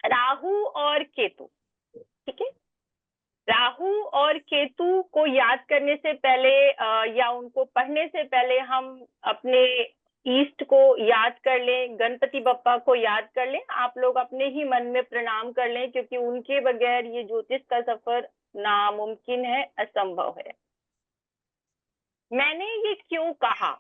राहु और केतु, ठीक है। राहु और केतु को याद करने से पहले या उनको पढ़ने से पहले हम अपने ईस्ट को याद कर लें, गणपति बप्पा को याद कर लें। आप लोग अपने ही मन में प्रणाम कर लें, क्योंकि उनके बगैर ये ज्योतिष का सफर नामुमकिन है, असंभव है। मैंने ये क्यों कहा?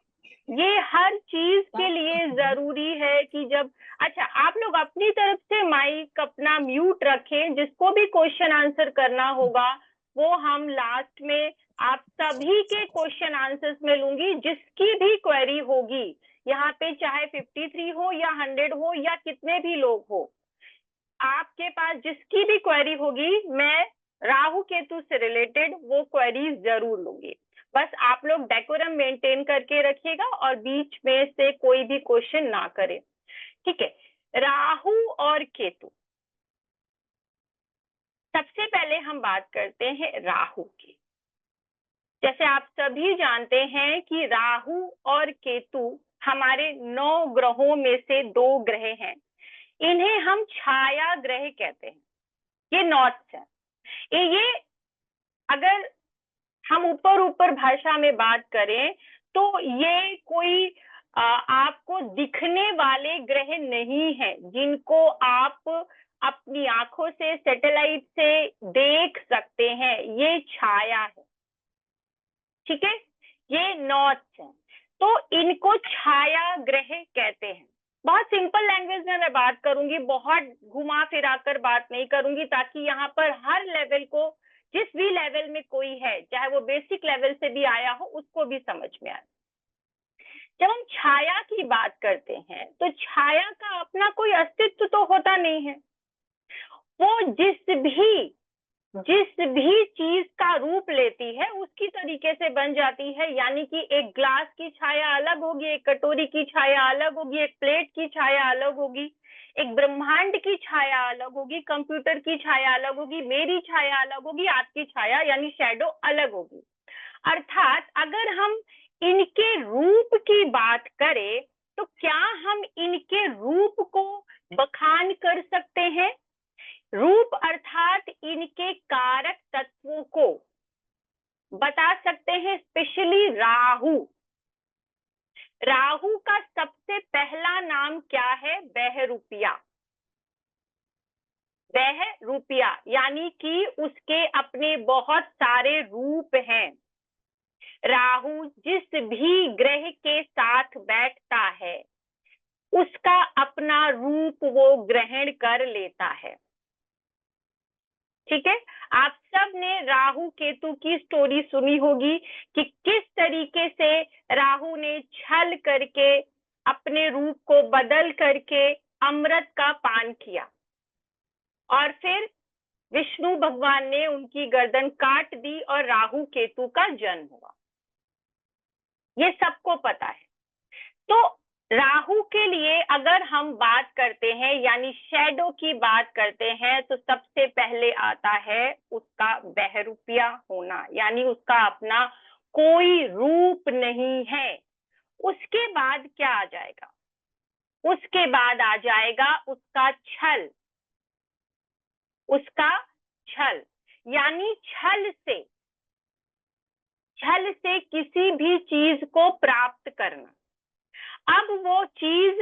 ये हर चीज के लिए जरूरी है कि जब, अच्छा आप लोग अपनी तरफ से माइक अपना म्यूट रखें, जिसको भी क्वेश्चन आंसर करना होगा वो हम लास्ट में आप सभी के क्वेश्चन आंसर्स में लूंगी। जिसकी भी क्वेरी होगी यहाँ पे, चाहे 53 हो या 100 हो या कितने भी लोग हो, आपके पास जिसकी भी क्वेरी होगी मैं राहु केतु से रिलेटेड वो क्वेरी जरूर लूंगी। बस आप लोग डेकोरम मेंटेन करके रखिएगा और बीच में से कोई भी क्वेश्चन ना करें, ठीक है। राहु और केतु, सबसे पहले हम बात करते हैं राहु की। जैसे आप सभी जानते हैं कि राहु और केतु हमारे 9 ग्रहों में से 2 ग्रह हैं। इन्हें हम छाया ग्रह कहते हैं। ये नॉर्थ है। ये अगर हम ऊपर भाषा में बात करें तो ये कोई आपको दिखने वाले ग्रह नहीं है जिनको आप अपनी आंखों से, सैटेलाइट से देख सकते हैं। ये छाया है, ठीक है। ये नॉर्थ है, तो इनको छाया ग्रह कहते हैं। बहुत सिंपल लैंग्वेज में मैं बात करूंगी, बहुत घुमा फिरा कर बात नहीं करूंगी, ताकि यहाँ पर हर लेवल को, जिस भी लेवल में कोई है, चाहे वो बेसिक लेवल से भी आया हो, उसको भी समझ में आए। जब हम छाया की बात करते हैं तो छाया का अपना कोई अस्तित्व तो होता नहीं है। वो जिस भी चीज का रूप लेती है उसकी तरीके से बन जाती है। यानी कि एक ग्लास की छाया अलग होगी, एक कटोरी की छाया अलग होगी, एक प्लेट की छाया अलग होगी, एक ब्रह्मांड की छाया अलग होगी, कंप्यूटर की छाया अलग होगी, मेरी छाया अलग होगी, आपकी छाया यानी शैडो अलग होगी। अर्थात अगर हम इनके रूप की बात करें तो क्या हम इनके रूप को बखान कर सकते हैं? रूप अर्थात इनके कारक तत्वों को बता सकते हैं। स्पेशली राहु का सबसे पहला नाम क्या है? बहरूपिया। बहरूपिया यानी कि उसके अपने बहुत सारे रूप हैं। राहु जिस भी ग्रह के साथ बैठता है उसका अपना रूप वो ग्रहण कर लेता है, ठीक है। आप सब ने राहु केतु की स्टोरी सुनी होगी कि किस तरीके से राहु ने छल करके अपने रूप को बदल करके अमृत का पान किया और फिर विष्णु भगवान ने उनकी गर्दन काट दी और राहु केतु का जन्म हुआ। ये सबको पता है। तो राहु के लिए अगर हम बात करते हैं यानी शैडो की बात करते हैं तो सबसे पहले आता है उसका बहरूपिया होना, यानी उसका अपना कोई रूप नहीं है। उसके बाद क्या आ जाएगा? उसके बाद आ जाएगा उसका छल। उसका छल यानी छल से किसी भी चीज को प्राप्त करना। अब वो चीज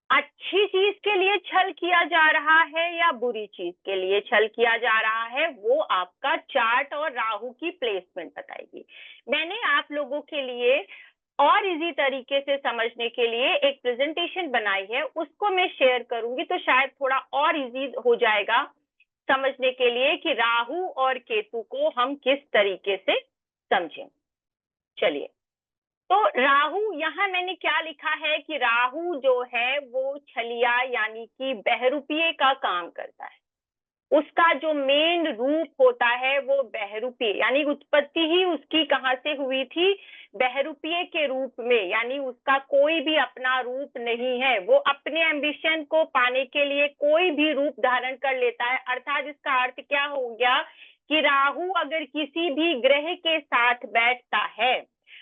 अच्छी चीज के लिए छल किया जा रहा है या बुरी चीज के लिए छल किया जा रहा है, वो आपका चार्ट और राहु की प्लेसमेंट बताएगी। मैंने आप लोगों के लिए और इजी तरीके से समझने के लिए एक प्रेजेंटेशन बनाई है, उसको मैं शेयर करूंगी तो शायद थोड़ा और इजी हो जाएगा समझने के लिए कि राहु और केतु को हम किस तरीके से समझें। चलिए, तो राहु, यहाँ मैंने क्या लिखा है कि राहु जो है वो छलिया यानी कि बहरूपिये का काम करता है। उसका जो मेन रूप होता है वो बहरूपिये, यानी उत्पत्ति ही उसकी कहाँ से हुई थी? बहरूपिये के रूप में। यानी उसका कोई भी अपना रूप नहीं है, वो अपने एम्बिशन को पाने के लिए कोई भी रूप धारण कर लेता है। अर्थात इसका अर्थ क्या हो गया कि राहु अगर किसी भी ग्रह के साथ बैठता है,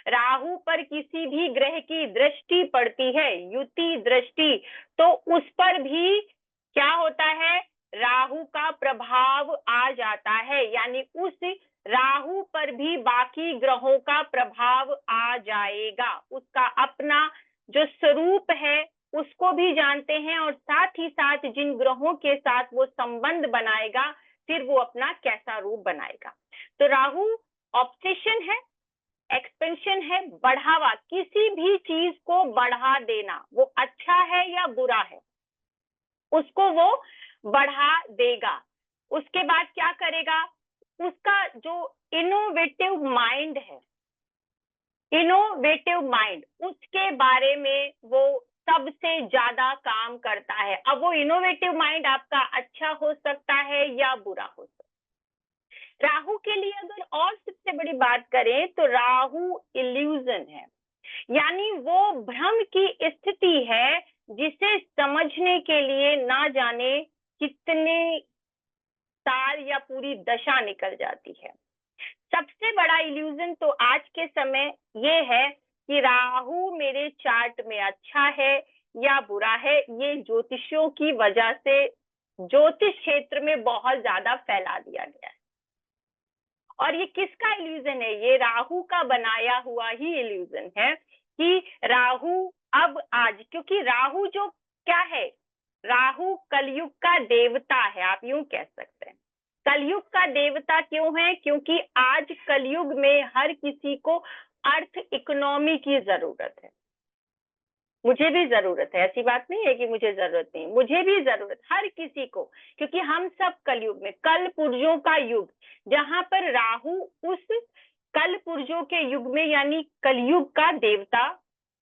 राहु पर किसी भी ग्रह की दृष्टि पड़ती है, युति दृष्टि, तो उस पर भी क्या होता है, राहु का प्रभाव आ जाता है, यानी उस राहु पर भी बाकी ग्रहों का प्रभाव आ जाएगा। उसका अपना जो स्वरूप है उसको भी जानते हैं, और साथ ही साथ जिन ग्रहों के साथ वो संबंध बनाएगा फिर वो अपना कैसा रूप बनाएगा। तो राहु ऑब्सेशन है, एक्सपेंशन है, बढ़ावा, किसी भी चीज को बढ़ा देना, वो अच्छा है या बुरा है उसको वो बढ़ा देगा। उसके बाद क्या करेगा, उसका जो इनोवेटिव माइंड है, इनोवेटिव माइंड, उसके बारे में वो सबसे ज्यादा काम करता है। अब वो इनोवेटिव माइंड आपका अच्छा हो सकता है या बुरा हो सकता है। राहु के लिए अगर और सबसे बड़ी बात करें तो राहु इल्यूजन है, यानी वो भ्रम की स्थिति है जिसे समझने के लिए ना जाने कितने साल या पूरी दशा निकल जाती है। सबसे बड़ा इल्यूजन तो आज के समय ये है कि राहु मेरे चार्ट में अच्छा है या बुरा है, ये ज्योतिषियों की वजह से ज्योतिष क्षेत्र में बहुत ज्यादा फैला दिया गया है। और ये किसका इल्यूजन है, ये राहु का बनाया हुआ ही इल्यूजन है कि राहु अब आज, क्योंकि राहु जो क्या है, राहु कलयुग का देवता है, आप यूं कह सकते हैं। कलयुग का देवता क्यों है, क्योंकि आज कलयुग में हर किसी को अर्थ इकोनॉमी की जरूरत है। मुझे भी जरूरत है, ऐसी बात नहीं है कि मुझे जरूरत नहीं, मुझे भी जरूरत, हर किसी को, क्योंकि हम सब कलयुग में, कल पुर्जों का युग, जहां पर राहु उस कल पुर्जों के युग में यानी कलयुग का देवता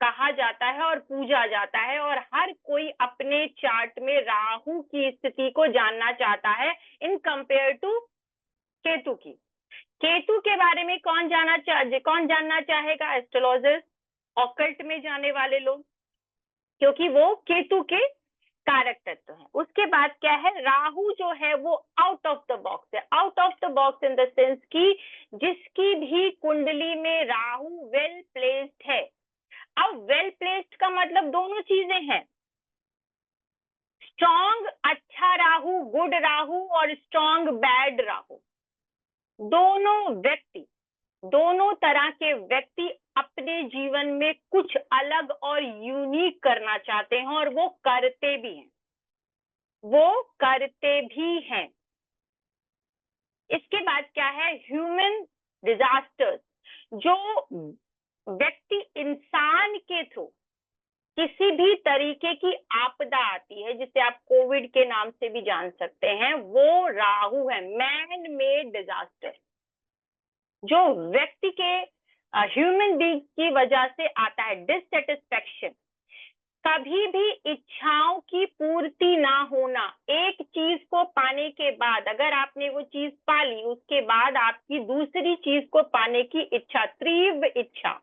कहा जाता है और पूजा जाता है, और हर कोई अपने चार्ट में राहु की स्थिति को जानना चाहता है इन कंपेयर टू केतु की। केतु के बारे में कौन जानना चाहेगा, एस्ट्रोलॉजर्स, ऑकल्ट में जाने वाले लोग, क्योंकि वो केतु के कारक तत्व है। उसके बाद क्या है, राहु जो है वो आउट ऑफ द बॉक्स है, out of the box in the sense की जिसकी भी कुंडली में राहु वेल प्लेस्ड है। अब वेल प्लेस्ड का मतलब दोनों चीजें हैं, स्ट्रॉन्ग अच्छा राहु, गुड राहु, और स्ट्रॉन्ग बैड राहु। दोनों तरह के व्यक्ति अपने जीवन में कुछ अलग और यूनिक करना चाहते हैं, और वो करते भी हैं। इसके बाद क्या है, ह्यूमन डिजास्टर्स, जो व्यक्ति इंसान के थ्रू किसी भी तरीके की आपदा आती है, जिसे आप कोविड के नाम से भी जान सकते हैं, वो राहु है, मैन मेड डिजास्टर, जो व्यक्ति के ह्यूमन बीइंग की वजह से आता है। डिससेटिस्फेक्शन, कभी भी इच्छाओं की पूर्ति ना होना, एक चीज को पाने के बाद अगर आपने वो चीज पा ली, उसके बाद आपकी दूसरी चीज को पाने की इच्छा, तीव्र इच्छा।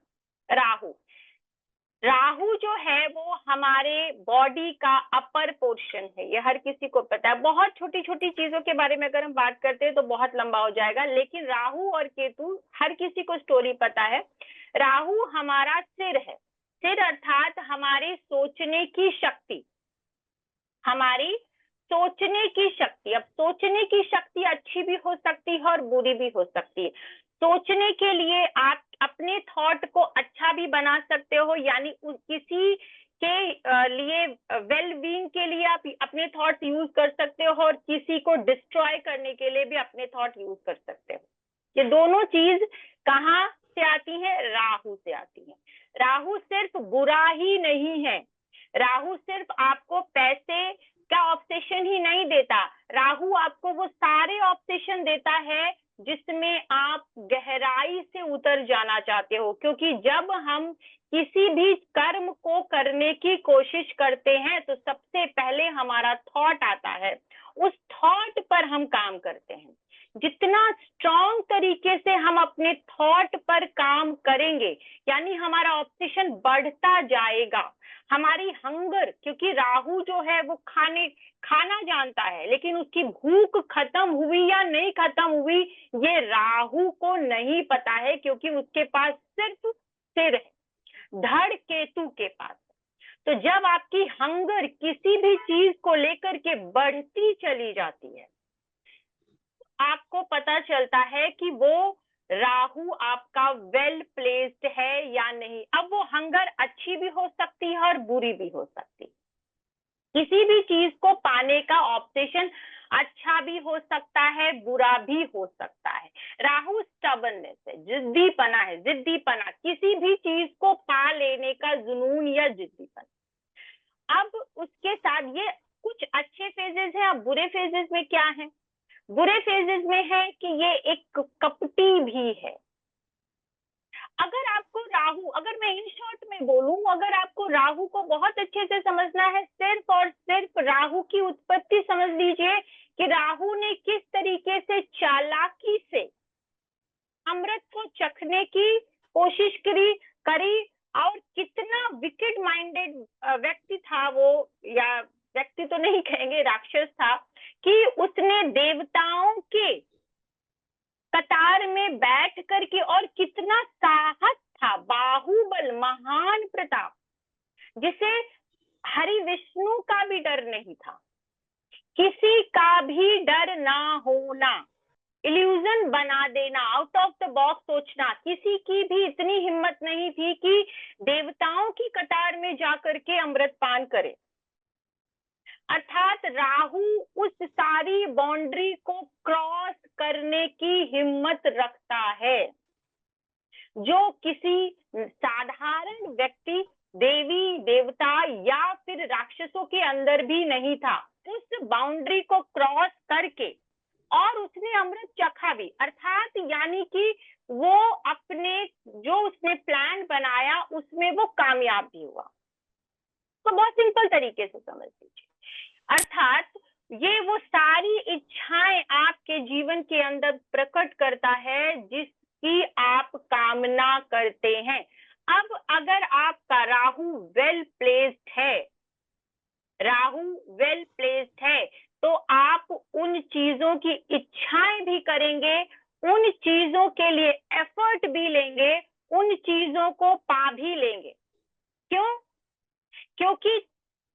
राहु जो है वो हमारे बॉडी का अपर पोर्शन है, ये हर किसी को पता है। बहुत छोटी छोटी चीजों के बारे में अगर हम बात करते हैं तो बहुत लंबा हो जाएगा, लेकिन राहु और केतु हर किसी को स्टोरी पता है। राहु हमारा सिर है, सिर अर्थात हमारी सोचने की शक्ति, हमारी सोचने की शक्ति। अब सोचने की शक्ति अच्छी भी हो सकती है और बुरी भी हो सकती है। सोचने के लिए आप अपने थॉट को अच्छा भी बना सकते हो, यानी किसी के लिए वेल बीइंग के लिए आप अपने थॉट यूज कर सकते हो, और किसी को डिस्ट्रॉय करने के लिए भी अपने थॉट यूज कर सकते हो। ये दोनों चीज कहाँ से आती है, राहु से आती है। राहु सिर्फ बुरा ही नहीं है, राहु सिर्फ आपको पैसे का ऑब्सेशन ही नहीं देता, राहु आपको वो सारे ऑब्सेशन देता है जिसमें आप गहराई से उतर जाना चाहते हो। क्योंकि जब हम किसी भी कर्म को करने की कोशिश करते हैं तो सबसे पहले हमारा थॉट आता है, उस थॉट पर हम काम करते हैं। जितना स्ट्रॉन्ग तरीके से हम अपने थॉट पर काम करेंगे, यानी हमारा ऑब्सेशन बढ़ता जाएगा। हमारी हंगर, क्योंकि राहु जो है वो खाना जानता है, लेकिन उसकी भूख खत्म हुई या नहीं खत्म हुई ये राहु को नहीं पता है, क्योंकि उसके पास सिर्फ स्थिर है, धड़ केतु के पास। तो जब आपकी हंगर किसी भी चीज को लेकर के बढ़ती चली जाती है, आपको पता चलता है कि वो राहु आपका वेल प्लेस्ड है या नहीं। अब वो हंगर अच्छी भी हो सकती है और बुरी भी हो सकती है। किसी भी चीज को पाने का ऑब्सेशन अच्छा भी हो सकता है, बुरा भी हो सकता है। राहु स्टबर्ननेस है, जिद्दीपना है, जिद्दीपना, किसी भी चीज को पा लेने का जुनून या जिद्दीपना। अब उसके साथ ये कुछ अच्छे फेजेस हैं। अब बुरे फेजेस में क्या है? बुरे फेजेस में है कि ये एक कपटी भी है। अगर आपको राहु, अगर मैं इन शॉर्ट में बोलूं, अगर आपको राहु को बहुत अच्छे से समझना है, सिर्फ और सिर्फ राहु की उत्पत्ति समझ लीजिए कि राहु ने किस तरीके से चालाकी से अमृत को चखने की कोशिश करी और कितना विकेट माइंडेड व्यक्ति था वो, या व्यक्ति तो नहीं कहेंगे, राक्षस था, कि उसने देवताओं के कतार में बैठ करके, और कितना साहस था, बाहुबल, महान प्रताप, जिसे हरि विष्णु का भी डर नहीं था, किसी का भी डर ना होना, इल्यूजन बना देना, आउट ऑफ द बॉक्स सोचना, किसी की भी इतनी हिम्मत नहीं थी कि देवताओं की कतार में जाकर के अमृत पान करे। अर्थात राहु उस सारी बाउंड्री को क्रॉस करने की हिम्मत रखता है, जो किसी साधारण व्यक्ति, देवी देवता या फिर राक्षसों के अंदर भी नहीं था। उस बाउंड्री को क्रॉस करके और उसने अमृत चखा भी, अर्थात यानी कि वो अपने जो उसने प्लान बनाया उसमें वो कामयाब भी हुआ। तो बहुत सिंपल तरीके से समझ लीजिए, अर्थात ये वो सारी इच्छाएं आपके जीवन के अंदर प्रकट करता है जिसकी आप कामना करते हैं। अब अगर आपका राहु वेल प्लेस्ड है, राहु वेल प्लेस्ड है, तो आप उन चीजों की इच्छाएं भी करेंगे, उन चीजों के लिए एफर्ट भी लेंगे, उन चीजों को पा भी लेंगे। क्यों? क्योंकि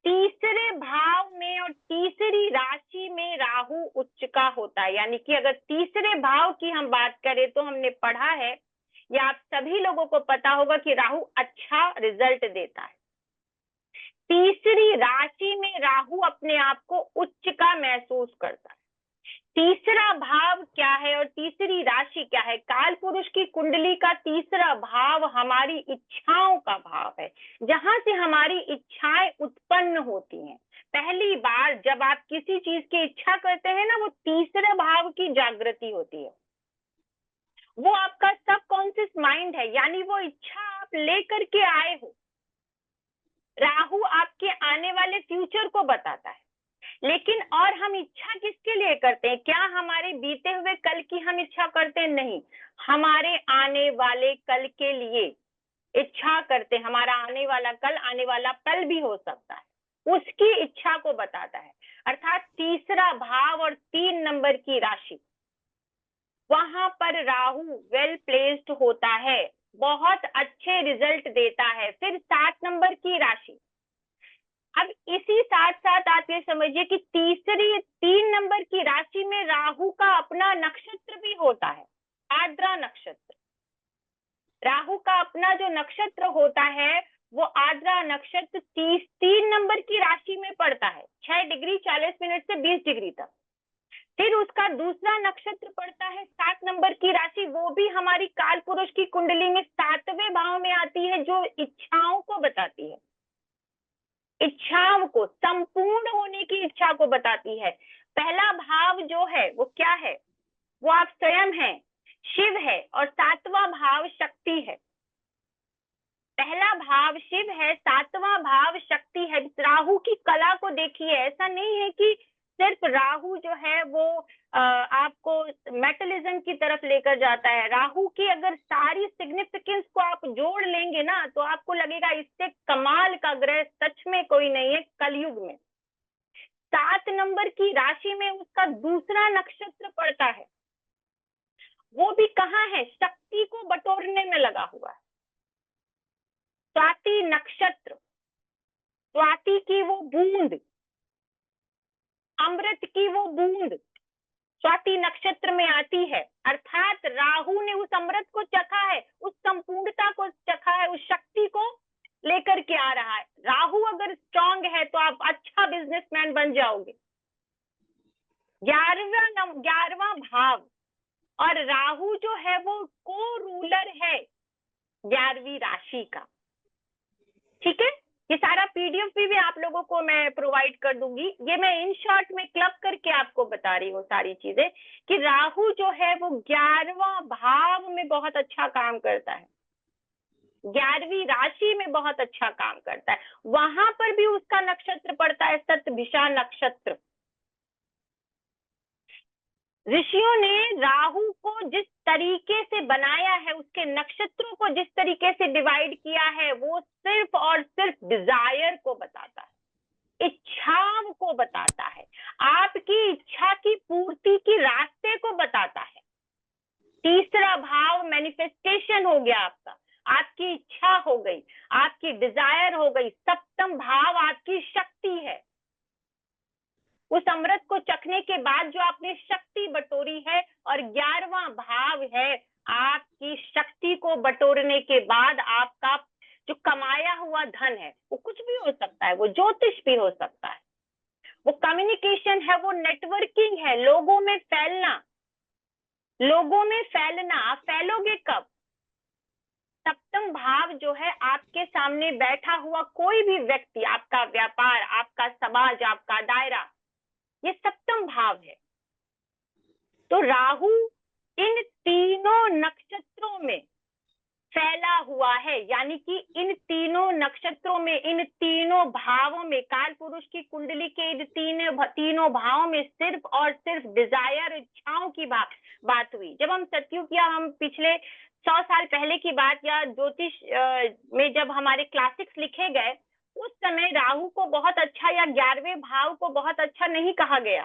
तीसरे भाव में और तीसरी राशि में राहु उच्च का होता है। यानी कि अगर तीसरे भाव की हम बात करें तो हमने पढ़ा है, या आप सभी लोगों को पता होगा कि राहु अच्छा रिजल्ट देता है। तीसरी राशि में राहु अपने आप को उच्च का महसूस करता है। तीसरा भाव क्या है और तीसरी राशि क्या है? काल पुरुष की कुंडली का तीसरा भाव हमारी इच्छाओं का भाव है, जहां से हमारी इच्छाएं उत्पन्न होती हैं। पहली बार जब आप किसी चीज की इच्छा करते हैं ना, वो तीसरे भाव की जागृति होती है, वो आपका सबकॉन्शियस माइंड है, यानी वो इच्छा आप लेकर के आए हो। राहु आपके आने वाले फ्यूचर को बताता है, लेकिन और हम इच्छा किसके लिए करते हैं? क्या हमारे बीते हुए कल की हम इच्छा करते हैं? नहीं, हमारे आने वाले कल के लिए इच्छा करते हैं। हमारा आने वाला कल, आने वाला पल भी हो सकता है, उसकी इच्छा को बताता है। अर्थात तीसरा भाव और 3 नंबर की राशि, वहां पर राहु वेल प्लेस्ड होता है, बहुत अच्छे रिजल्ट देता है। फिर 7 नंबर की राशि, अब इसी साथ साथ आप ये समझिए कि 3 नंबर की राशि में राहु का अपना नक्षत्र भी होता है, आर्द्रा नक्षत्र। राहु का अपना जो नक्षत्र होता है वो आर्द्रा नक्षत्र 3 नंबर की राशि में पड़ता है, 6 डिग्री 40 मिनट से 20 डिग्री तक। फिर उसका दूसरा नक्षत्र पड़ता है 7 नंबर की राशि, वो भी हमारी काल पुरुष की कुंडली में 7वें भाव में आती है, जो इच्छाओं को बताती है, इच्छाओं को, संपूर्ण होने की इच्छा को बताती है। पहला भाव जो है वो क्या है? वो आप स्वयं हैं, शिव है, और 7वां भाव शक्ति है। पहला भाव शिव है, 7वां भाव शक्ति है। राहु की कला को देखिए, ऐसा नहीं है कि सिर्फ राहु जो है वो आपको मेटलिज्म की तरफ लेकर जाता है। राहु की अगर सारी सिग्निफिकेंस को आप जोड़ लेंगे ना, तो आपको लगेगा इससे कमाल का ग्रह सच में कोई नहीं है कलयुग में। 7 नंबर की राशि में उसका दूसरा नक्षत्र पड़ता है, वो भी कहाँ है? शक्ति को बटोरने में लगा हुआ है। स्वाति नक्षत्र, स्वाति की वो बूंद, अमृत की वो बूंद स्वाति नक्षत्र में आती है, अर्थात राहु ने उस अमृत को चखा है, उस संपूर्णता को चखा है, उस शक्ति को लेकर के आ रहा है। राहु अगर स्ट्रांग है तो आप अच्छा बिजनेसमैन बन जाओगे। 11वां भाव, और राहु जो है वो को रूलर है 11वीं राशि का। ठीक है, ये सारा पीडीएफ भी आप लोगों को मैं प्रोवाइड कर दूंगी। ये मैं इन शॉर्ट में क्लब करके आपको बता रही हूँ सारी चीजें, कि राहु जो है वो 11वां भाव में बहुत अच्छा काम करता है, 11वीं राशि में बहुत अच्छा काम करता है। वहां पर भी उसका नक्षत्र पड़ता है शतभिषा नक्षत्र। ऋषियों ने राहु को जिस तरीके से बनाया है, उसके नक्षत्रों को जिस तरीके से डिवाइड किया है, वो सिर्फ और सिर्फ डिजायर को बताता है, इच्छाओं को बताता है, आपकी इच्छा की पूर्ति की रास्ते को बताता है। तीसरा भाव मैनिफेस्टेशन हो गया आपका, आपकी इच्छा हो गई, आपकी डिजायर हो गई। सप्तम भाव आपकी शक्ति है, उस अमृत को चखने के बाद जो आपने शक्ति बटोरी है। और 11वां भाव है आपकी शक्ति को बटोरने के बाद आपका जो कमाया हुआ धन है, वो कुछ भी हो सकता है, वो ज्योतिष भी हो सकता है, वो कम्युनिकेशन है, वो नेटवर्किंग है, लोगों में फैलना, लोगों में फैलना। आप फैलोगे कब? सप्तम भाव जो है आपके सामने बैठा हुआ कोई भी व्यक्ति, आपका व्यापार, आपका समाज, आपका दायरा, ये सप्तम भाव है। तो राहु इन तीनों नक्षत्रों में फैला हुआ है, यानी कि इन तीनों नक्षत्रों में, इन तीनों भावों में, काल पुरुष की कुंडली के इन तीनों भावों में सिर्फ और सिर्फ डिजायर, इच्छाओं की बात हुई। जब हम सतयुग या हम पिछले 100 साल पहले की बात, या ज्योतिष में जब हमारे क्लासिक्स लिखे गए, उस समय राहु को बहुत अच्छा या 11वें भाव को बहुत अच्छा नहीं कहा गया,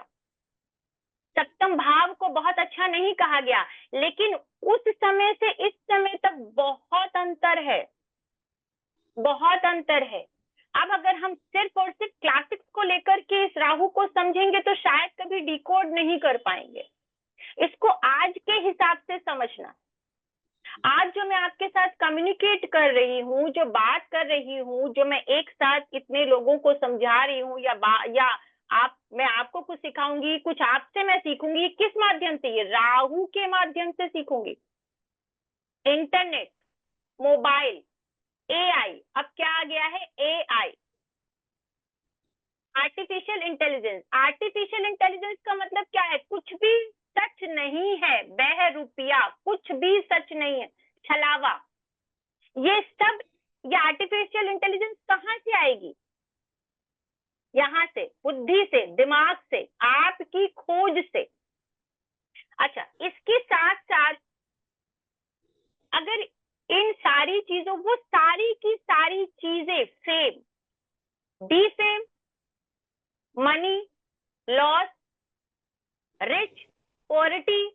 सप्तम भाव को बहुत अच्छा नहीं कहा गया। लेकिन उस समय से इस समय तक बहुत अंतर है, बहुत अंतर है। अब अगर हम सिर्फ और सिर्फ क्लासिक्स को लेकर के इस राहु को समझेंगे तो शायद कभी डिकोड नहीं कर पाएंगे। इसको आज के हिसाब से समझना। आज जो मैं आपके साथ कम्युनिकेट कर रही हूँ, जो बात कर रही हूँ, जो मैं एक साथ इतने लोगों को समझा रही हूँ, या मैं आपको कुछ सिखाऊंगी, कुछ आपसे मैं सीखूंगी, किस माध्यम से? ये राहु के माध्यम से सीखूंगी। इंटरनेट, मोबाइल, एआई, अब क्या आ गया है? AI, artificial intelligence. Artificial intelligence का मतलब क्या है? कुछ भी सच नहीं है, बहरुपिया, कुछ भी सच नहीं है, छलावा। ये सब, ये आर्टिफिशियल इंटेलिजेंस कहाँ से आएगी? यहां से, बुद्धि से, दिमाग से, आपकी खोज से। अच्छा, इसके साथ साथ अगर इन सारी चीजों, वो सारी की सारी चीजें, fame, defame, money, loss, rich, poverty,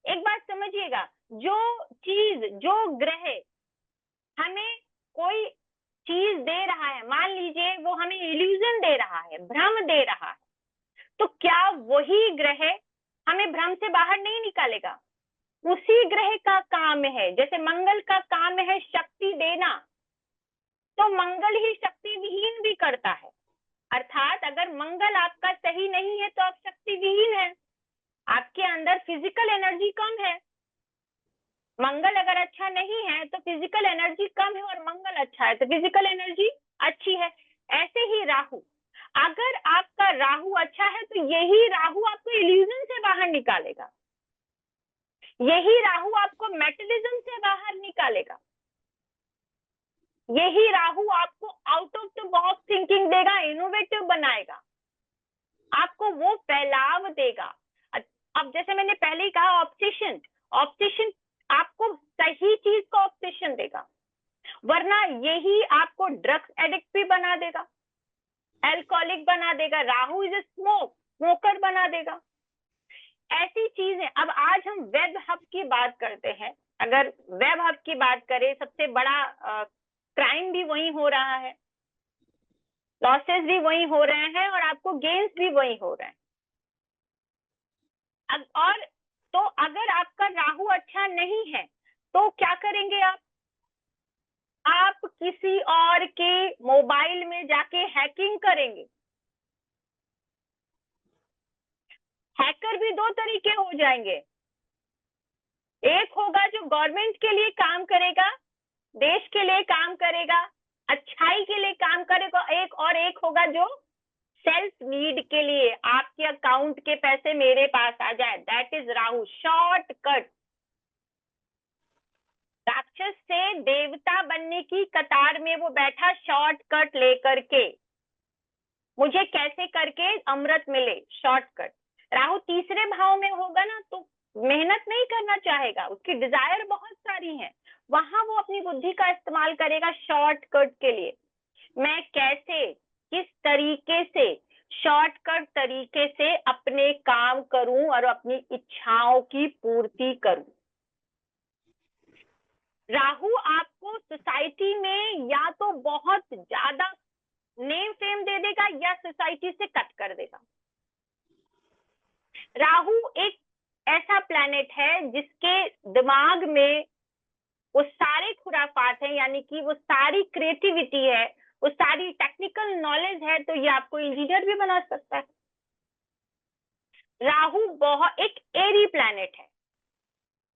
एक बात समझिएगा, जो चीज, जो ग्रह हमें कोई चीज दे रहा है, मान लीजिए वो हमें इल्यूजन दे रहा है, भ्रम दे रहा है, तो क्या वही ग्रह हमें भ्रम से बाहर नहीं निकालेगा? उसी ग्रह का काम है, जैसे मंगल का काम है शक्ति देना, तो मंगल ही शक्ति विहीन भी करता है। अर्थात अगर मंगल आपका सही नहीं है तो आप शक्ति विहीन है, आपके अंदर फिजिकल एनर्जी कम है। मंगल अगर अच्छा नहीं है तो फिजिकल एनर्जी कम है, और मंगल अच्छा है तो फिजिकल एनर्जी अच्छी है। ऐसे ही राहु, अगर आपका राहु अच्छा है तो यही राहु आपको इल्यूजन से बाहर निकालेगा, यही राहु आपको मेटलिज्म से बाहर निकालेगा, यही राहु आपको out of the box thinking देगा, इनोवेटिव बनाएगा, आपको वो फैलाव देगा। अब जैसे मैंने पहले ही कहा, ऑब्सेशन, ऑब्सेशन आपको सही चीज का ऑब्सेशन देगा, वरना यही आपको ड्रग्स एडिक्ट भी बना देगा, एल्कोहलिक बना देगा। राहु इज स्मोकर बना देगा, ऐसी चीजें। अब आज हम वेब हब की बात करते हैं। अगर वेब हब की बात करें, सबसे बड़ा क्राइम भी वही हो रहा है, लॉसेस भी वही हो रहे हैं और आपको गेन्स भी वही हो रहे हैं। और तो अगर आपका राहु अच्छा नहीं है तो क्या करेंगे आप किसी और के मोबाइल में जाके हैकिंग करेंगे। हैकर भी दो तरीके हो जाएंगे, एक होगा जो गवर्नमेंट के लिए काम करेगा, देश के लिए काम करेगा, अच्छाई के लिए काम करेगा, एक होगा जो सेल्फ नीड के लिए, आपके अकाउंट के पैसे मेरे पास आ जाए, दैट इज राहु, शॉर्टकट। राक्षस से देवता बनने की कतार में वो बैठा शॉर्टकट लेकर के, मुझे कैसे करके अमृत मिले, शॉर्टकट। राहु तीसरे भाव में होगा ना तो मेहनत नहीं करना चाहेगा, उसकी डिजायर बहुत सारी है, वहां वो अपनी बुद्धि का इस्तेमाल करेगा शॉर्टकट के लिए। मैं कैसे, किस तरीके से शॉर्टकट तरीके से अपने काम करूं और अपनी इच्छाओं की पूर्ति करूं। राहु आपको सोसाइटी में या तो बहुत ज्यादा नेम फेम दे देगा या सोसाइटी से कट कर देगा। राहु एक ऐसा प्लैनेट है जिसके दिमाग में वो सारे खुराफात हैं, यानी कि वो सारी क्रिएटिविटी है, वो सारी टेक्निकल नॉलेज है, तो ये आपको इंजीनियर भी बना सकता है। राहु बहुत एक एरी प्लैनेट है,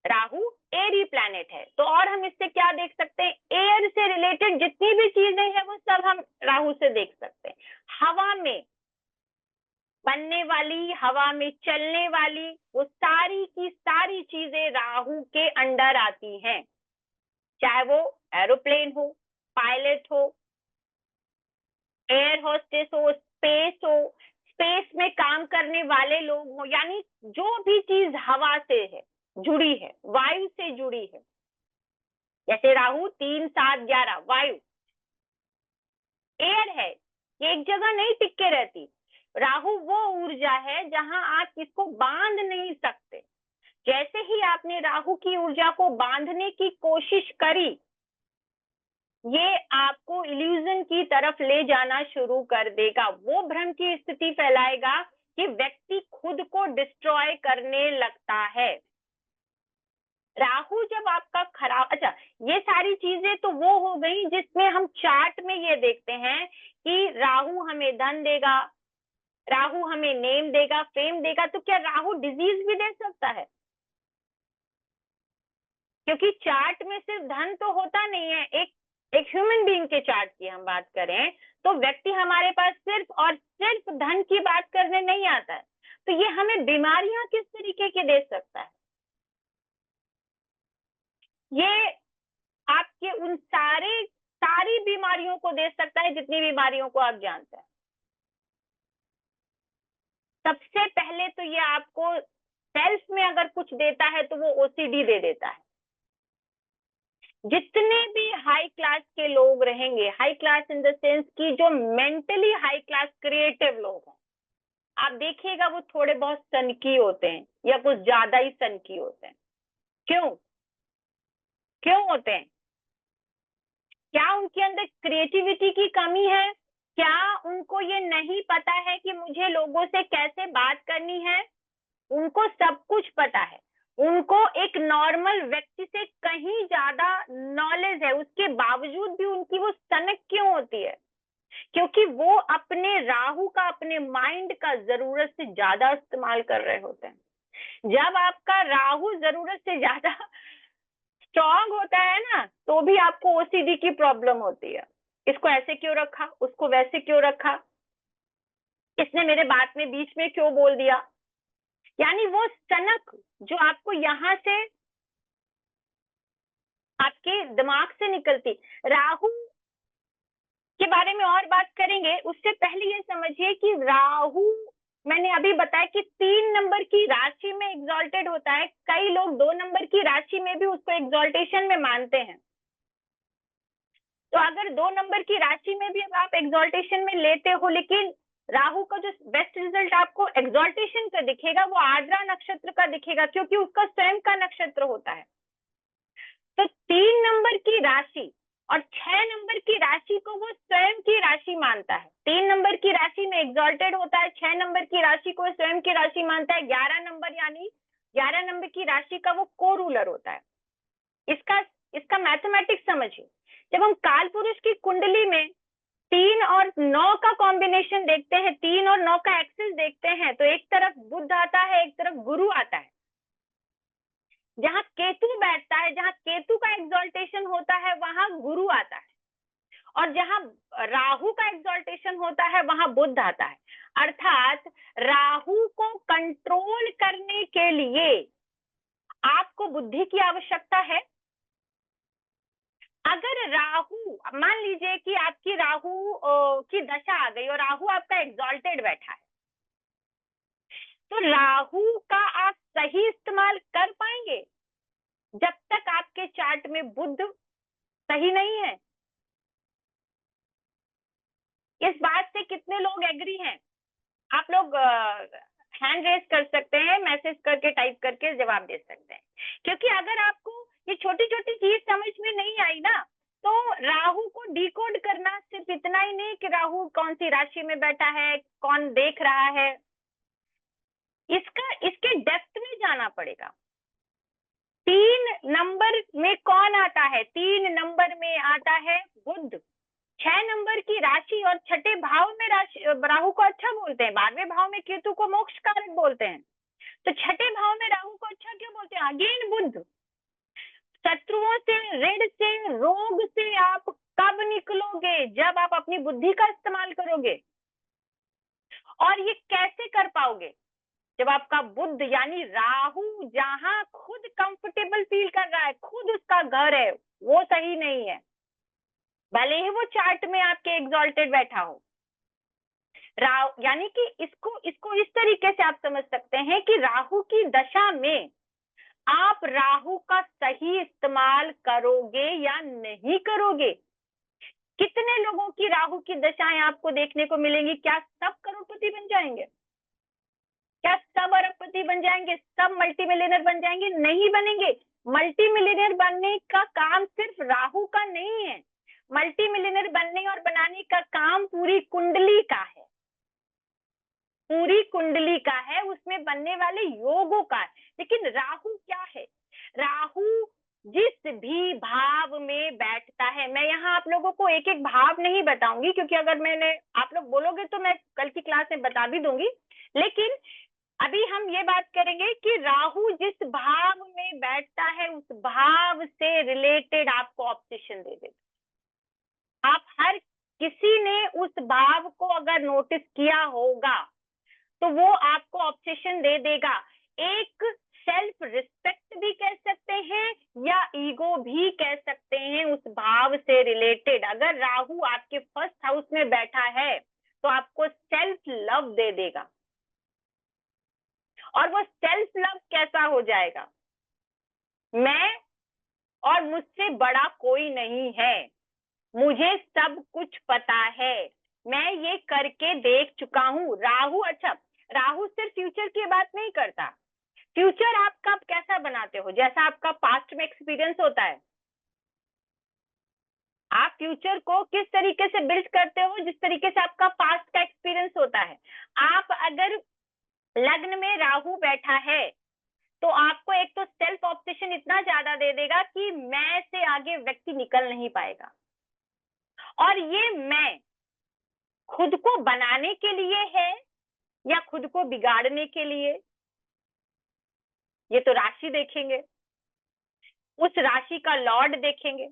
राहु एरी प्लैनेट है, तो और हम इससे क्या देख सकते हैं, एयर से रिलेटेड जितनी भी चीजें हैं वो सब हम राहु से देख सकते हैं। हवा में बनने वाली, हवा में चलने वाली, वो सारी की सारी चीजें राहु के अंडर आती हैं, चाहे वो एरोप्लेन हो, पायलट हो, एयर होस्टेस हो, स्पेस में काम करने वाले लोग हो, यानी जो भी चीज हवा से है जुड़ी है, वायु से जुड़ी है, जैसे राहु 3, 7, 11 वायु, एयर है, ये एक जगह नहीं टिक के रहती। राहु वो ऊर्जा है जहां आप इसको बांध नहीं सकते, जैसे ही आपने राहु की ऊर्जा को बांधने की कोशिश करी, ये आपको इल्यूजन की तरफ ले जाना शुरू कर देगा, वो भ्रम की स्थिति फैलाएगा कि व्यक्ति खुद को डिस्ट्रॉय करने लगता है। राहु जब आपका खराब, अच्छा ये सारी चीजें तो वो हो गई जिसमें हम चार्ट में ये देखते हैं कि राहु हमें धन देगा, राहु हमें नेम देगा, फेम देगा, तो क्या राहु डिजीज भी दे सकता है? क्योंकि चार्ट में सिर्फ धन तो होता नहीं है, एक ह्यूमन बीइंग के चार्ट की हम बात करें तो व्यक्ति हमारे पास सिर्फ और सिर्फ धन की बात करने नहीं आता है, तो ये हमें बीमारियां किस तरीके की दे सकता है? ये आपके उन सारी बीमारियों को दे सकता है जितनी बीमारियों को आप जानते हैं। सबसे पहले तो ये आपको सेल्फ में अगर कुछ देता है तो वो ओसीडी दे देता है। जितने भी हाई क्लास के लोग रहेंगे, high class in the sense की जो मेंटली हाई क्लास क्रिएटिव लोग हैं, आप देखिएगा वो थोड़े बहुत सनकी होते हैं या कुछ ज्यादा ही सनकी होते हैं। क्यों होते हैं? क्या उनके अंदर क्रिएटिविटी की कमी है? क्या उनको ये नहीं पता है कि मुझे लोगों से कैसे बात करनी है? उनको सब कुछ पता है, उनको एक नॉर्मल व्यक्ति से कहीं ज्यादा नॉलेज है, उसके बावजूद भी उनकी वो सनक क्यों होती है? क्योंकि वो अपने राहु का, अपने माइंड का जरूरत से ज्यादा इस्तेमाल कर रहे होते हैं। जब आपका राहु जरूरत से ज्यादा स्ट्रांग होता है ना, तो भी आपको ओसीडी की प्रॉब्लम होती है। इसको ऐसे क्यों रखा, उसको वैसे क्यों रखा, इसने मेरे बात में बीच में क्यों बोल दिया, यानी वो सनक जो आपको यहां से आपके दिमाग से निकलती। राहु के बारे में और बात करेंगे, उससे पहले ये समझिए कि राहु, मैंने अभी बताया कि 3 नंबर की राशि में एग्जॉल्टेड होता है, कई लोग 2 नंबर की राशि में भी उसको एग्जॉल्टेशन में मानते हैं। तो अगर 2 नंबर की राशि में भी आप एग्जॉल्टेशन में लेते हो, लेकिन राहु का जो बेस्ट रिजल्ट आपको एग्जॉल्टेशन का दिखेगा वो आर्द्रा नक्षत्र का दिखेगा, क्योंकि उसका स्वयं का नक्षत्र होता है। तो 3 नंबर की राशि और 6 नंबर की राशि को वो स्वयं की राशि मानता है। 3 नंबर की राशि में एग्जॉल्टेड होता है, 6 नंबर की राशि को स्वयं की राशि मानता है। 11 नंबर यानी 11 नंबर की राशि का वो को रूलर होता है। इसका इसका मैथमेटिक्स समझिए। जब हम काल पुरुष की कुंडली में 3 और 9 का कॉम्बिनेशन देखते हैं, 3 और 9 का एक्सिस देखते हैं, तो एक तरफ बुध आता है, एक तरफ गुरु आता है। जहां केतु बैठता है, जहां केतु का एग्जॉल्टेशन होता है, वहां गुरु आता है, और जहां राहु का एग्जॉल्टेशन होता है वहां बुध आता है। अर्थात राहु को कंट्रोल करने के लिए आपको बुद्धि की आवश्यकता है। अगर राहु, मान लीजिए कि आपकी राहु की दशा आ गई और राहु आपका एग्जॉल्टेड बैठा है, तो राहु का आप सही इस्तेमाल कर पाएंगे जब तक आपके चार्ट में बुध सही नहीं है। इस बात से कितने लोग एग्री हैं? आप लोग हैंड रेस कर सकते हैं, मैसेज करके, टाइप करके जवाब दे सकते हैं। क्योंकि अगर आपको ये छोटी छोटी चीज समझ में नहीं आई ना, तो राहु को डिकोड करना सिर्फ इतना ही नहीं कि राहु कौन सी राशि में बैठा है, कौन देख रहा है, इसके डेप्थ में जाना पड़ेगा। 3 नंबर में कौन आता है? 3 नंबर में आता है बुध। 6 नंबर की राशि और छठे भाव में राहु को अच्छा बोलते हैं, 12वें भाव में केतु को मोक्ष कारक बोलते हैं, तो छठे भाव में राहु को अच्छा क्यों बोलते हैं? अगेन बुध। शत्रुओं से, ऋण से, रोग से आप कब निकलोगे? जब आप अपनी बुद्धि का इस्तेमाल करोगे। और ये कैसे कर पाओगे? जब आपका बुध यानी राहु जहां खुद कंफर्टेबल फील कर रहा है, खुद उसका घर है, वो सही नहीं है, भले ही वो चार्ट में आपके एग्जॉल्टेड बैठा हो। राहु यानी कि इसको इस तरीके से आप समझ सकते हैं कि राहु की दशा में आप राहु का सही इस्तेमाल करोगे या नहीं करोगे। कितने लोगों की राहु की दशाएं आपको देखने को मिलेंगी? क्या सब करोड़पति बन जाएंगे? क्या सब अरबपति बन जाएंगे? सब मल्टी मिलियनर बन जाएंगे? नहीं बनेंगे। मल्टी मिलियनर बनने का काम सिर्फ राहु का नहीं है, मल्टी मिलियनर बनने और बनाने का काम पूरी कुंडली का है, पूरी कुंडली का है, उसमें बनने वाले योगों का है। लेकिन राहु क्या है? राहु जिस भी भाव में बैठता है, मैं यहाँ आप लोगों को एक एक भाव नहीं बताऊंगी, क्योंकि अगर आप लोग बोलोगे तो मैं कल की क्लास में बता भी दूंगी, लेकिन अभी हम ये बात करेंगे कि राहु जिस भाव में बैठता है उस भाव से रिलेटेड आपको ऑब्सेशन दे देगा। आप हर किसी ने उस भाव को अगर नोटिस किया होगा तो वो आपको ऑब्सेशन दे देगा। एक सेल्फ रिस्पेक्ट भी कह सकते हैं या ईगो भी कह सकते हैं, उस भाव से रिलेटेड। अगर राहु आपके फर्स्ट हाउस में बैठा है तो आपको सेल्फ लव दे देगा, और वो सेल्फ लव कैसा हो जाएगा? मैं और मुझसे बड़ा कोई नहीं है, मुझे सब कुछ पता है, मैं ये करके देख चुका हूं। राहु, अच्छा, राहु सिर्फ फ्यूचर की बात नहीं करता। फ्यूचर आप कब कैसा बनाते हो? जैसा आपका पास्ट में एक्सपीरियंस होता है। आप फ्यूचर को किस तरीके से बिल्ड करते हो? जिस तरीके से आपका पास्ट का एक्सपीरियंस होता है। आप अगर लग्न में राहु बैठा है तो आपको एक तो सेल्फ ऑब्सेशन इतना ज्यादा दे देगा कि मैं से आगे व्यक्ति निकल नहीं पाएगा। और ये मैं खुद को बनाने के लिए है या खुद को बिगाड़ने के लिए, ये तो राशि देखेंगे, उस राशि का लॉर्ड देखेंगे।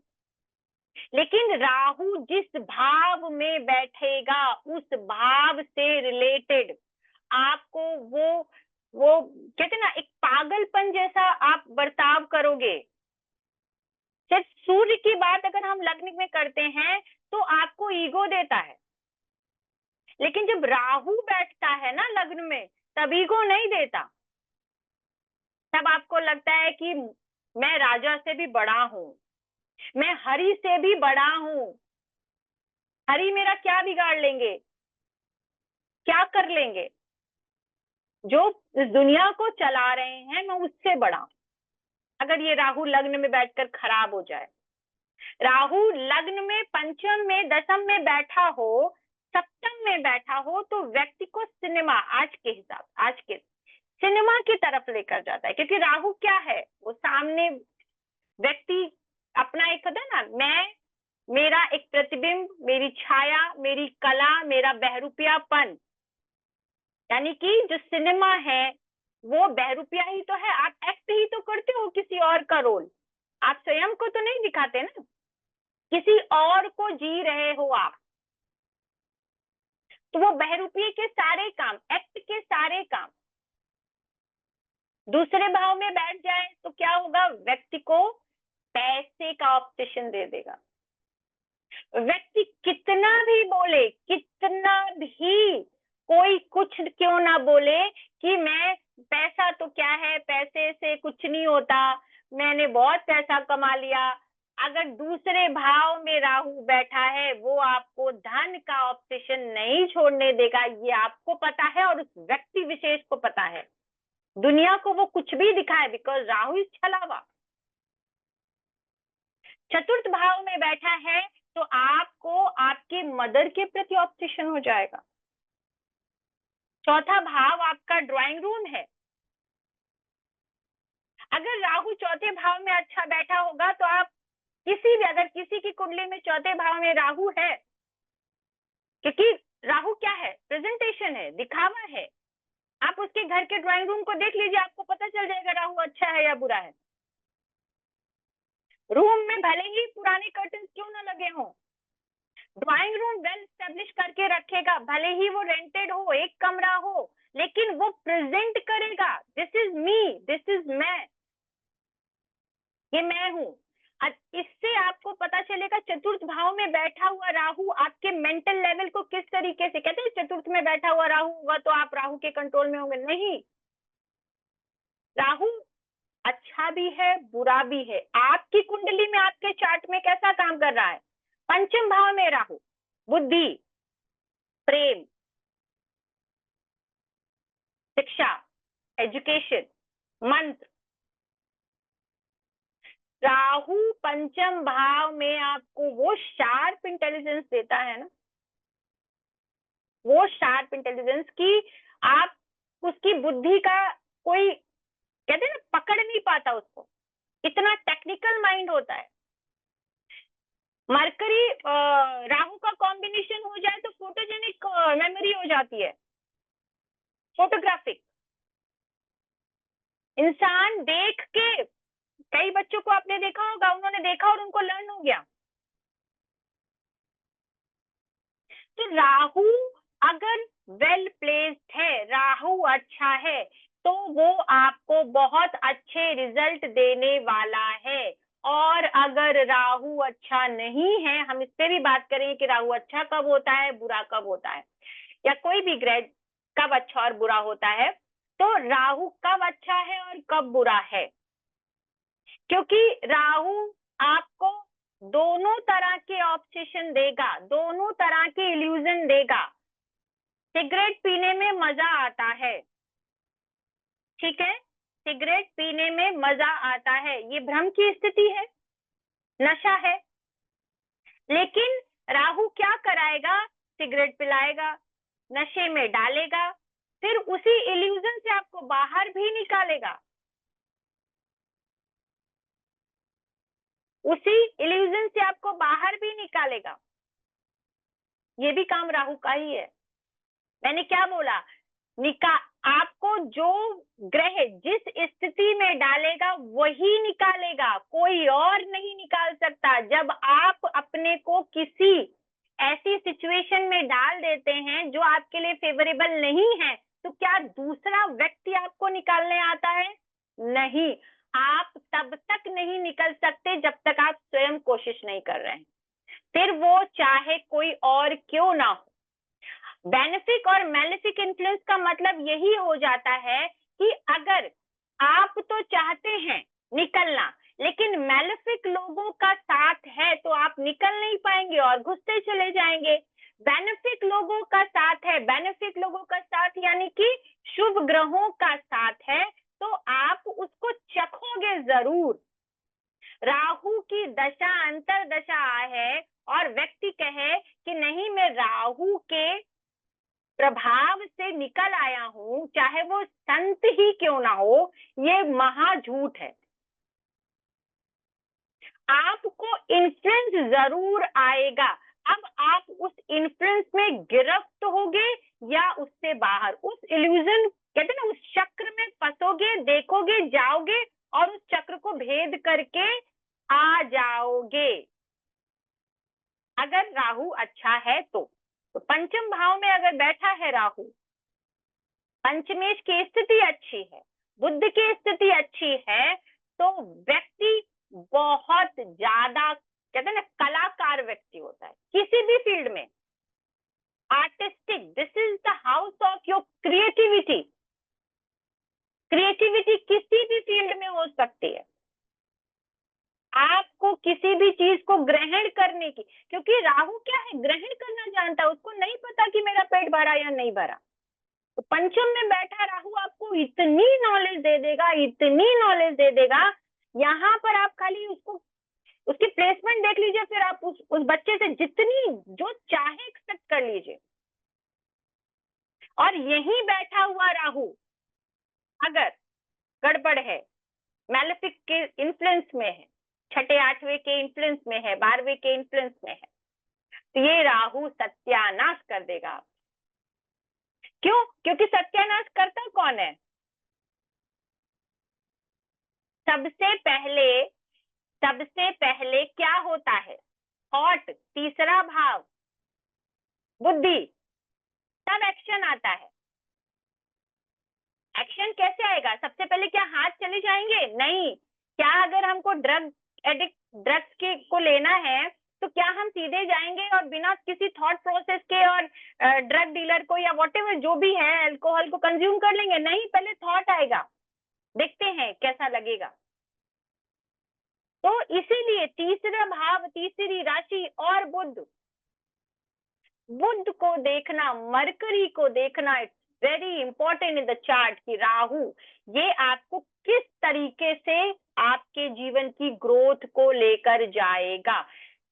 लेकिन राहु जिस भाव में बैठेगा उस भाव से रिलेटेड आपको वो कहते ना, एक पागलपन जैसा आप बर्ताव करोगे। सिर्फ सूर्य की बात अगर हम लग्न में करते हैं तो आपको ईगो देता है, लेकिन जब राहु बैठता है ना लग्न में, तब ईगो नहीं देता। तब आपको लगता है कि मैं राजा से भी बड़ा हूं, मैं हरि से भी बड़ा हूं, हरि मेरा क्या बिगाड़ लेंगे, क्या कर लेंगे? जो इस दुनिया को चला रहे हैं मैं उससे बड़ा। अगर ये राहु लग्न में बैठकर खराब हो जाए राहु लग्न में, पंचम में, दशम में बैठा हो, सप्तम में बैठा हो, तो व्यक्ति को सिनेमा, आज के सिनेमा की तरफ लेकर जाता है। क्योंकि राहु क्या है, वो सामने व्यक्ति अपना एक होता है ना, मेरा एक प्रतिबिंब, मेरी छाया, मेरी कला, मेरा बहरूपियापन, यानी कि जो सिनेमा है वो बहरूपिया ही तो है। आप एक्ट ही तो करते हो किसी और का रोल, आप स्वयं को तो नहीं दिखाते ना, किसी और को जी रहे हो आप। तो वो बहरूपिये के सारे काम, एक्ट के सारे काम दूसरे भाव में बैठ जाए तो क्या होगा, व्यक्ति को पैसे का ऑब्सेशन दे देगा। व्यक्ति कितना भी बोले, कितना भी कोई कुछ क्यों ना बोले कि मैं, पैसा तो क्या है, पैसे से कुछ नहीं होता, मैंने बहुत पैसा कमा लिया, अगर दूसरे भाव में राहु बैठा है वो आपको धन का ऑब्सेशन नहीं छोड़ने देगा। ये आपको पता है और उस व्यक्ति विशेष को पता है। दुनिया को वो कुछ भी दिखाए, बिकॉज राहु इस छलावा। चतुर्थ भाव में बैठा है तो आपको आपके मदर के प्रति ऑब्सेशन हो जाएगा। चौथा भाव आपका ड्राइंग रूम है। अगर राहु चौथे भाव में अच्छा बैठा होगा तो आप किसी भी, अगर किसी की कुंडली में चौथे भाव में राहु है, क्योंकि राहु क्या है, प्रेजेंटेशन है, दिखावा है। आप उसके घर के ड्राइंग रूम को देख लीजिए, आपको पता चल जाएगा राहु अच्छा है या बुरा है। रूम में भले ही पुराने कर्टन क्यों ना लगे हों, ड्राइंग रूम वेल स्टेब्लिश करके रखेगा, भले ही वो रेंटेड हो, एक कमरा हो, लेकिन वो प्रेजेंट करेगा, this is me, this is मैं, ये मैं हूं। इससे आपको पता चलेगा चतुर्थ भाव में बैठा हुआ राहु आपके मेंटल लेवल को किस तरीके से, कहते हैं चतुर्थ में बैठा हुआ राहु होगा तो आप राहु के कंट्रोल में होंगे, नहीं। राहु अच्छा भी है, बुरा भी है। आपकी कुंडली में, आपके चार्ट में कैसा काम कर रहा है, पंचम भाव में राहु, बुद्धि, प्रेम, शिक्षा, एजुकेशन, मंत्र। राहु पंचम भाव में आपको वो शार्प इंटेलिजेंस देता है ना, वो शार्प इंटेलिजेंस की आप उसकी बुद्धि का कोई, कहते हैं ना, पकड़ नहीं पाता उसको, इतना टेक्निकल माइंड होता है। मरकरी राहु का कॉम्बिनेशन हो जाए तो फोटोजेनिक मेमोरी हो जाती है, फोटोग्राफिक। इंसान देख के, कई बच्चों को आपने देखा होगा, उन्होंने देखा और उनको लर्न हो गया। तो राहु अगर वेल प्लेस्ड है, राहु अच्छा है, तो वो आपको बहुत अच्छे रिजल्ट देने वाला है। और अगर राहु अच्छा नहीं है, हम इस पे भी बात करेंगे कि राहु अच्छा कब होता है, बुरा कब होता है, या कोई भी ग्रह कब अच्छा और बुरा होता है। तो राहु कब अच्छा है और कब बुरा है, क्योंकि राहु आपको दोनों तरह के ऑब्सेशन देगा, दोनों तरह के इल्यूजन देगा। सिगरेट पीने में मजा आता है, ठीक है, सिगरेट पीने में मजा आता है, ये भ्रम की स्थिति है, नशा है। लेकिन राहु क्या कराएगा, सिगरेट पिलाएगा, नशे में डालेगा, फिर उसी इल्यूजन से आपको बाहर भी निकालेगा, उसी इल्यूजन से आपको बाहर भी निकालेगा। ये भी काम राहु का ही है। मैंने क्या बोला, आपको जो ग्रह जिस स्थिति में डालेगा वही निकालेगा, कोई और नहीं निकाल सकता। जब आप अपने को किसी ऐसी सिचुएशन में डाल देते हैं जो आपके लिए फेवरेबल नहीं है, तो क्या दूसरा व्यक्ति आपको निकालने आता है? नहीं। आप तब तक नहीं निकल सकते जब तक आप स्वयं कोशिश नहीं कर रहे हैं, फिर वो चाहे कोई और क्यों ना हो। बेनिफिक और मैलेफिक इन्फ्लुएंस का मतलब यही हो जाता है कि अगर आप तो चाहते हैं निकलना, लेकिन मैलेफिक लोगों का साथ है तो आप निकल नहीं पाएंगे और घुसते चले जाएंगे। बेनिफिक लोगों का साथ है, बेनिफिक लोगों का साथ यानी कि शुभ ग्रहों का साथ है, तो आप उसको चखोगे जरूर। राहु की दशा अंतर दशा है और व्यक्ति कहे कि नहीं मैं राहु के प्रभाव से निकल आया हूं, चाहे वो संत ही क्यों ना हो, ये महा-झूठ है। आपको इन्फ्लुएंस जरूर आएगा। अब आप उस इन्फ्लुएंस में गिरफ्त होगे या उससे बाहर, उस इल्यूजन कहते हैं ना, उस चक्र में फंसोगे, देखोगे, जाओगे और उस चक्र को भेद करके आ जाओगे। अगर राहु अच्छा है तो पंचम भाव में अगर बैठा है राहु, पंचमेश की स्थिति अच्छी है, बुध की स्थिति अच्छी है, तो व्यक्ति बहुत ज्यादा कहते हैं ना कलाकार व्यक्ति होता है किसी भी फील्ड में, artistic. This is the house of your creativity. Creativity किसी भी फील्ड में हो सकती है, आपको किसी भी चीज को ग्रहण करने की, क्योंकि राहु क्या है, ग्रहण करना जानता है, उसको नहीं पता कि मेरा पेट भरा या नहीं भरा। तो पंचम में बैठा राहु आपको इतनी नॉलेज दे देगा, इतनी नॉलेज दे देगा, यहाँ पर आप खाली उसको उसकी प्लेसमेंट देख लीजिए, फिर आप उस बच्चे से जितनी जो चाहे एक्सपेक्ट कर लीजिए। और यही बैठा हुआ राहु अगर गड़बड़ है, मैलेफिक के इन्फ्लुएंस में है, छठे आठवें के इन्फ्लुएंस में है, 12वें के इन्फ्लुएंस में है, तो ये राहु सत्यानाश कर देगा। क्यों? क्योंकि सत्यानाश करता कौन है? सबसे पहले क्या होता है? थॉट, तीसरा भाव बुद्धि, तब एक्शन आता है। एक्शन कैसे आएगा? सबसे पहले क्या हाथ चले जाएंगे? नहीं। क्या अगर हमको ड्रग्स के को लेना है तो क्या हम सीधे जाएंगे और बिना किसी थॉट प्रोसेस के और ड्रग डीलर को या व्हाटएवर जो भी है अल्कोहल को कंज्यूम कर लेंगे? नहीं, पहले थॉट आएगा, देखते हैं कैसा लगेगा। तो इसीलिए तीसरा भाव, तीसरी राशि और बुध को देखना, मरकरी को देखना, it's very important in the chart की राहु ये आपको किस तरीके से आपके जीवन की ग्रोथ को लेकर जाएगा।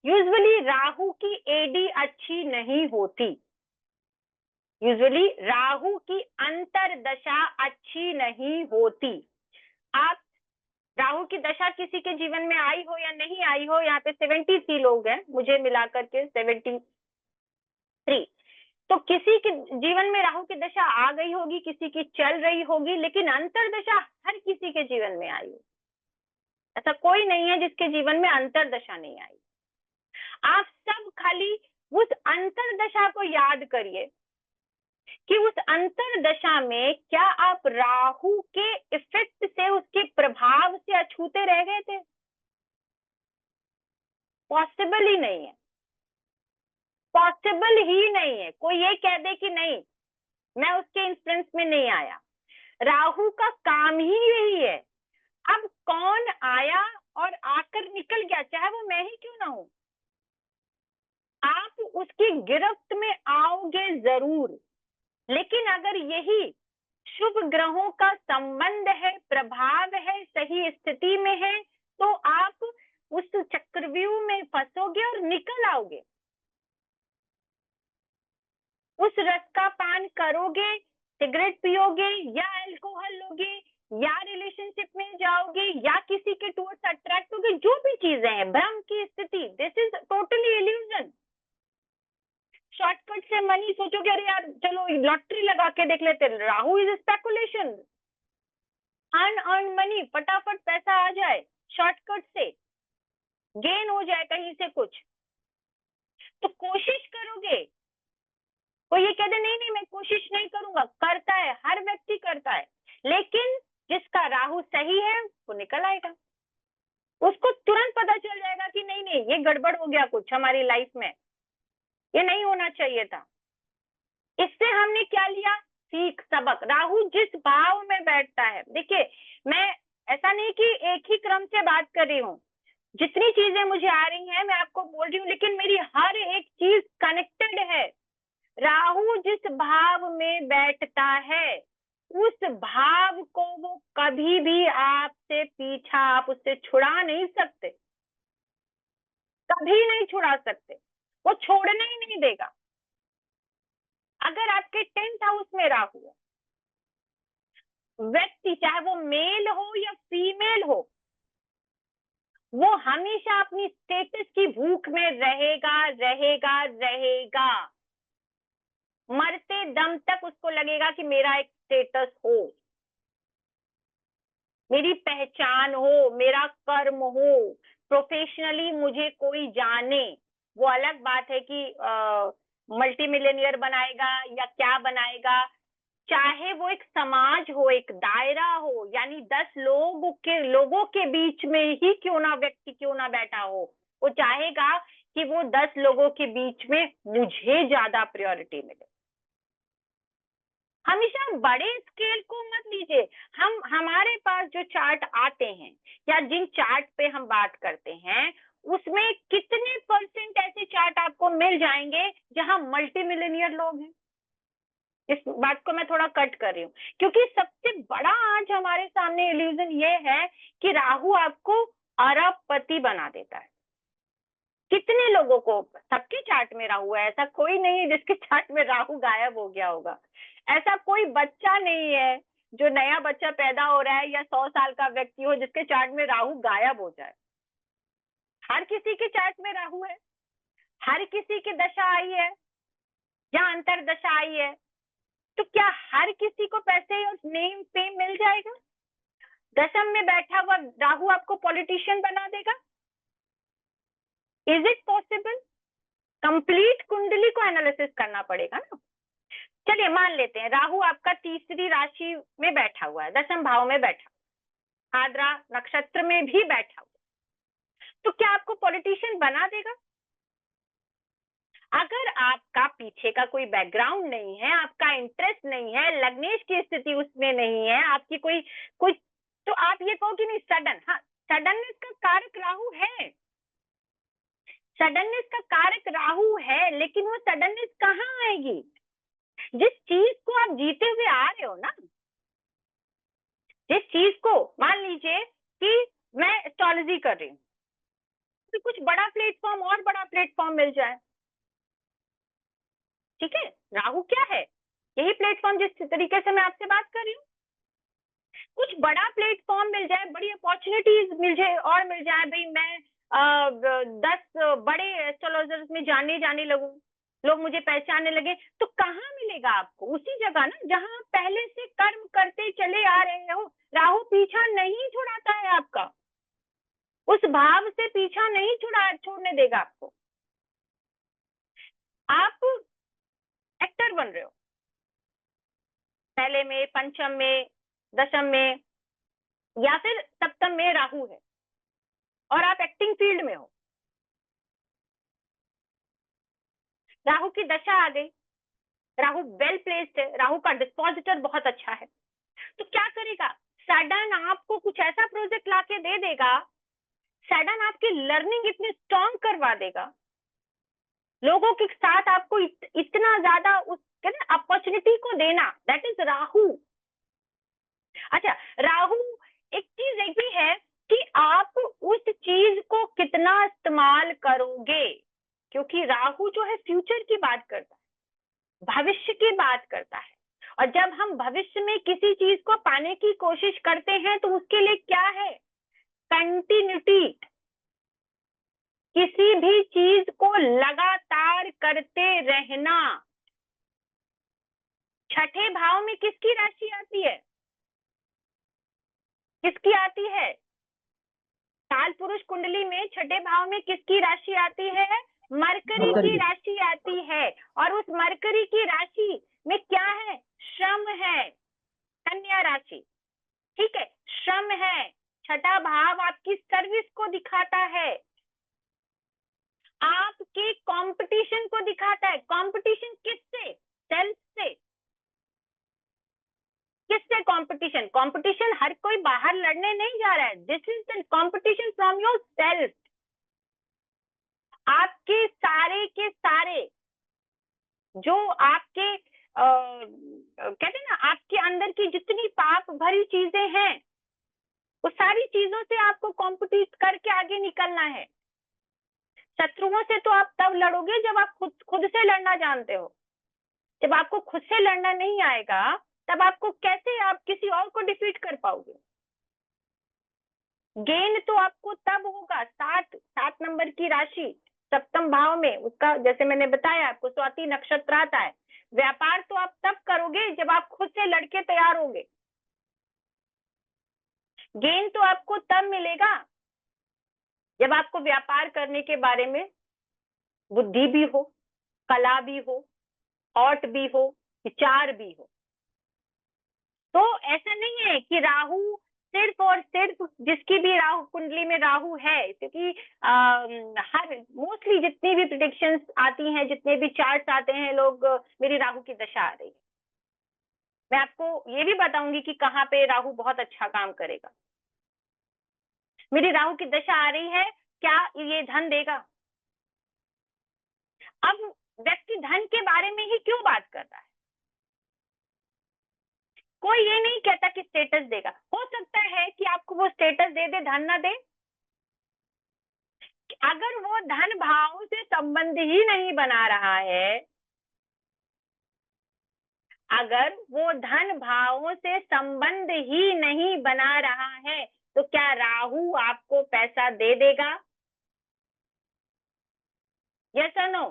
यूजुअली राहु की एडी अच्छी नहीं होती, यूजुअली राहु की अंतर दशा अच्छी नहीं होती। आप राहु की दशा किसी के जीवन में आई हो या नहीं आई हो, यहाँ पे 73 लोग हैं, मुझे मिलाकर के 73, तो किसी के जीवन में राहु की दशा आ गई होगी, किसी की चल रही होगी, लेकिन अंतर दशा हर किसी के जीवन में आई। ऐसा कोई नहीं है जिसके जीवन में अंतर दशा नहीं आई। आप सब खाली उस अंतर दशा को याद करिए कि उस अंतर दशा में क्या आप राहु के इफेक्ट से, उसके प्रभाव से अछूते रह गए थे? पॉसिबल ही नहीं है, पॉसिबल ही नहीं है। कोई ये कह दे कि नहीं मैं उसके इन्फ्लुएंस में नहीं आया, राहु का काम ही यही है। अब कौन आया और आकर निकल गया, चाहे वो मैं ही क्यों ना हूं, आप उसकी गिरफ्त में आओगे जरूर। लेकिन अगर यही शुभ ग्रहों का संबंध है, प्रभाव है, सही स्थिति में है, तो आप उस चक्रव्यूह में फंसोगे और निकल आओगे। उस रस का पान करोगे, सिगरेट पियोगे या अल्कोहल लोगे या रिलेशनशिप में जाओगे या किसी के टूवर्ड्स अट्रैक्ट होगे, जो भी चीजें हैं, भ्रम की स्थिति, this is totally illusion. Shortcut से मनी सोचोगे, अरे यार चलो लॉटरी लगा के देख लेते, Rahu is speculation. Unearned money, फटाफट पैसा आ जाए, शॉर्टकट से गेन हो जाए कहीं से कुछ, तो कोशिश करोगे। कोई ये कहते नहीं नहीं मैं कोशिश नहीं करूंगा, करता है, हर व्यक्ति करता है, लेकिन जिसका राहु सही है वो निकल आएगा, उसको तुरंत पता चल जाएगा कि नहीं नहीं ये गड़बड़ हो गया कुछ हमारी लाइफ में, ये नहीं होना चाहिए था। इससे हमने क्या लिया? सीख, सबक। राहु जिस भाव में बैठता है, देखिए मैं ऐसा नहीं कि एक ही क्रम से बात कर रही हूँ, जितनी चीजें मुझे आ रही हैं मैं आपको बोल रही हूँ, लेकिन मेरी हर एक चीज कनेक्टेड है। राहु जिस भाव में बैठता है उस भाव को वो कभी भी आपसे पीछा, आप उससे छुड़ा नहीं सकते। कभी नहीं छुड़ा सकते, वो छोड़ने ही नहीं देगा। अगर आपके 10th हाउस में राहु है, व्यक्ति चाहे वो मेल हो या फीमेल हो, वो हमेशा अपनी स्टेटस की भूख में रहेगा रहेगा रहेगा। मरते दम तक उसको लगेगा कि मेरा एक स्टेटस हो, मेरी पहचान हो, मेरा कर्म हो, प्रोफेशनली मुझे कोई जाने। वो अलग बात है कि मल्टी मिलियनियर बनाएगा या क्या बनाएगा, चाहे वो एक समाज हो, एक दायरा हो, यानी 10 लोगों के बीच में ही क्यों ना व्यक्ति क्यों ना बैठा हो, वो चाहेगा कि वो 10 लोगों के बीच में मुझे ज्यादा प्रायोरिटी मिले। हमेशा बड़े स्केल को मत लीजिए। हमारे पास जो चार्ट आते हैं या जिन चार्ट पे हम बात करते हैं, उसमें कितने % ऐसे चार्ट आपको मिल जाएंगे जहां मल्टी मिलियनियर लोग हैं। इस बात को मैं थोड़ा कट कर रही हूँ, क्योंकि सबसे बड़ा आज हमारे सामने इल्यूजन ये है कि राहु आपको अरबपति बना देता है। कितने लोगों को, सबके चार्ट में राहु है, ऐसा कोई नहीं है जिसके चार्ट में राहु गायब हो गया होगा। ऐसा कोई बच्चा नहीं है जो नया बच्चा पैदा हो रहा है या 100 साल का व्यक्ति हो जिसके चार्ट में राहु गायब हो जाए। हर किसी के चार्ट में राहु है, हर किसी की दशा आई है या अंतर दशा आई है, तो क्या हर किसी को पैसे और नेम फेम मिल जाएगा? दशम में बैठा हुआ राहु आपको पॉलिटिशियन बना देगा? Is it possible? कंप्लीट कुंडली को एनालिसिस करना पड़ेगा ना। चलिए मान लेते हैं राहु आपका तीसरी राशि में बैठा हुआ है, दशम भाव में बैठा, आद्रा नक्षत्र में भी बैठा हुआ, तो क्या आपको पॉलिटिशियन बना देगा? अगर आपका पीछे का कोई बैकग्राउंड नहीं है, आपका इंटरेस्ट नहीं है, लग्नेश की स्थिति उसमें नहीं है, आपकी कोई कोई तो आप ये कहो कि नहीं सडन, हाँ सडननेस का कारक राहु है, सडननेस का कारक राहु है, लेकिन वो सडननेस कहाँ आएगी? जिस चीज को आप जीते हुए आ रहे हो ना, जिस चीज को मान लीजिए कि मैं एस्ट्रोलॉजी कर रही हूँ, तो कुछ बड़ा प्लेटफॉर्म और बड़ा प्लेटफॉर्म मिल जाए, ठीक है, राहु क्या है? यही प्लेटफॉर्म जिस तरीके से मैं आपसे बात कर रही हूँ, कुछ बड़ा प्लेटफॉर्म मिल जाए, बड़ी अपॉर्चुनिटीज मिल जाए और मिल जाए, भाई मैं 10 बड़े एस्ट्रोलॉजर्स में जाने लगूं, लोग मुझे पहचानने लगे, तो कहाँ मिलेगा आपको? उसी जगह ना जहां आप पहले से कर्म करते चले आ रहे हो। राहु पीछा नहीं छुड़ाता है आपका, उस भाव से पीछा नहीं छोड़ने देगा आपको। आप एक्टर बन रहे हो, पहले में, पंचम में, दशम में या फिर सप्तम में राहु है और आप एक्टिंग फील्ड में हो, राहु की दशा आ गई, राहु वेल प्लेस्ड है, राहु का डिस्पोजिटर बहुत अच्छा है, तो क्या करेगा? सडन आपको कुछ ऐसा प्रोजेक्ट लाके दे देगा, सडन आपकी लर्निंग इतनी स्ट्रॉन्ग करवा देगा, लोगों के साथ आपको इतना ज्यादा उस अपॉर्चुनिटी को देना, दैट इज राहु। अच्छा, राहु एक चीज एक भी है कि आप उस चीज को कितना इस्तेमाल करोगे, क्योंकि राहु जो है फ्यूचर की बात करता है, भविष्य की बात करता है, और जब हम भविष्य में किसी चीज को पाने की कोशिश करते हैं तो उसके लिए क्या है? कंटिन्यूटी, किसी भी चीज को लगातार करते रहना। छठे भाव में किसकी राशि आती है? किसकी आती है? काल पुरुष कुंडली में छठे भाव में किसकी राशि आती है? मरकरी की राशि आती है, और उस मरकरी की राशि में क्या है? श्रम है, कन्या राशि, ठीक है, श्रम है। छठा भाव आपकी सर्विस को दिखाता है, आपके कंपटीशन को दिखाता है। कंपटीशन किससे? सेल्फ से। किससे कंपटीशन? कंपटीशन हर कोई बाहर लड़ने नहीं जा रहा है, this is the competition from your self. आपके सारे के सारे जो आपके कहते हैं ना, आपके अंदर की जितनी पाप भरी चीजें हैं, वो सारी चीजों से आपको कॉम्पिटिट करके आगे निकलना है। शत्रुओं से तो आप तब लड़ोगे जब आप खुद से लड़ना जानते हो। जब आपको खुद से लड़ना नहीं आएगा, तब आपको कैसे आप किसी और को डिफीट कर पाओगे? गेन तो आपको तब होगा, 7 नंबर की राशि सप्तम भाव में, उसका जैसे मैंने बताया आपको स्वाति नक्षत्र आता है। व्यापार तो आप तब करोगे जब आप खुद से लड़के तैयार होगे। गेन तो आपको तब मिलेगा जब आपको व्यापार करने के बारे में बुद्धि भी हो, कला भी हो, थॉट भी हो, विचार भी हो। तो ऐसा नहीं है कि राहु सिर्फ और सिर्फ, जिसकी भी राहु कुंडली में राहु है, क्योंकि हर मोस्टली जितनी भी प्रिडिक्शंस आती हैं, जितने भी चार्ट्स आते हैं, लोग मेरी राहु की दशा आ रही है। मैं आपको ये भी बताऊंगी कि कहाँ पे राहु बहुत अच्छा काम करेगा। मेरी राहु की दशा आ रही है, क्या ये धन देगा? अब व्यक्ति धन के बारे में ही क्यों बात कर रहा है? कोई ये नहीं कहता कि स्टेटस देगा। हो सकता है कि आपको वो स्टेटस दे दे, धन ना दे। अगर वो धन भाव से संबंध ही नहीं बना रहा है, अगर वो धन भावों से संबंध ही नहीं बना रहा है, तो क्या राहु आपको पैसा दे देगा? यस और नो?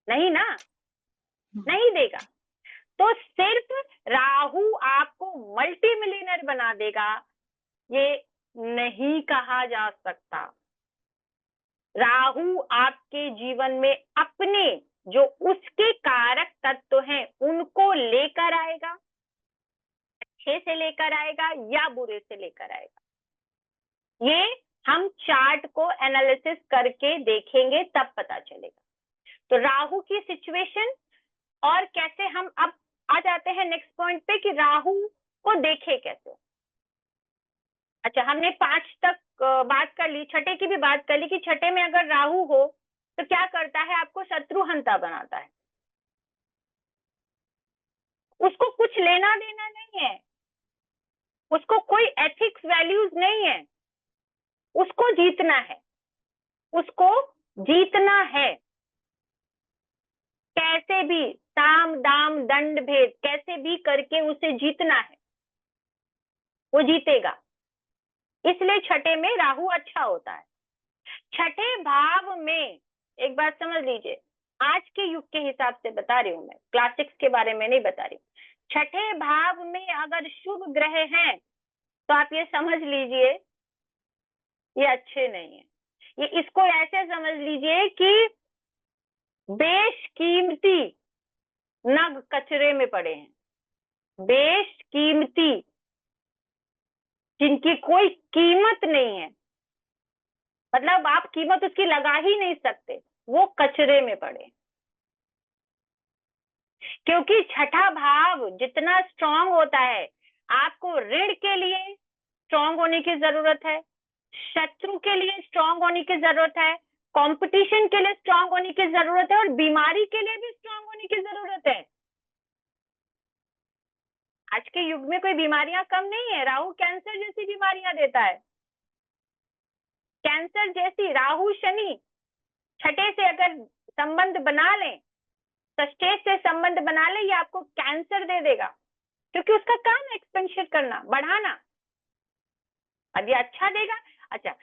नहीं ना, नहीं देगा। तो सिर्फ राहु आपको मल्टी मिलियनर बना देगा, ये नहीं कहा जा सकता। राहु आपके जीवन में अपने जो उसके कारक तत्व हैं उनको लेकर आएगा, अच्छे से लेकर आएगा या बुरे से लेकर आएगा, ये हम चार्ट को एनालिसिस करके देखेंगे, तब पता चलेगा। तो राहु की सिचुएशन, और कैसे हम अब आ जाते हैं नेक्स्ट पॉइंट पे कि राहु को देखे कैसे। अच्छा, हमने 5 तक बात कर ली, छठे की भी बात कर ली कि छठे में अगर राहु हो तो क्या करता है, आपको शत्रुहंता बनाता है। उसको कुछ लेना देना नहीं है, उसको कोई एथिक्स वैल्यूज नहीं है, उसको जीतना है, उसको जीतना है। कैसे भी साम दाम दंड भेद कैसे भी करके उसे जीतना है, वो जीतेगा। इसलिए छठे में राहु अच्छा होता है। छठे भाव में एक बात समझ लीजिए, आज के युग के हिसाब से बता रही हूं मैं, क्लासिक्स के बारे में नहीं बता रही हूँ। छठे भाव में अगर शुभ ग्रह हैं तो आप ये समझ लीजिए ये अच्छे नहीं है। ये इसको ऐसे समझ लीजिए कि बेशकीमती नग कचरे में पड़े हैं, बेशकीमती, जिनकी कोई कीमत नहीं है, मतलब आप कीमत उसकी लगा ही नहीं सकते, वो कचरे में पड़े। क्योंकि छठा भाव जितना स्ट्रांग होता है, आपको ऋण के लिए स्ट्रांग होने की जरूरत है, शत्रु के लिए स्ट्रांग होने की जरूरत है, कंपटीशन के लिए स्ट्रांग होने की जरूरत है, और बीमारी के लिए भी स्ट्रांग होने की जरूरत है। आज के युग में कोई बीमारियां कम नहीं है। राहु कैंसर जैसी बीमारियां देता है, कैंसर जैसी। राहु शनि छठे से अगर संबंध बना लें, षष्ठे से संबंध बना ले, ये आपको कैंसर दे देगा, क्योंकि उसका काम है एक्सपेंशन करना, बढ़ाना। अब ये अच्छा देगा, अच्छा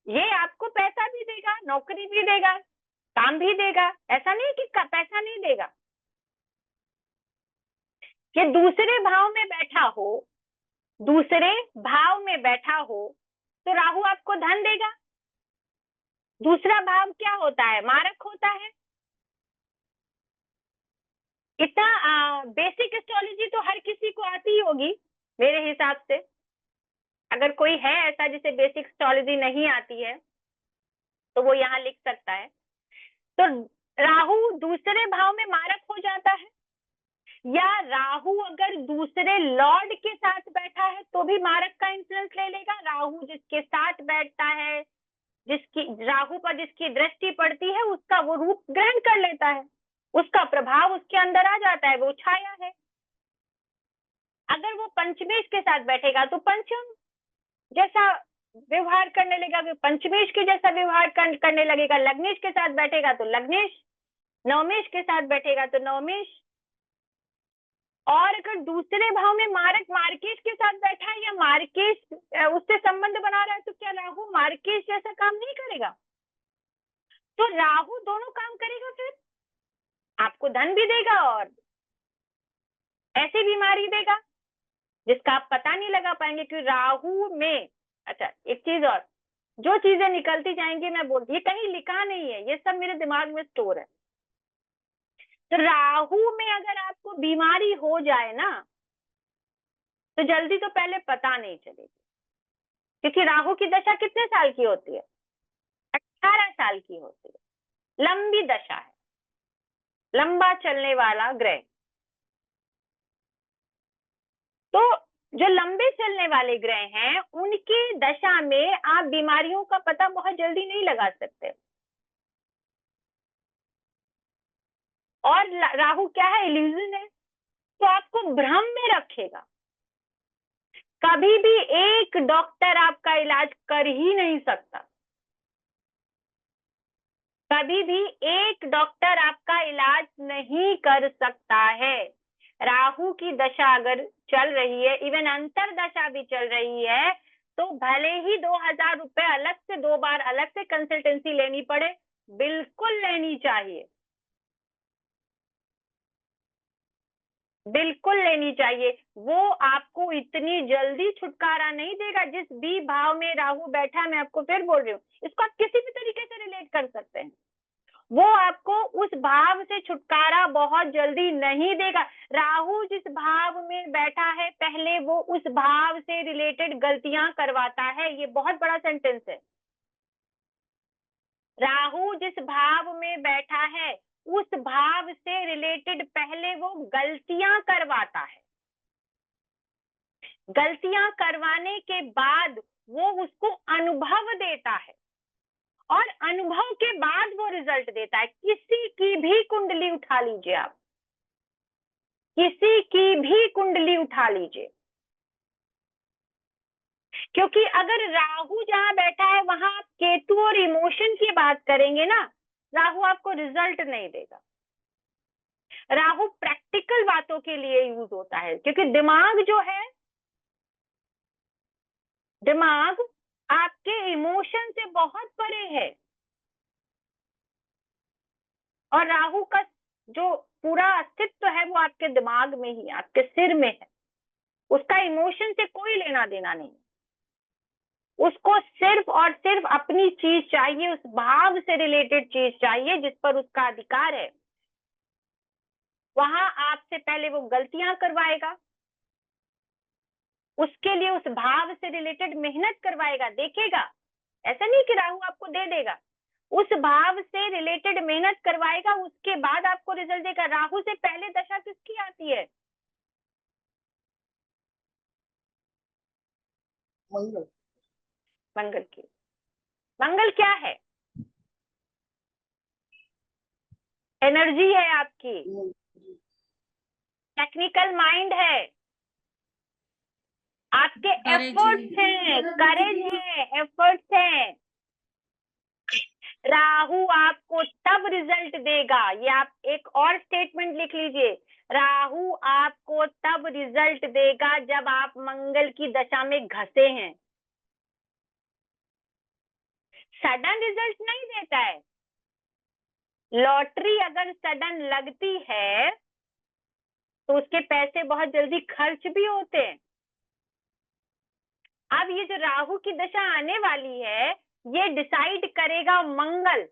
ये आपको पैसा भी देगा, नौकरी भी देगा, काम भी देगा, ऐसा नहीं कि पैसा नहीं देगा। ये दूसरे भाव में बैठा हो, दूसरे भाव में बैठा हो तो राहु आपको धन देगा। दूसरा भाव क्या होता है, मारक होता है। इतना बेसिक एस्ट्रोलॉजी तो हर किसी को आती ही होगी मेरे हिसाब से। अगर कोई है ऐसा जिसे बेसिक एस्ट्रोलॉजी नहीं आती है तो वो यहाँ लिख सकता है। तो राहु दूसरे भाव में मारक हो जाता है, या राहु अगर दूसरे लॉर्ड के साथ बैठा है तो भी मारक का इंफ्लुएंस ले लेगा। राहु जिसके साथ बैठता है, जिसकी राहु पर जिसकी दृष्टि पड़ती है, उसका वो रूप ग्रहण कर लेता है, उसका प्रभाव उसके अंदर आ जाता है, वो छाया है। अगर वो पंचमेश के साथ बैठेगा तो पंचम जैसा व्यवहार करने लगेगा, पंचमेश के जैसा व्यवहार करने लगेगा। लग्नेश के साथ बैठेगा तो लग्नेश, नवमेश के साथ बैठेगा तो नवमेश। और अगर दूसरे भाव में मारक मार्केश के साथ बैठा है या मार्केश उससे संबंध बना रहा है, तो क्या राहु मार्केश जैसा काम नहीं करेगा? तो राहु दोनों काम करेगा, फिर आपको धन भी देगा और ऐसी बीमारी देगा जिसका आप पता नहीं लगा पाएंगे कि राहु में। अच्छा, एक चीज और, जो चीजें निकलती जाएंगी मैं बोलती, ये कहीं लिखा नहीं है, ये सब मेरे दिमाग में स्टोर है। तो राहु में अगर आपको बीमारी हो जाए ना, तो जल्दी तो पहले पता नहीं चलेगी, क्योंकि राहु की दशा कितने साल की होती है? 18 साल की होती है। लंबी दशा है, लंबा चलने वाला ग्रह। तो जो लंबे चलने वाले ग्रह हैं, उनकी दशा में आप बीमारियों का पता बहुत जल्दी नहीं लगा सकते। और राहु क्या है? इल्यूजन है, तो आपको भ्रम में रखेगा। कभी भी एक डॉक्टर आपका इलाज कर ही नहीं सकता, कभी भी एक डॉक्टर आपका इलाज नहीं कर सकता है। राहु की दशा अगर चल रही है, इवन अंतर दशा भी चल रही है, तो भले ही 2000 रुपए अलग से 2 बार अलग से कंसल्टेंसी लेनी पड़े, बिल्कुल लेनी चाहिए, बिल्कुल लेनी चाहिए। वो आपको इतनी जल्दी छुटकारा नहीं देगा। जिस भी भाव में राहु बैठा है, मैं आपको फिर बोल रही हूँ, इसको आप किसी भी तरीके से रिलेट कर सकते हैं, वो आपको उस भाव से छुटकारा बहुत जल्दी नहीं देगा। राहु जिस भाव में बैठा है, पहले वो उस भाव से रिलेटेड गलतियां करवाता है। ये बहुत बड़ा सेंटेंस है। राहु जिस भाव में बैठा है, उस भाव से रिलेटेड पहले वो गलतियां करवाता है। गलतियां करवाने के बाद वो उसको अनुभव देता है, और अनुभव के बाद वो रिजल्ट देता है। किसी की भी कुंडली उठा लीजिए आप, किसी की भी कुंडली उठा लीजिए, क्योंकि अगर राहु जहां बैठा है वहां आप केतु और इमोशन की बात करेंगे ना, राहु आपको रिजल्ट नहीं देगा। राहु प्रैक्टिकल बातों के लिए यूज होता है, क्योंकि दिमाग जो है, दिमाग आपके इमोशन से बहुत परे है, और राहु का जो पूरा अस्तित्व है वो आपके दिमाग में ही, आपके सिर में है। उसका इमोशन से कोई लेना देना नहीं, उसको सिर्फ और सिर्फ अपनी चीज चाहिए, उस भाव से रिलेटेड चीज चाहिए जिस पर उसका अधिकार है। वहां आपसे पहले वो गलतियां करवाएगा, उसके लिए उस भाव से रिलेटेड मेहनत करवाएगा, देखेगा। ऐसा नहीं कि राहु आपको दे देगा, उस भाव से रिलेटेड मेहनत करवाएगा, उसके बाद आपको रिजल्ट देगा। राहु से पहले दशा किसकी आती है? मंगल, मंगल की। मंगल क्या है? एनर्जी है आपकी, टेक्निकल माइंड है, आपके एफर्ट्स हैं, करेज है, एफर्ट्स हैं। राहु आपको तब रिजल्ट देगा, ये आप एक और स्टेटमेंट लिख लीजिए, राहु आपको तब रिजल्ट देगा जब आप मंगल की दशा में घसे हैं। सडन रिजल्ट नहीं देता है। लॉटरी अगर सडन लगती है तो उसके पैसे बहुत जल्दी खर्च भी होते हैं। अब ये जो राहु की दशा आने वाली है, ये डिसाइड करेगा मंगल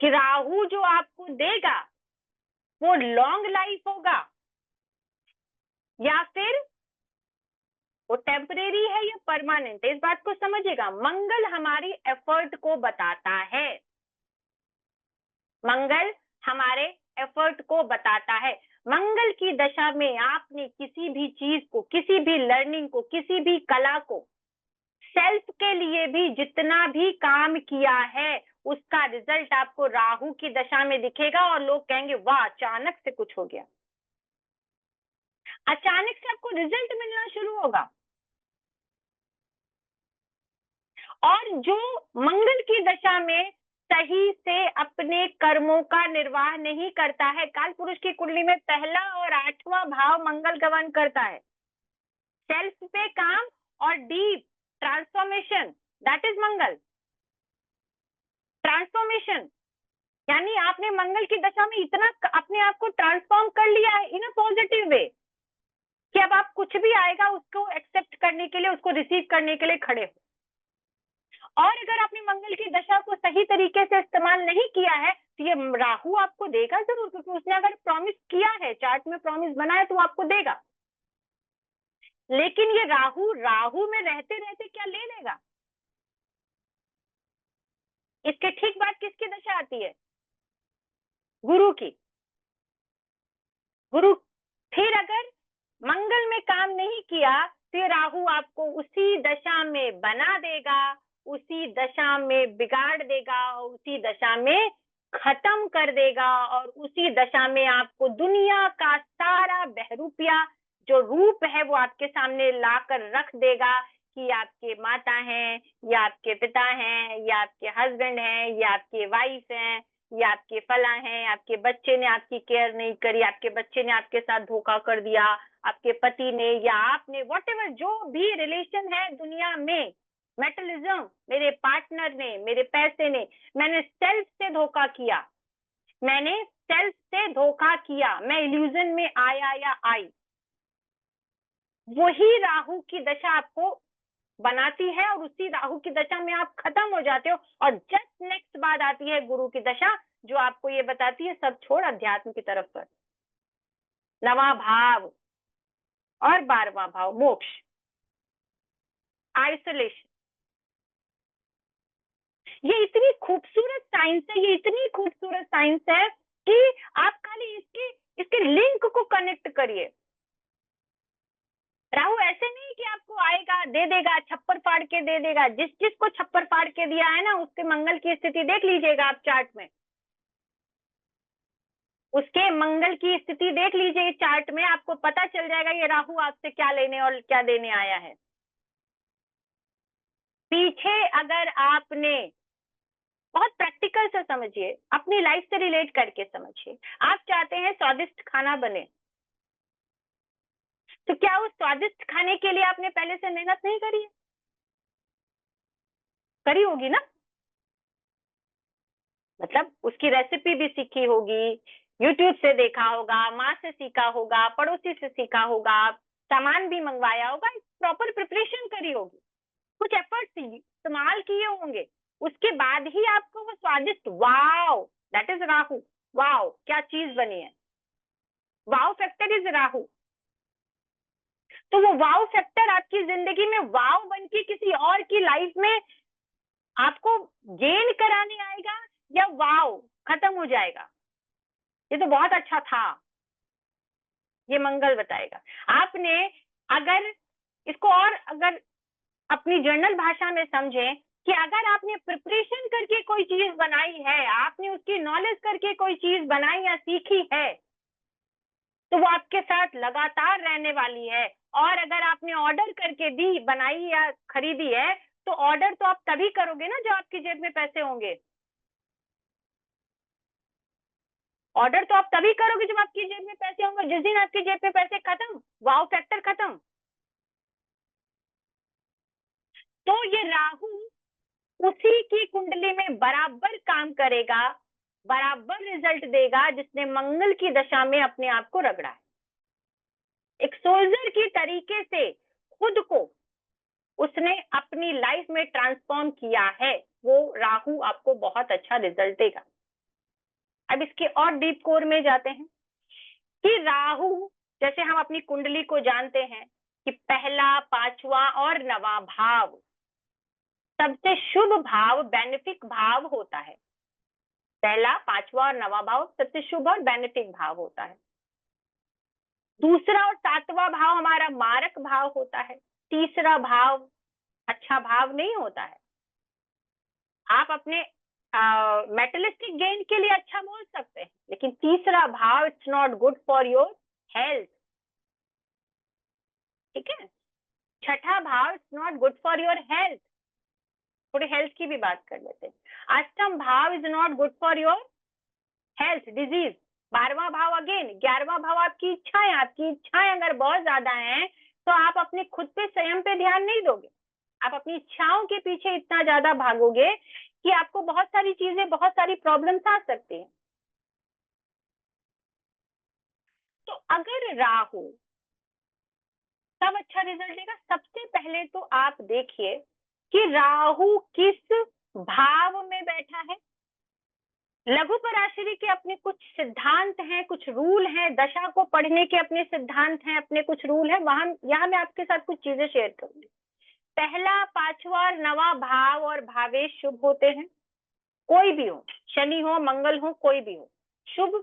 कि राहु जो आपको देगा वो लॉन्ग लाइफ होगा या फिर वो टेम्परेरी है या परमानेंट है। इस बात को समझिएगा, मंगल हमारी एफर्ट को बताता है, मंगल हमारे एफर्ट को बताता है। मंगल की दशा में आपने किसी भी चीज को, किसी भी लर्निंग को, किसी भी कला को, सेल्फ के लिए भी जितना भी काम किया है, उसका रिजल्ट आपको राहु की दशा में दिखेगा, और लोग कहेंगे वाह, अचानक से कुछ हो गया। अचानक से आपको रिजल्ट मिलना शुरू होगा। और जो मंगल की दशा में सही से अपने कर्मों का निर्वाह नहीं करता है, काल पुरुष की कुंडली में पहला और 8वां भाव मंगल गमन करता है, सेल्फ पे काम और deep transformation, that is Mangal transformation. यानी आपने मंगल की दशा में इतना अपने आप को ट्रांसफॉर्म कर लिया है इन अ पॉजिटिव वे कि अब आप कुछ भी आएगा उसको एक्सेप्ट करने के लिए, उसको रिसीव करने के लिए खड़े हो। और अगर आपने मंगल की दशा को सही तरीके से इस्तेमाल नहीं किया है तो ये राहु आपको देगा जरूर, क्योंकि उसने अगर प्रॉमिस किया है, चार्ट में प्रॉमिस बना है, तो वो आपको देगा। लेकिन ये राहु राहु में रहते रहते क्या ले लेगा? इसके ठीक बाद किसकी दशा आती है? गुरु की। गुरु फिर अगर मंगल में काम नहीं किया तो राहु आपको उसी दशा में बना देगा, उसी दशा में बिगाड़ देगा, उसी दशा में खत्म कर देगा, और उसी दशा में आपको दुनिया का सारा बहरूपिया जो रूप है वो आपके सामने लाकर रख देगा कि आपके माता हैं, या आपके पिता हैं, या आपके हस्बैंड हैं, या आपके वाइफ हैं, या आपके फला हैं, आपके बच्चे ने आपकी केयर नहीं करी, आपके बच्चे ने आपके साथ धोखा कर दिया, आपके पति ने या आपने, व्हाटएवर जो भी रिलेशन है दुनिया में, मेटलिज्म, मेरे पार्टनर ने, मेरे पैसे ने, मैंने सेल्फ से धोखा किया, मैंने सेल्फ से धोखा किया, मैं इल्यूजन में आया या आई, वही राहु की दशा आपको बनाती है और उसी राहु की दशा में आप खत्म हो जाते हो। और जस्ट नेक्स्ट बात आती है गुरु की दशा, जो आपको ये बताती है सब छोड़ अध्यात्म की तरफ कर। 9वां भाव और 12वां भाव मोक्ष, आइसोलेशन। ये इतनी खूबसूरत साइंस है, ये इतनी खूबसूरत साइंस है कि आप खाली इसके लिंक को कनेक्ट करिए। राहु ऐसे नहीं कि आपको आएगा दे देगा, छप्पर फाड़ के दे देगा। जिस जिसको छप्पर फाड़ के दिया है ना, उसके मंगल की स्थिति देख लीजिएगा आप चार्ट में, उसके मंगल की स्थिति देख लीजिए चार्ट में, आपको पता चल जाएगा ये राहु आपसे क्या लेने और क्या देने आया है। पीछे अगर आपने बहुत प्रैक्टिकल से समझिए, अपनी लाइफ से रिलेट करके समझिए, आप चाहते हैं स्वादिष्ट खाना बने, तो क्या उस स्वादिष्ट खाने के लिए आपने पहले से मेहनत नहीं करी है? करी होगी ना, मतलब उसकी रेसिपी भी सीखी होगी, यूट्यूब से देखा होगा, माँ से सीखा होगा, पड़ोसी से सीखा होगा, सामान भी मंगवाया होगा, प्रॉपर प्रिपरेशन करी होगी, कुछ एफर्ट्स इस्तेमाल किए होंगे, उसके बाद ही आपको वो स्वादिष्ट, वाव दैट इज राहु, वाव क्या चीज बनी है, वाव फैक्टर इज राहु। तो वो वाव फैक्टर आपकी जिंदगी में वाव बन के किसी और की लाइफ में आपको गेन कराने आएगा, या वाव खत्म हो जाएगा? ये तो बहुत अच्छा था, ये मंगल बताएगा। आपने अगर इसको और अगर अपनी जर्नल भाषा में समझें कि अगर आपने प्रिपरेशन करके कोई चीज बनाई है, आपने उसकी नॉलेज करके कोई चीज बनाई या सीखी है, तो वो आपके साथ लगातार रहने वाली है। और अगर आपने ऑर्डर करके दी, बनाई या खरीदी है, तो ऑर्डर तो आप तभी करोगे ना जब आपकी जेब में पैसे होंगे। ऑर्डर तो आप तभी करोगे जब आपकी जेब में पैसे होंगे। जिस दिन आपकी जेब में पैसे खत्म, वाव फैक्टर खत्म। तो ये राहु उसी की कुंडली में बराबर काम करेगा, बराबर रिजल्ट देगा जिसने मंगल की दशा में अपने आप को रगड़ा है। एक सोल्जर की तरीके से खुद को उसने अपनी लाइफ में ट्रांसफॉर्म किया है, वो राहु आपको बहुत अच्छा रिजल्ट देगा। अब इसके और डीप कोर में जाते हैं कि राहु, जैसे हम अपनी कुंडली को जानते हैं कि पहला, 5वां और 9वां भाव सबसे शुभ भाव, बेनिफिक भाव होता है। पहला, 5वां और 9वां भाव सबसे शुभ और बेनिफिक भाव होता है। दूसरा और 7वां भाव हमारा मारक भाव होता है। तीसरा भाव अच्छा भाव नहीं होता है। आप अपने मेटलिस्टिक गेन के लिए अच्छा बोल सकते हैं, लेकिन तीसरा भाव it's not good for your health, ठीक है। छठा भाव it's not good for your health. थोड़ी हेल्थ की भी बात कर लेते हैं। अष्टम भाव is not good for your health, disease. 12वां भाव अगेन, 11वां भाव आपकी इच्छाएं, आपकी इच्छाएं अगर बहुत ज्यादा हैं तो आप अपने खुद पे, संयम पे ध्यान नहीं दोगे, आप अपनी इच्छाओं के पीछे इतना ज्यादा भागोगे कि आपको बहुत सारी चीजें, बहुत सारी प्रॉब्लम्स आ सकती हैं। तो अगर राहु तब अच्छा रिजल्ट देगा, सबसे पहले तो आप देखिए कि राहु किस भाव में बैठा है। लघु पराशरी के अपने कुछ सिद्धांत हैं, कुछ रूल हैं, दशा को पढ़ने के अपने सिद्धांत हैं, अपने कुछ रूल हैं, वहां यहाँ मैं आपके साथ कुछ चीजें शेयर करूंगी। पहला, पांचवा और नवा भाव और भावेश शुभ होते हैं, कोई भी हो, शनि हो, मंगल हो, कोई भी हो, शुभ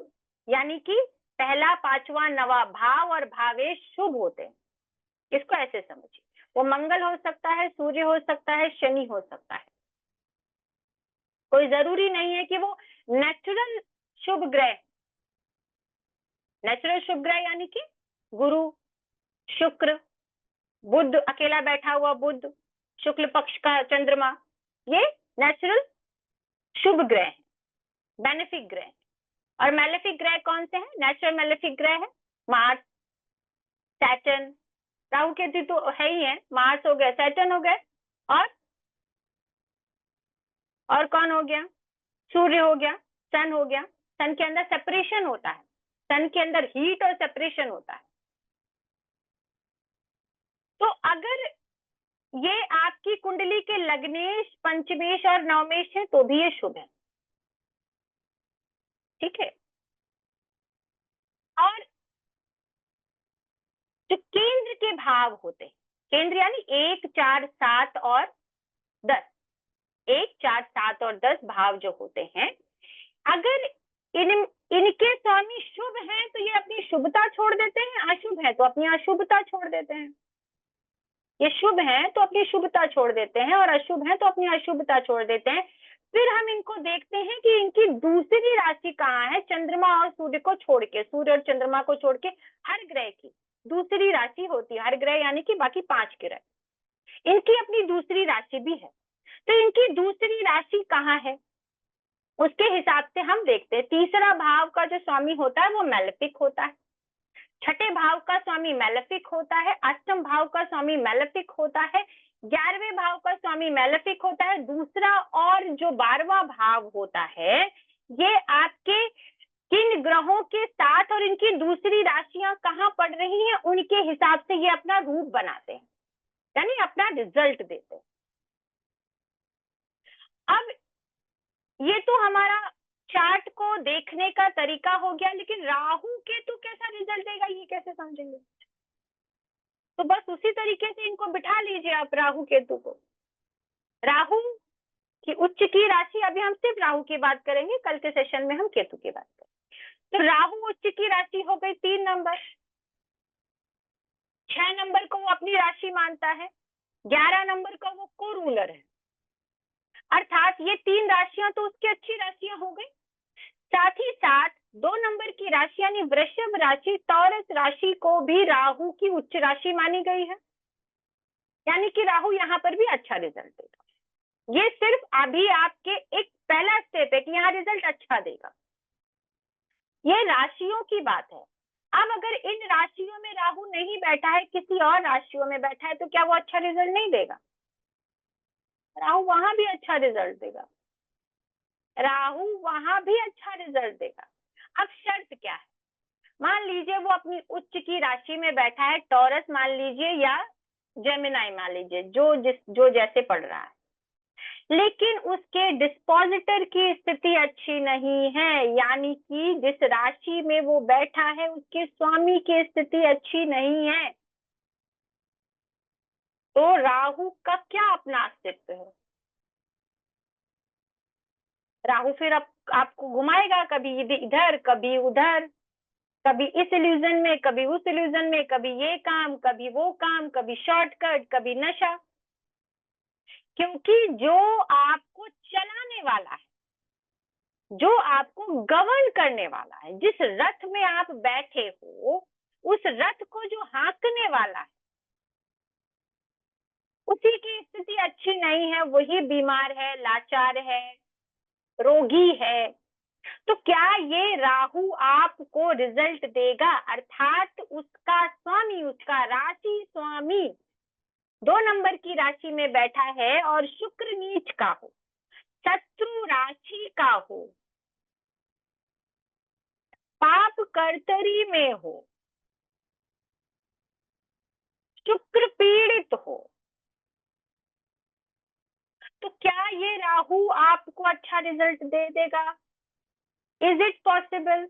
यानी कि पहला, पांचवा, नवा भाव और भावेश शुभ होते हैं। इसको ऐसे समझिए, वो मंगल हो सकता है, सूर्य हो सकता है, शनि हो सकता है, कोई जरूरी नहीं है कि वो नेचुरल शुभ ग्रह। नेचुरल शुभ ग्रह यानी कि गुरु, शुक्र, बुध, अकेला बैठा हुआ बुध, शुक्ल पक्ष का चंद्रमा, ये नेचुरल शुभ ग्रह है, बेनिफिक ग्रह। और मैलेफिक ग्रह कौन से हैं? नेचुरल मैलेफिक ग्रह है मार्स, सैटर्न, राहु केतु तो है ही है, मार्स हो गए, सैटर्न हो गए, और कौन हो गया? सूर्य हो गया, सन हो गया। सन के अंदर सेपरेशन होता है, सन के अंदर हीट और सेपरेशन होता है। तो अगर ये आपकी कुंडली के लग्नेश, पंचमेश और नवमेश है तो भी ये शुभ है, ठीक है। और जो केंद्र के भाव होते हैं, केंद्र यानी 1, 4, 7 और 10, 1, 4, 7 और 10 भाव जो होते हैं, अगर इनके स्वामी शुभ हैं तो ये अपनी शुभता छोड़ देते हैं, अशुभ है तो अपनी अशुभता छोड़ देते हैं। ये शुभ हैं तो अपनी शुभता छोड़ देते हैं और अशुभ हैं तो अपनी अशुभता छोड़ देते हैं। फिर हम इनको देखते हैं कि इनकी दूसरी राशि कहाँ है, चंद्रमा और सूर्य को छोड़ के, सूर्य और चंद्रमा को छोड़ के हर ग्रह की दूसरी राशि होती है। हर ग्रह यानी कि बाकी 5 ग्रह, इनकी अपनी दूसरी राशि भी है। तो इनकी दूसरी राशि कहाँ है उसके हिसाब से हम देखते हैं। तीसरा भाव का जो स्वामी होता है वो मैलेफिक होता है, छठे भाव का स्वामी मैलेफिक होता है, अष्टम भाव का स्वामी मैलेफिक होता है, 11वें भाव का स्वामी मैलेफिक होता है। दूसरा और जो 12वां भाव होता है, ये आपके किन ग्रहों के साथ और इनकी दूसरी राशियां कहाँ पड़ रही हैं उनके हिसाब से ये अपना रूप बनाते हैं, यानी अपना रिजल्ट देते हैं। अब ये तो हमारा चार्ट को देखने का तरीका हो गया, लेकिन राहु केतु कैसा रिजल्ट देगा ये कैसे समझेंगे? तो बस उसी तरीके से इनको बिठा लीजिए आप, राहु केतु को। राहु की उच्च की राशि, अभी हम सिर्फ राहु की बात करेंगे, कल के सेशन में हम केतु की बात करेंगे। तो राहु उच्च की राशि हो गई 3 नंबर, 6 नंबर को वो अपनी राशि मानता है, 11 नंबर का वो को रूलर है, अर्थात ये 3 राशियां तो उसकी अच्छी राशियां हो गई। साथ ही साथ 2 नंबर की राशि यानी वृषभ राशि, टॉरस राशि को भी राहु की उच्च राशि मानी गई है, यानी कि राहु यहाँ पर भी अच्छा रिजल्ट देगा। ये सिर्फ अभी आपके एक पहला स्टेप है कि यहाँ रिजल्ट अच्छा देगा, ये राशियों की बात है। अब अगर इन राशियों में राहु नहीं बैठा है, किसी और राशियों में बैठा है, तो क्या वो अच्छा रिजल्ट नहीं देगा? राहु वहां भी अच्छा रिजल्ट देगा, राहु वहां भी अच्छा रिजल्ट देगा। अब शर्त क्या है? मान लीजिए वो अपनी उच्च की राशि में बैठा है, टॉरस मान लीजिए या जेमिनाई मान लीजिए, जो जैसे पढ़ रहा है, लेकिन उसके डिस्पोजिटर की स्थिति अच्छी नहीं है, यानी कि जिस राशि में वो बैठा है उसके स्वामी की स्थिति अच्छी नहीं है, तो राहु का क्या अपना अस्तित्व है? राहु फिर आपको घुमाएगा, कभी इधर कभी उधर, कभी इस इल्यूजन में कभी उस इल्यूजन में, कभी ये काम कभी वो काम, कभी शॉर्टकट कभी नशा। क्योंकि जो आपको चलाने वाला है, जो आपको गवर्न करने वाला है, जिस रथ में आप बैठे हो, उस रथ को जो हाँकने वाला है, उसी की स्थिति अच्छी नहीं है, वही बीमार है, लाचार है, रोगी है, तो क्या ये राहु आपको रिजल्ट देगा? अर्थात उसका स्वामी, उसका राशि स्वामी 2 नंबर की राशि में बैठा है और शुक्र नीच का हो, शत्रु राशि का हो, पाप कर्तरी में हो, शुक्र पीड़ित हो, तो क्या ये राहु आपको अच्छा रिजल्ट दे देगा? Is it possible?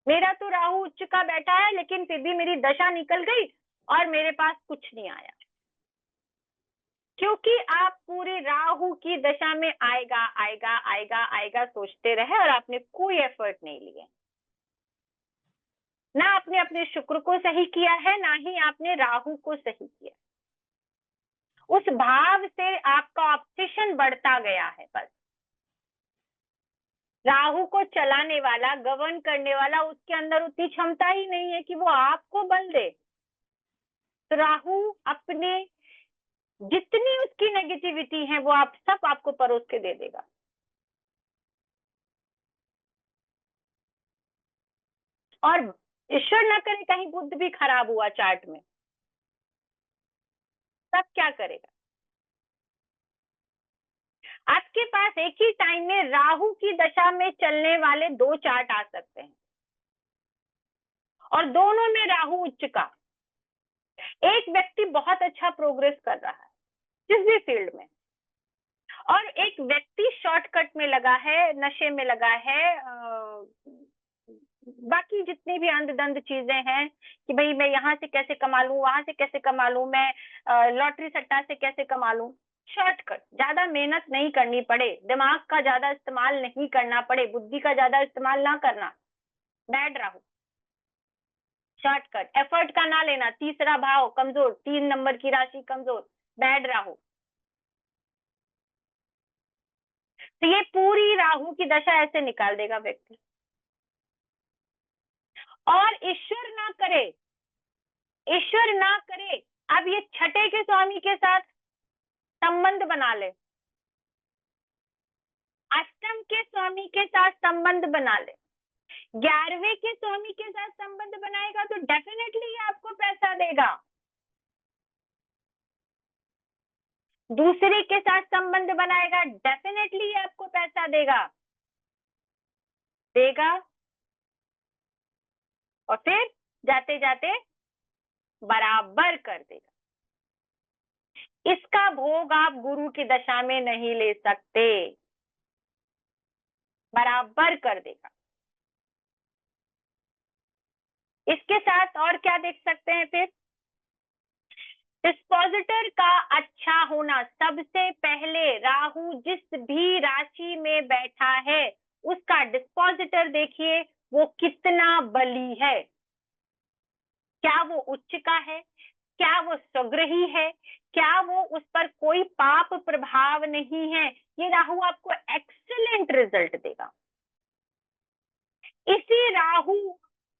मेरा तो राहु उच्च का बैठा है, लेकिन फिर भी मेरी दशा निकल गई और मेरे पास कुछ नहीं आया, क्योंकि आप पूरे राहु की दशा में आएगा आएगा आएगा आएगा सोचते रहे और आपने कोई एफर्ट नहीं लिए। ना आपने अपने शुक्र को सही किया है, ना ही आपने राहु को सही किया। उस भाव से आपका ऑब्सेशन बढ़ता गया है। बस राहु को चलाने वाला, गवर्न करने वाला, उसके अंदर उतनी क्षमता ही नहीं है कि वो आपको बल दे। तो राहु अपने जितनी उसकी नेगेटिविटी है वो आप सब आपको परोस के दे देगा। और ईश्वर न करे कहीं बुद्ध भी खराब हुआ चार्ट में, तब क्या करेगा? आपके पास एक ही टाइम में राहु की दशा में चलने वाले 2 चार्ट आ सकते हैं और दोनों में राहु उच्च का। एक व्यक्ति बहुत अच्छा प्रोग्रेस कर रहा है जिस भी फील्ड में, और एक व्यक्ति शॉर्टकट में लगा है, नशे में लगा है, बाकी जितनी भी अंध-दंध चीजें हैं कि भाई मैं यहाँ से कैसे कमा लूं, वहां से कैसे कमा लूं, मैं लॉटरी सट्टा से कैसे कमा लूं। शॉर्टकट, ज्यादा मेहनत नहीं करनी पड़े, दिमाग का ज्यादा इस्तेमाल नहीं करना पड़े, बुद्धि का ज्यादा इस्तेमाल ना करना, बैड राहु। शॉर्टकट, एफर्ट का ना लेना, तीसरा भाव कमजोर, 3 नंबर की राशि कमजोर, बैड राहु। तो ये पूरी राहु की दशा ऐसे निकाल देगा व्यक्ति। और ईश्वर ना करे, ईश्वर ना करे, अब ये छठे के स्वामी के साथ संबंध बना ले, अष्टम के स्वामी के साथ संबंध बना ले, 11वें के स्वामी के साथ संबंध बनाएगा तो डेफिनेटली आपको पैसा देगा। दूसरे के साथ संबंध बनाएगा, डेफिनेटली आपको पैसा देगा, देगा। और फिर जाते जाते बराबर कर देगा। इसका भोग आप गुरु की दशा में नहीं ले सकते, बराबर कर देगा। इसके साथ और क्या देख सकते हैं फिर? डिस्पोजिटर का अच्छा होना। सबसे पहले राहु जिस भी राशि में बैठा है उसका डिस्पोजिटर देखिए वो कितना बली है। क्या वो उच्च का है, क्या वो स्वग्रही है, क्या वो उस पर कोई पाप प्रभाव नहीं है। ये राहु आपको एक्सीलेंट रिजल्ट देगा। इसी राहु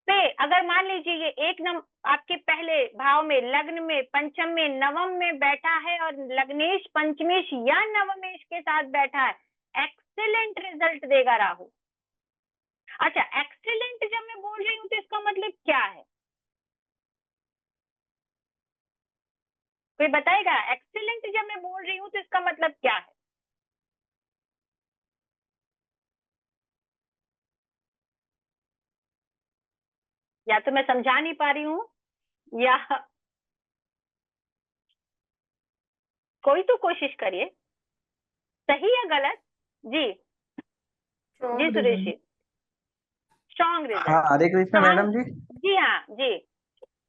पे अगर मान लीजिए ये एक नंबर आपके पहले भाव में, लग्न में, पंचम में, नवम में बैठा है और लग्नेश पंचमेश या नवमेश के साथ बैठा है, एक्सीलेंट रिजल्ट देगा राहु। अच्छा, एक्सीलेंट जब मैं बोल रही हूँ तो इसका मतलब क्या है? कोई बताएगा? एक्सीलेंट जब मैं बोल रही हूँ तो इसका मतलब क्या है? या तो मैं समझा नहीं पा रही हूँ, या कोई तो कोशिश करिए, सही या गलत? जी जी सुरेश जी, स्ट्रॉन्ग रिजल्ट। हाँ, हरे कृष्ण मैडम जी। जी हाँ जी।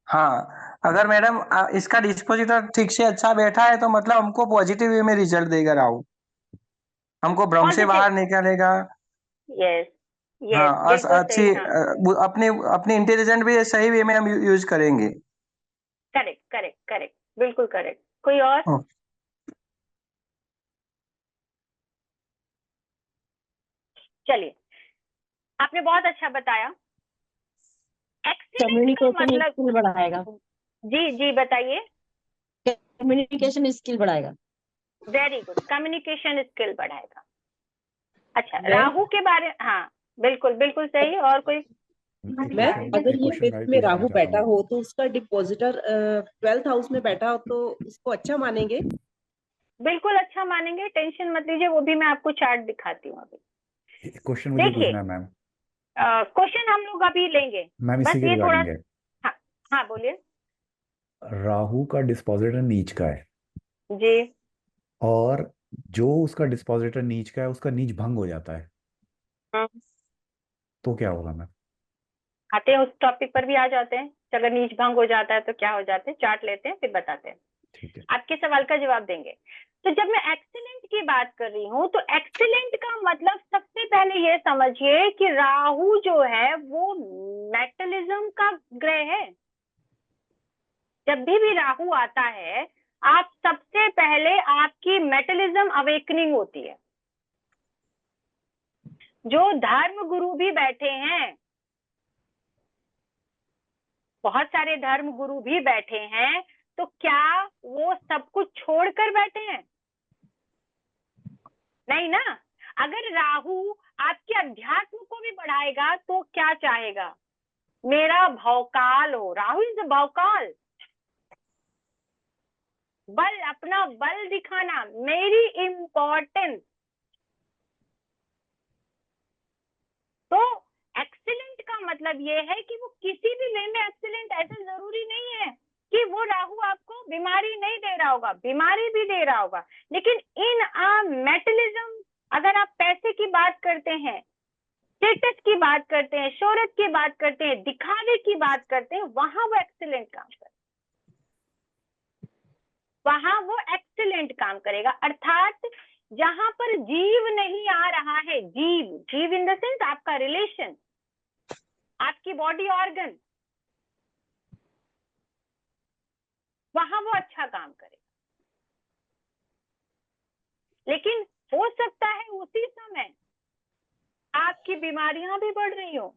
हाँ, अगर मैडम इसका डिस्पोजिटर ठीक से अच्छा बैठा है तो मतलब हमको पॉजिटिव वे में रिजल्ट देगा राहु, हमको भ्रम से बाहर निकालेगा। यस हाँ, यस, बिल्कुल अच्छी सही। हाँ, अपने अपनी इंटेलिजेंट भी सही वे में हम यूज करेंगे। करेक्ट करेक्ट करेक्ट, बिल्कुल करेक्ट। कोई और? चलिए, आपने बहुत अच्छा बताया। एक्सीलेंट का कम्युनिकेशन मतलब? स्किल बढ़ाएगा, जी जी बताइए। कम्युनिकेशन स्किल बढ़ाएगा। वेरी गुड, कम्युनिकेशन स्किल बढ़ाएगा। अच्छा, राहु के बारे, हाँ बिल्कुल बिल्कुल सही। और कोई? मैम अगर ये फिफ्थ में राहु बैठा हो तो उसका डिपॉजिटर 12th हाउस में बैठा हो तो इसको अच्छा मानेंगे? बिल्कुल अच्छा मानेंगे, टेंशन मत लीजिए, वो भी मैं आपको चार्ट दिखाती हूँ अभी। क्वेश्चन मुझे पूछना है मैम। क्वेश्चन हम लोग अभी लेंगे, मैम बस इसी के ये थोड़ा। रिगार्डिंग है। हाँ हाँ बोलिए। राहु का डिस्पोजिटर नीच का है जी। और जो उसका डिस्पोजिटर नीच का है उसका नीच भंग हो जाता है, तो क्या होगा मैम? आते हैं उस टॉपिक पर भी आ जाते हैं। अगर नीच भंग हो जाता है तो क्या हो जाते हैं, चार्ट लेते हैं फिर बताते हैं। ठीक है। आपके सवाल का जवाब देंगे। तो जब मैं एक्सीलेंट की बात कर रही हूँ तो एक्सीलेंट का मतलब सबसे पहले ये समझिए कि राहु जो है वो मेटलिज्म का ग्रह है। जब भी राहु आता है, आप सबसे पहले आपकी मेटलिज्म अवेकनिंग होती है। जो धर्म गुरु भी बैठे हैं, बहुत सारे धर्म गुरु भी बैठे हैं, तो क्या वो सब कुछ छोड़कर बैठे हैं? नहीं ना। अगर राहु आपके अध्यात्म को भी बढ़ाएगा तो क्या चाहेगा? मेरा भौकाल हो। राहु इज भौकाल, बल, अपना बल दिखाना, मेरी इंपॉर्टेंस। तो एक्सीलेंट का मतलब ये है कि वो किसी भी वे में एक्सीलेंट, ऐसा जरूरी नहीं है कि वो राहु आपको बीमारी नहीं दे रहा होगा, बीमारी भी दे रहा होगा, लेकिन इन आ मेटलिज्म, अगर आप पैसे की बात करते हैं, स्टेटस की बात करते हैं, शोहरत की बात करते हैं, दिखावे की बात करते हैं, वहां वो एक्सीलेंट काम करेगा, वहां वो एक्सीलेंट काम करेगा। अर्थात जहां पर जीव नहीं आ रहा है, जीव, जीव इन द सेंस आपका रिलेशन, आपकी बॉडी ऑर्गन, वहां वो अच्छा काम करेगा। लेकिन हो सकता है उसी समय आपकी बीमारियां भी बढ़ रही हो,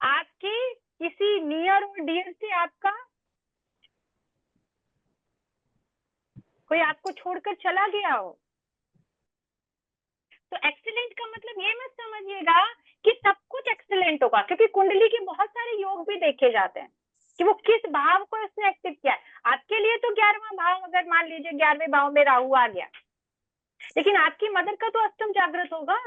आपके किसी नियर और डियर से आपका कोई आपको छोड़कर चला गया हो। तो एक्सीलेंट का मतलब ये मत समझिएगा कि सब कुछ एक्सीलेंट होगा, क्योंकि कुंडली के बहुत सारे योग भी देखे जाते हैं कि वो किस भाव को इसने एक्टिव किया है। आपके लिए तो 11वां भाव, अगर मान लीजिए 11वें भाव में राहु आ गया, लेकिन आपकी मदर का तो अष्टम जागृत होगा।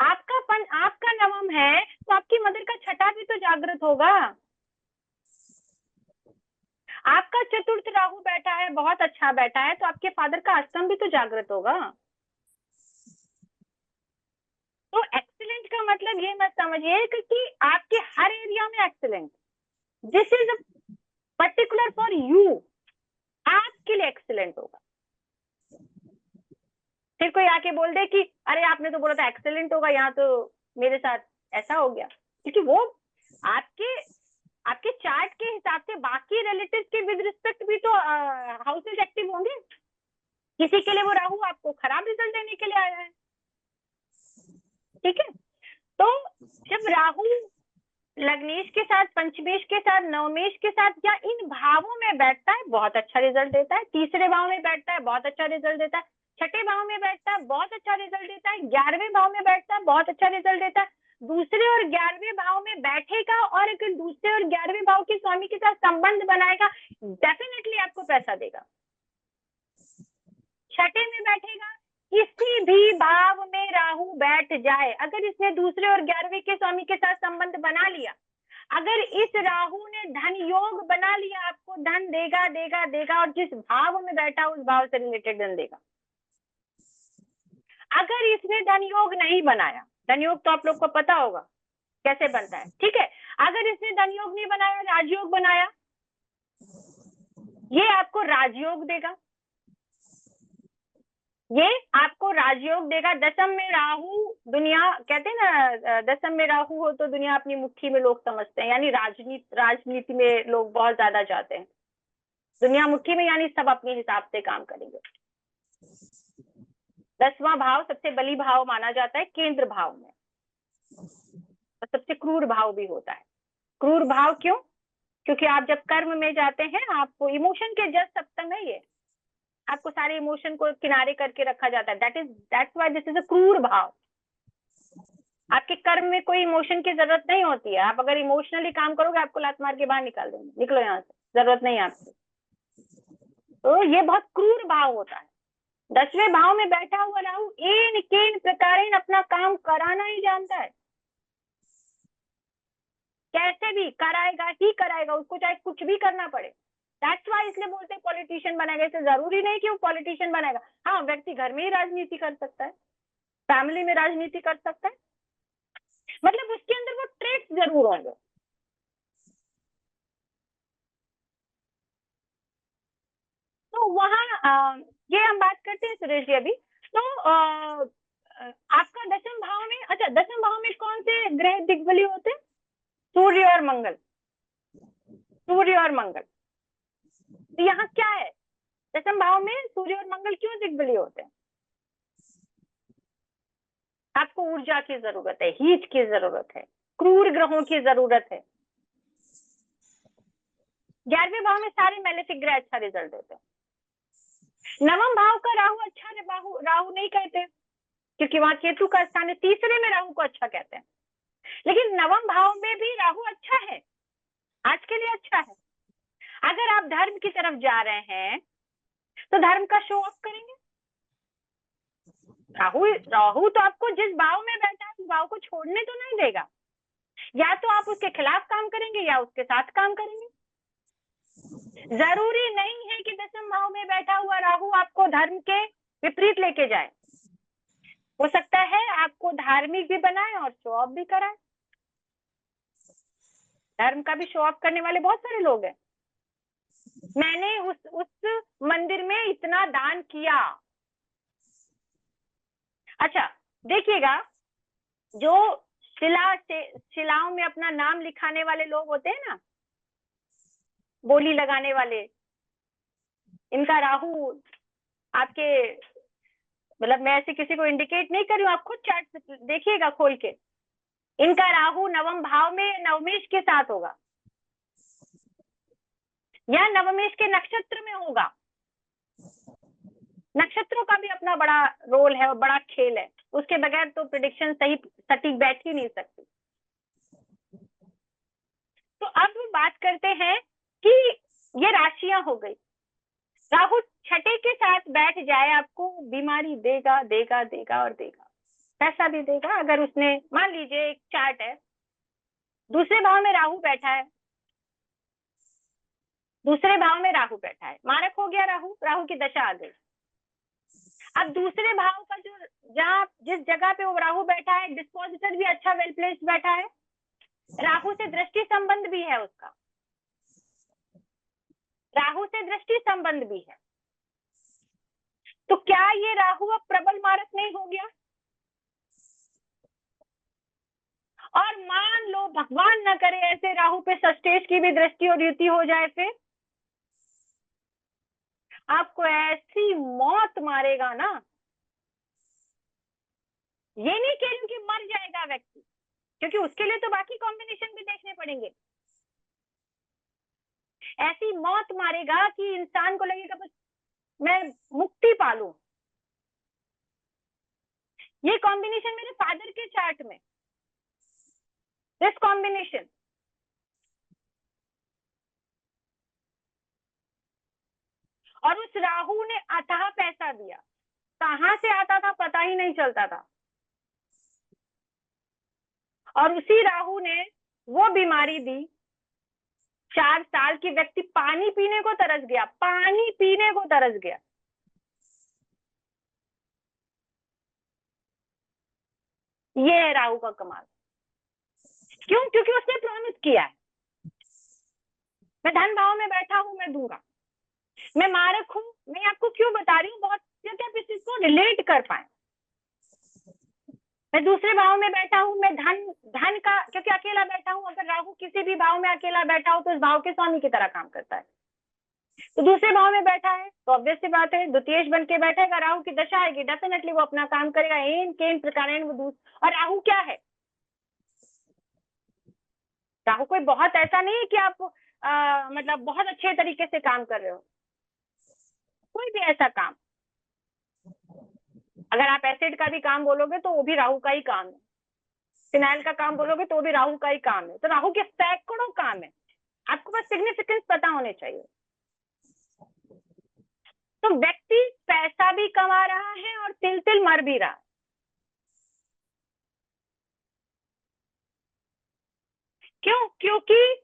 आपका नवम है तो आपकी मदर का छठा भी तो जागृत होगा। आपका चतुर्थ राहु बैठा है, बहुत अच्छा बैठा है, तो आपके फादर का अष्टम भी तो जागृत होगा। तो एक्सीलेंट का मतलब ये मत समझिए कि आपके हर एरिया में excellent, this is particular for you, आपके लिए एक्सीलेंट होगा। फिर कोई आके बोल दे कि अरे आपने तो बोला था एक्सीलेंट होगा, यहाँ तो मेरे साथ ऐसा हो गया, क्योंकि वो आपके चार्ट के हिसाब से बाकी रिलेटिव्स के विद रिस्पेक्ट भी तो हाउसेज एक्टिव होंगे। किसी के लिए वो राहु आपको खराब रिजल्ट देने के लिए आया है, ठीक है। तो जब राहु लग्नेश के साथ, पंचमेश के साथ, नवमेश के साथ या इन भावों में बैठता है, बहुत अच्छा रिजल्ट देता है। तीसरे भाव में बैठता है, बहुत अच्छा रिजल्ट देता है। छठे भाव में बैठता है, बहुत अच्छा रिजल्ट देता है। 11वें भाव में बैठता है, बहुत अच्छा रिजल्ट देता है। दूसरे और 11वें भाव में बैठेगा और अगर दूसरे और 11वें भाव के स्वामी के साथ संबंध बनाएगा, डेफिनेटली आपको पैसा देगा। छठे में बैठेगा, किसी भी भाव में राहु बैठ जाए, अगर इसने दूसरे और 11वें के स्वामी के साथ संबंध बना लिया, अगर इस राहु ने धन योग बना लिया, आपको धन देगा देगा देगा, और जिस भाव में बैठा उस भाव से रिलेटेड धन देगा। अगर इसने धन योग नहीं बनाया, धन योग तो आप लोग को पता होगा कैसे बनता है, ठीक है। अगर इसने धन योग नहीं बनाया, राजयोग बनाया, ये आपको राजयोग देगा, ये आपको राजयोग देगा। दसम में राहु, दुनिया कहते हैं ना, दसम में राहु हो तो दुनिया अपनी मुट्ठी में लोग समझते हैं, यानी राजनीति में लोग बहुत ज्यादा जाते हैं। दुनिया मुट्ठी में यानी सब अपने हिसाब से काम करेंगे। 10वां भाव सबसे बली भाव माना जाता है केंद्र भाव में, और सबसे क्रूर भाव भी होता है। क्रूर भाव क्यों? क्योंकि आप जब कर्म में जाते हैं, आपको इमोशन के जस्ट सप्तम है ये, आपको सारे इमोशन को किनारे करके रखा जाता है। That's why this is a क्रूर भाव। आपके कर्म में कोई इमोशन की जरूरत नहीं होती है। आप अगर इमोशनली काम करोगे, आपको लात मार के बाहर निकाल देंगे, निकलो यहाँ से, जरूरत नहीं है आपकी। तो ये बहुत क्रूर भाव होता है। 10वें भाव में बैठा हुआ राहु एन केन प्रकारेण अपना काम कराना ही जानता है, कैसे भी कराएगा ही कराएगा, उसको चाहे कुछ भी करना पड़े। दैट्स व्हाई इसलिए बोलते हैं पॉलिटिशियन बनेगा। इसे जरूरी नहीं कि वो पॉलिटिशियन बनेगा। हाँ, व्यक्ति घर में ही राजनीति कर सकता है, फैमिली में राजनीति कर सकता है, मतलब उसके अंदर वो ट्रेट्स जरूर होंगे। तो वहाँ ये हम बात करते हैं सुरेश जी अभी। तो आपका 10वें भाव में, अच्छा 10वें भाव में कौन से ग्रह दिग्बली होते हैं? सूर्य और मंगल। सूर्य और मंगल। तो यहाँ क्या है, 10वें भाव में सूर्य और मंगल क्यों दिग्बली होते हैं? आपको ऊर्जा की जरूरत है, हीट की जरूरत है, क्रूर ग्रहों की जरूरत है। 11वें भाव में सारे मैलेफिक ग्रह अच्छा रिजल्ट देते हैं। 9वें भाव का राहु अच्छा, राहु नहीं कहते क्योंकि वहां केतु का स्थान है। 3रे में राहु को अच्छा कहते हैं, लेकिन 9वें भाव में भी राहु अच्छा है, आज के लिए अच्छा है। अगर आप धर्म की तरफ जा रहे हैं तो धर्म का शो ऑफ करेंगे। राहु तो आपको जिस भाव में बैठा है उस भाव को छोड़ने तो नहीं देगा। या तो आप उसके खिलाफ काम करेंगे या उसके साथ काम करेंगे। जरूरी नहीं है कि 10वें भाव में बैठा हुआ राहु आपको धर्म के विपरीत लेके जाए। हो सकता है आपको धार्मिक भी बनाए और शो ऑफ भी कराए। धर्म का भी शो ऑफ करने वाले बहुत सारे लोग हैं। मैंने उस मंदिर में इतना दान किया। अच्छा देखिएगा, जो शिलाओं में अपना नाम लिखाने वाले लोग होते हैं ना, बोली लगाने वाले, इनका राहु आपके, मतलब मैं ऐसे किसी को इंडिकेट नहीं कर रही हूँ, आप खुद चार्ट देखिएगा खोल के। इनका राहु 9वें भाव में नवमेश के साथ होगा या नवमेश के नक्षत्र में होगा। नक्षत्रों का भी अपना बड़ा रोल है और बड़ा खेल है, उसके बगैर तो प्रिडिक्शन सही सटीक बैठ ही नहीं सकती। तो अब बात करते हैं कि ये राशियां हो गई। राहु 6 के साथ बैठ जाए, आपको बीमारी देगा देगा देगा और देगा, पैसा भी देगा। अगर उसने, मान लीजिए एक चार्ट है, 2रे भाव में राहु बैठा है, 2रे भाव में राहु बैठा है, मारक हो गया राहु की दशा आ गई। अब 2रे भाव का जो, जहां जिस जगह पे वो राहु बैठा है, डिस्पोजिटर भी अच्छा वेल प्लेस्ड बैठा है, राहु से दृष्टि संबंध भी है उसका, राहु से दृष्टि संबंध भी है। तो क्या ये राहु अब प्रबल मारक नहीं हो गया? और मान लो भगवान न करे ऐसे राहु पे सस्टेज की भी दृष्टि और युति हो जाए, फिर आपको ऐसी मौत मारेगा ना, ये नहीं कह रही कि मर जाएगा व्यक्ति, क्योंकि उसके लिए तो बाकी कॉम्बिनेशन भी देखने पड़ेंगे। ऐसी मौत मारेगा कि इंसान को लगेगा बस मैं मुक्ति पालूं। ये कॉम्बिनेशन मेरे फादर के चार्ट में, दिस कॉम्बिनेशन, और उस राहु ने अथाह पैसा दिया, कहां से आता था पता ही नहीं चलता था। और उसी राहु ने वो बीमारी दी, 4 साल की व्यक्ति पानी पीने को तरस गया, पानी पीने को तरस गया। ये है राहु का कमाल। क्यों? क्योंकि उसने प्रॉमिस किया है, मैं धन भाव में बैठा हूं, मैं दूंगा, मैं मारक हूं। मैं आपको क्यों बता रही हूँ, बहुत क्योंकि आप इस चीज को रिलेट कर पाए। मैं 2रे भाव में बैठा हूं, मैं धन का, क्योंकि अकेला बैठा हूं। अगर राहु किसी भी भाव में अकेला बैठा हो तो इस भाव के स्वामी की तरह काम करता है। तो 2रे भाव में बैठा है तो ऑब्वियस सी बात है, द्वितीयेश बन के बैठेगा, राहु की दशा आएगी, डेफिनेटली वो अपना काम करेगा। एन केन प्रकारेण वो और राहु क्या है? राहु कोई बहुत ऐसा नहीं है कि आप मतलब बहुत अच्छे तरीके से काम कर रहे हो, कोई भी ऐसा काम, अगर आप एसिड का भी काम बोलोगे तो वो भी राहु का ही काम है, फिनाइल का काम बोलोगे तो वो भी राहु का ही काम है। तो राहु के सैकड़ों काम है, आपको बस सिग्निफिकेंस पता होने चाहिए। तो व्यक्ति पैसा भी कमा रहा है और तिल तिल मर भी रहा है। क्यों? क्योंकि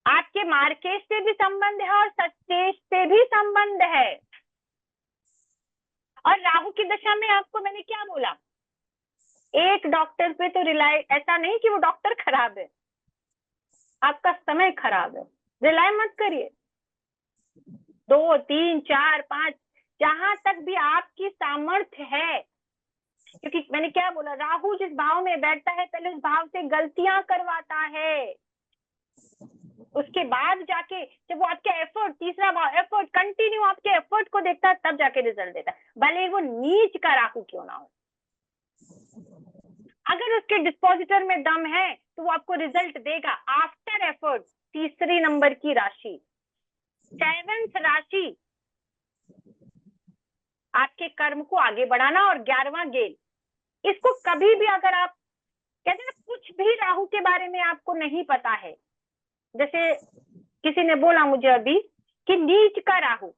आपके मार्केट से भी संबंध है और सचेश से भी संबंध है। और राहु की दशा में आपको मैंने क्या बोला, एक डॉक्टर पे तो रिलाय, ऐसा नहीं कि वो डॉक्टर खराब है, आपका समय खराब है, रिलाय मत करिए। 2, 3, 4, 5 जहां तक भी आपकी सामर्थ्य है, क्योंकि मैंने क्या बोला, राहु जिस भाव में बैठता है पहले उस भाव से गलतियां करवाता है, उसके बाद जाके जब वो आपके एफर्ट, तीसरा भाव एफर्ट, कंटिन्यू आपके एफर्ट को देखता है तब जाके रिजल्ट देता है, भले वो नीच का राहु क्यों ना हो। अगर उसके डिस्पोजिटर में दम है तो वो आपको रिजल्ट देगा आफ्टर एफर्ट। तीसरी नंबर की राशि, 7th राशि, आपके कर्म को आगे बढ़ाना, और 11वां गेन। इसको कभी भी अगर आप कहते हैं कुछ भी राहु के बारे में आपको नहीं पता है, जैसे किसी ने बोला मुझे अभी कि नीच का राहु,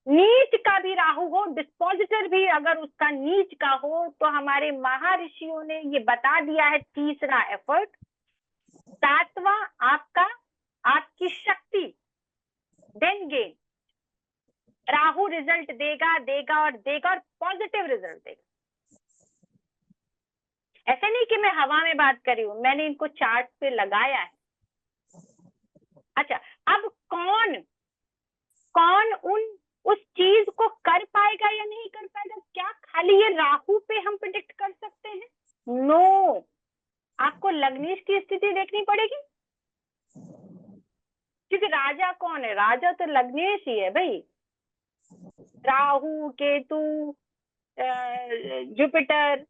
नीच का भी राहु हो, डिस्पोजिटर भी अगर उसका नीच का हो, तो हमारे महर्षियों ने ये बता दिया है, तीसरा एफर्ट, 7वां आपका, आपकी शक्ति, देन गेन। राहु रिजल्ट देगा देगा और देगा, और पॉजिटिव रिजल्ट देगा। ऐसे नहीं कि मैं हवा में बात कर रही हूं, मैंने इनको चार्ट पे लगाया है। अच्छा, अब कौन उस चीज को कर पाएगा या नहीं कर पाएगा, क्या खाली ये राहु पे हम प्रेडिक्ट कर सकते हैं? नो, आपको लग्नेश की स्थिति देखनी पड़ेगी, क्योंकि राजा कौन है, राजा तो लग्नेश ही है भाई। राहु, केतु, जुपिटर,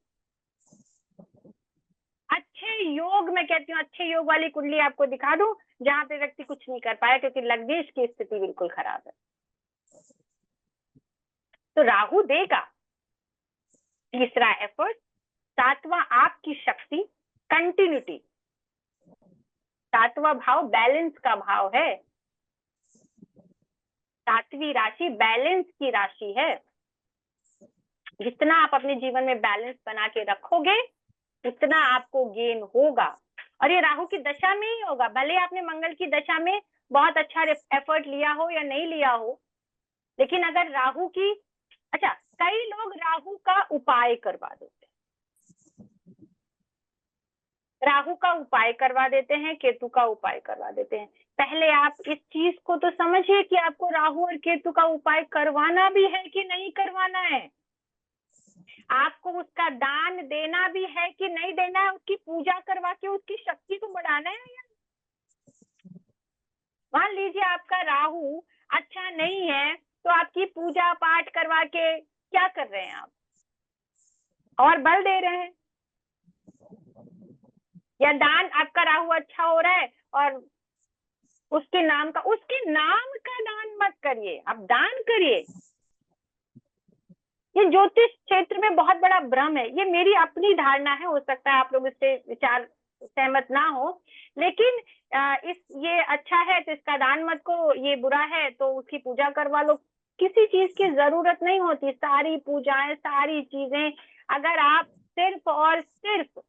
अच्छे योग, मैं कहती हूँ अच्छे योग वाली कुंडली आपको दिखा दूं जहां पे व्यक्ति कुछ नहीं कर पाया, क्योंकि लग्नेश की स्थिति बिल्कुल खराब है। तो राहु देगा तीसरा एफर्ट, 7वां आपकी शक्ति, कंटिन्यूटी। 7वां भाव बैलेंस का भाव है, 7वीं राशि बैलेंस की राशि है। जितना आप अपने जीवन में बैलेंस बना के रखोगे उतना आपको गेन होगा, और ये राहु की दशा में ही होगा। भले आपने मंगल की दशा में बहुत अच्छा एफर्ट लिया हो या नहीं लिया हो, लेकिन अगर राहु की, अच्छा, कई लोग राहु का उपाय करवा देते हैं, राहु का उपाय करवा देते हैं, केतु का उपाय करवा देते हैं। पहले आप इस चीज को तो समझिए कि आपको राहु और केतु का उपाय करवाना भी है कि नहीं करवाना है, आपको उसका दान देना भी है कि नहीं देना है, उसकी पूजा करवा के उसकी शक्ति को बढ़ाना है। मान लीजिए आपका राहु अच्छा नहीं है, तो आपकी पूजा पाठ करवा के क्या कर रहे हैं आप, और बल दे रहे हैं। या दान, आपका राहु अच्छा हो रहा है और उसके नाम का दान मत करिए, आप दान करिए। ये ज्योतिष क्षेत्र में बहुत बड़ा भ्रम है, ये मेरी अपनी धारणा है, हो सकता है आप लोग इससे विचार सहमत ना हो, लेकिन ये अच्छा है तो इसका दान मत करो, ये बुरा है तो उसकी पूजा करवा लो। किसी चीज की जरूरत नहीं होती, सारी पूजाएं, सारी चीजें, अगर आप सिर्फ और सिर्फ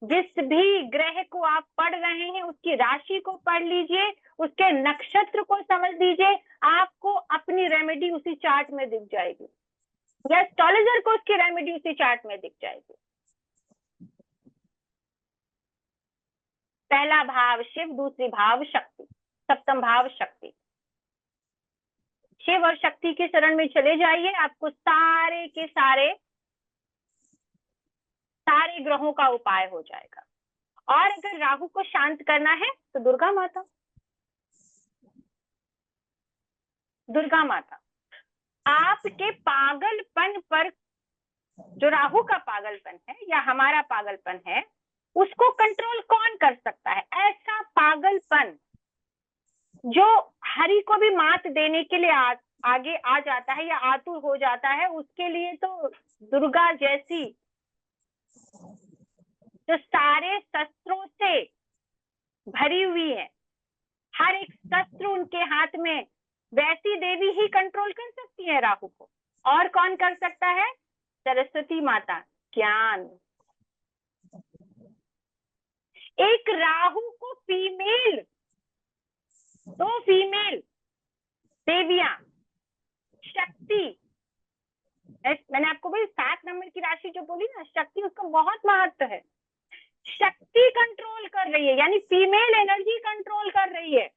जिस भी ग्रह को आप पढ़ रहे हैं उसकी राशि को पढ़ लीजिए, उसके नक्षत्र को समझ लीजिए, आपको अपनी रेमेडी उसी चार्ट में दिख जाएगी, या एस्ट्रोलॉजर को उसकी रेमेडी उसी चार्ट में दिख जाएगी। पहला भाव शिव, दूसरी भाव शक्ति, सप्तम भाव शक्ति। शिव और शक्ति के शरण में चले जाइए, आपको सारे के सारे ग्रहों का उपाय हो जाएगा। और अगर राहु को शांत करना है तो दुर्गा माता, दुर्गा माता आपके पागलपन पर, जो राहु का पागलपन है या हमारा पागलपन है, उसको कंट्रोल कौन कर सकता है? ऐसा पागलपन जो हरि को भी मात देने के लिए आगे आ जाता है या आतुर हो जाता है, उसके लिए तो दुर्गा जैसी जो सारे शस्त्रों से भरी हुई है, हर एक शस्त्र उनके हाथ में, वैसी देवी ही कंट्रोल कर सकती है राहु को। और कौन कर सकता है? सरस्वती माता, ज्ञान। एक राहु को फीमेल, 2 फीमेल देवियां, शक्ति, मैंने आपको बोली 7 नंबर की राशि जो बोली ना, शक्ति, उसका बहुत महत्व है। शक्ति कंट्रोल कर रही है, यानी फीमेल एनर्जी कंट्रोल कर रही है।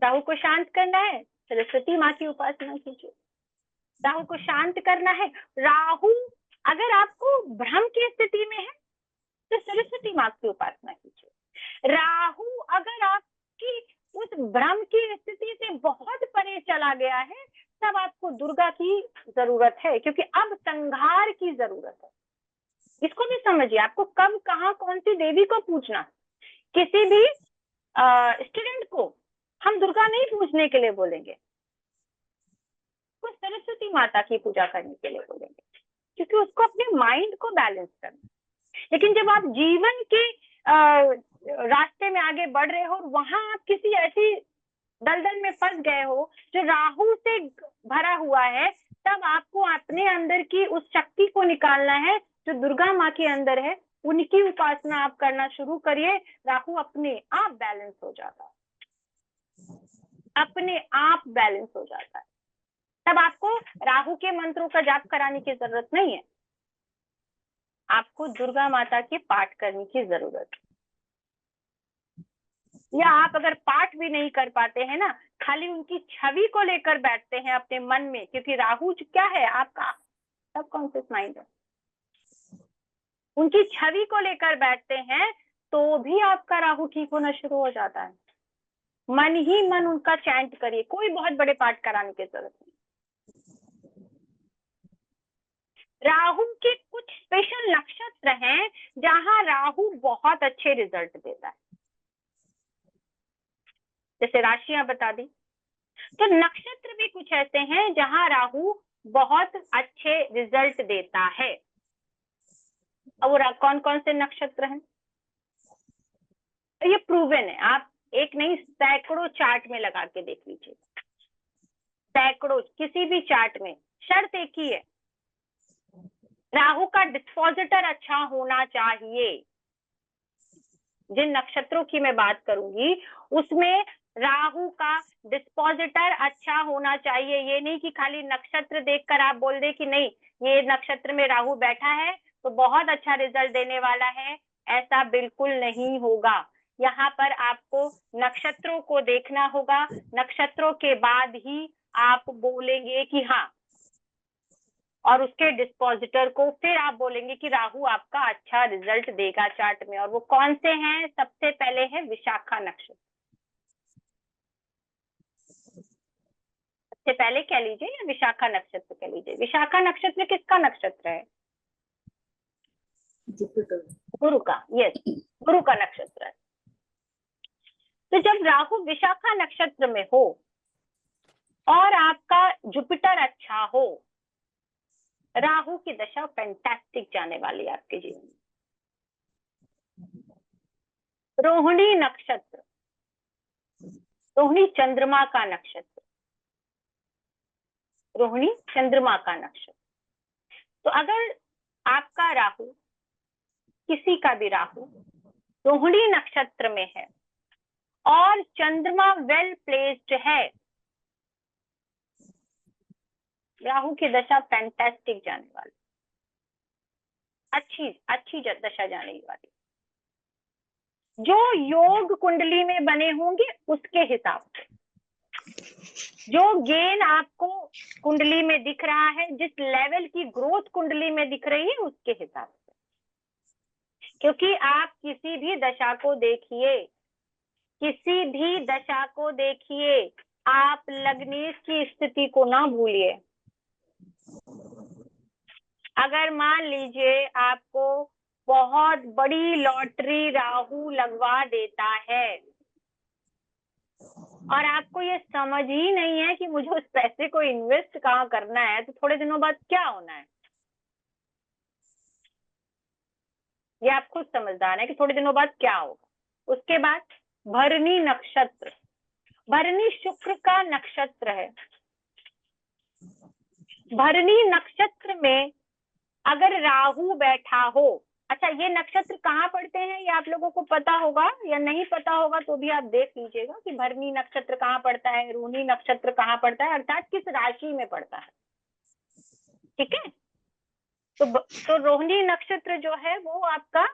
राहु को शांत करना है, सरस्वती माँ की उपासना कीजिए। राहु को शांत करना है, राहु अगर आपको भ्रम की स्थिति में है तो सरस्वती माँ की उपासना कीजिए। राहु अगर आपकी उस भ्रम की स्थिति से बहुत परे चला गया है, तब आपको दुर्गा की जरूरत है, क्योंकि अब संहार की जरूरत है। इसको भी समझिए, आपको कब कहाँ कौन सी देवी को पूछना। किसी भी स्टूडेंट को हम दुर्गा नहीं पूजने के लिए बोलेंगे, उसको सरस्वती माता की पूजा करने के लिए बोलेंगे, क्योंकि उसको अपने माइंड को बैलेंस करना। लेकिन जब आप जीवन के रास्ते में आगे बढ़ रहे हो, वहां आप किसी ऐसी दलदल में फंस गए हो जो राहु से भरा हुआ है, तब आपको अपने अंदर की उस शक्ति को निकालना है जो दुर्गा माँ के अंदर है। उनकी उपासना आप करना शुरू करिए, राहु अपने आप बैलेंस हो जाता है, अपने आप बैलेंस हो जाता है। तब आपको राहु के मंत्रों का जाप कराने की जरूरत नहीं है, आपको दुर्गा माता के पाठ करने की जरूरत है। या आप अगर पाठ भी नहीं कर पाते हैं ना, खाली उनकी छवि को लेकर बैठते हैं अपने मन में, क्योंकि राहु क्या है? आपका सबकॉन्शियस माइंड है। उनकी छवि को लेकर बैठते हैं तो भी आपका राहु ठीक होना शुरू हो जाता है। मन ही मन उनका चैंट करिए, कोई बहुत बड़े पाठ कराने की जरूरत नहीं। राहु के कुछ स्पेशल नक्षत्र हैं जहां राहु बहुत अच्छे रिजल्ट देता है। जैसे राशियां बता दी, तो नक्षत्र भी कुछ ऐसे हैं जहां राहु बहुत अच्छे रिजल्ट देता है। और कौन कौन से नक्षत्र हैं? ये प्रूवन है, आप एक नहीं सैकड़ों चार्ट में लगा के देख लीजिए, सैकड़ों, किसी भी चार्ट में शर्त एक ही है, राहु का डिस्पोजिटर अच्छा होना चाहिए। जिन नक्षत्रों की मैं बात करूंगी उसमें राहु का डिस्पोजिटर अच्छा होना चाहिए। ये नहीं कि खाली नक्षत्र देखकर आप बोल दे कि नहीं ये नक्षत्र में राहु बैठा है तो बहुत अच्छा रिजल्ट देने वाला है, ऐसा बिल्कुल नहीं होगा। यहाँ पर आपको नक्षत्रों को देखना होगा, नक्षत्रों के बाद ही आप बोलेंगे कि हाँ, और उसके डिस्पोजिटर को फिर आप बोलेंगे कि राहु आपका अच्छा रिजल्ट देगा चार्ट में। और वो कौन से हैं? सबसे पहले है विशाखा नक्षत्र। सबसे पहले कह लीजिए या विशाखा नक्षत्र कह लीजिए। विशाखा नक्षत्र किसका नक्षत्र है? गुरु का। यस, गुरु का नक्षत्र है। तो जब राहु विशाखा नक्षत्र में हो और आपका जुपिटर अच्छा हो, राहु की दशा फैंटास्टिक जाने वाली है आपके जीवन में। रोहिणी नक्षत्र, रोहिणी चंद्रमा का नक्षत्र, रोहिणी चंद्रमा का नक्षत्र। तो अगर आपका राहु, किसी का भी राहु रोहिणी नक्षत्र में है और चंद्रमा वेल प्लेस्ड है, राहु की दशा फैंटास्टिक जाने वाली, अच्छी दशा जाने वाली। जो योग कुंडली में बने होंगे उसके हिसाब से, जो गेन आपको कुंडली में दिख रहा है, जिस लेवल की ग्रोथ कुंडली में दिख रही है उसके हिसाब से। क्योंकि आप किसी भी दशा को देखिए, किसी भी दशा को देखिए, आप लग्नेश की स्थिति को ना भूलिए। अगर मान लीजिए आपको बहुत बड़ी लॉटरी राहु लगवा देता है और आपको ये समझ ही नहीं है कि मुझे उस पैसे को इन्वेस्ट कहाँ करना है, तो थोड़े दिनों बाद क्या होना है? ये आप खुद समझदार हैं कि थोड़े दिनों बाद क्या होगा। उसके बाद भरनी नक्षत्र, भरनी शुक्र का नक्षत्र है। भरनी नक्षत्र में अगर राहु बैठा हो, अच्छा ये नक्षत्र कहाँ पड़ते हैं ये आप लोगों को पता होगा या नहीं पता होगा तो भी आप देख लीजिएगा कि भरनी नक्षत्र कहाँ पड़ता है, रोहिणी नक्षत्र कहाँ पड़ता है, अर्थात किस राशि में पड़ता है। ठीक है, तो रोहिणी नक्षत्र जो है वो आपका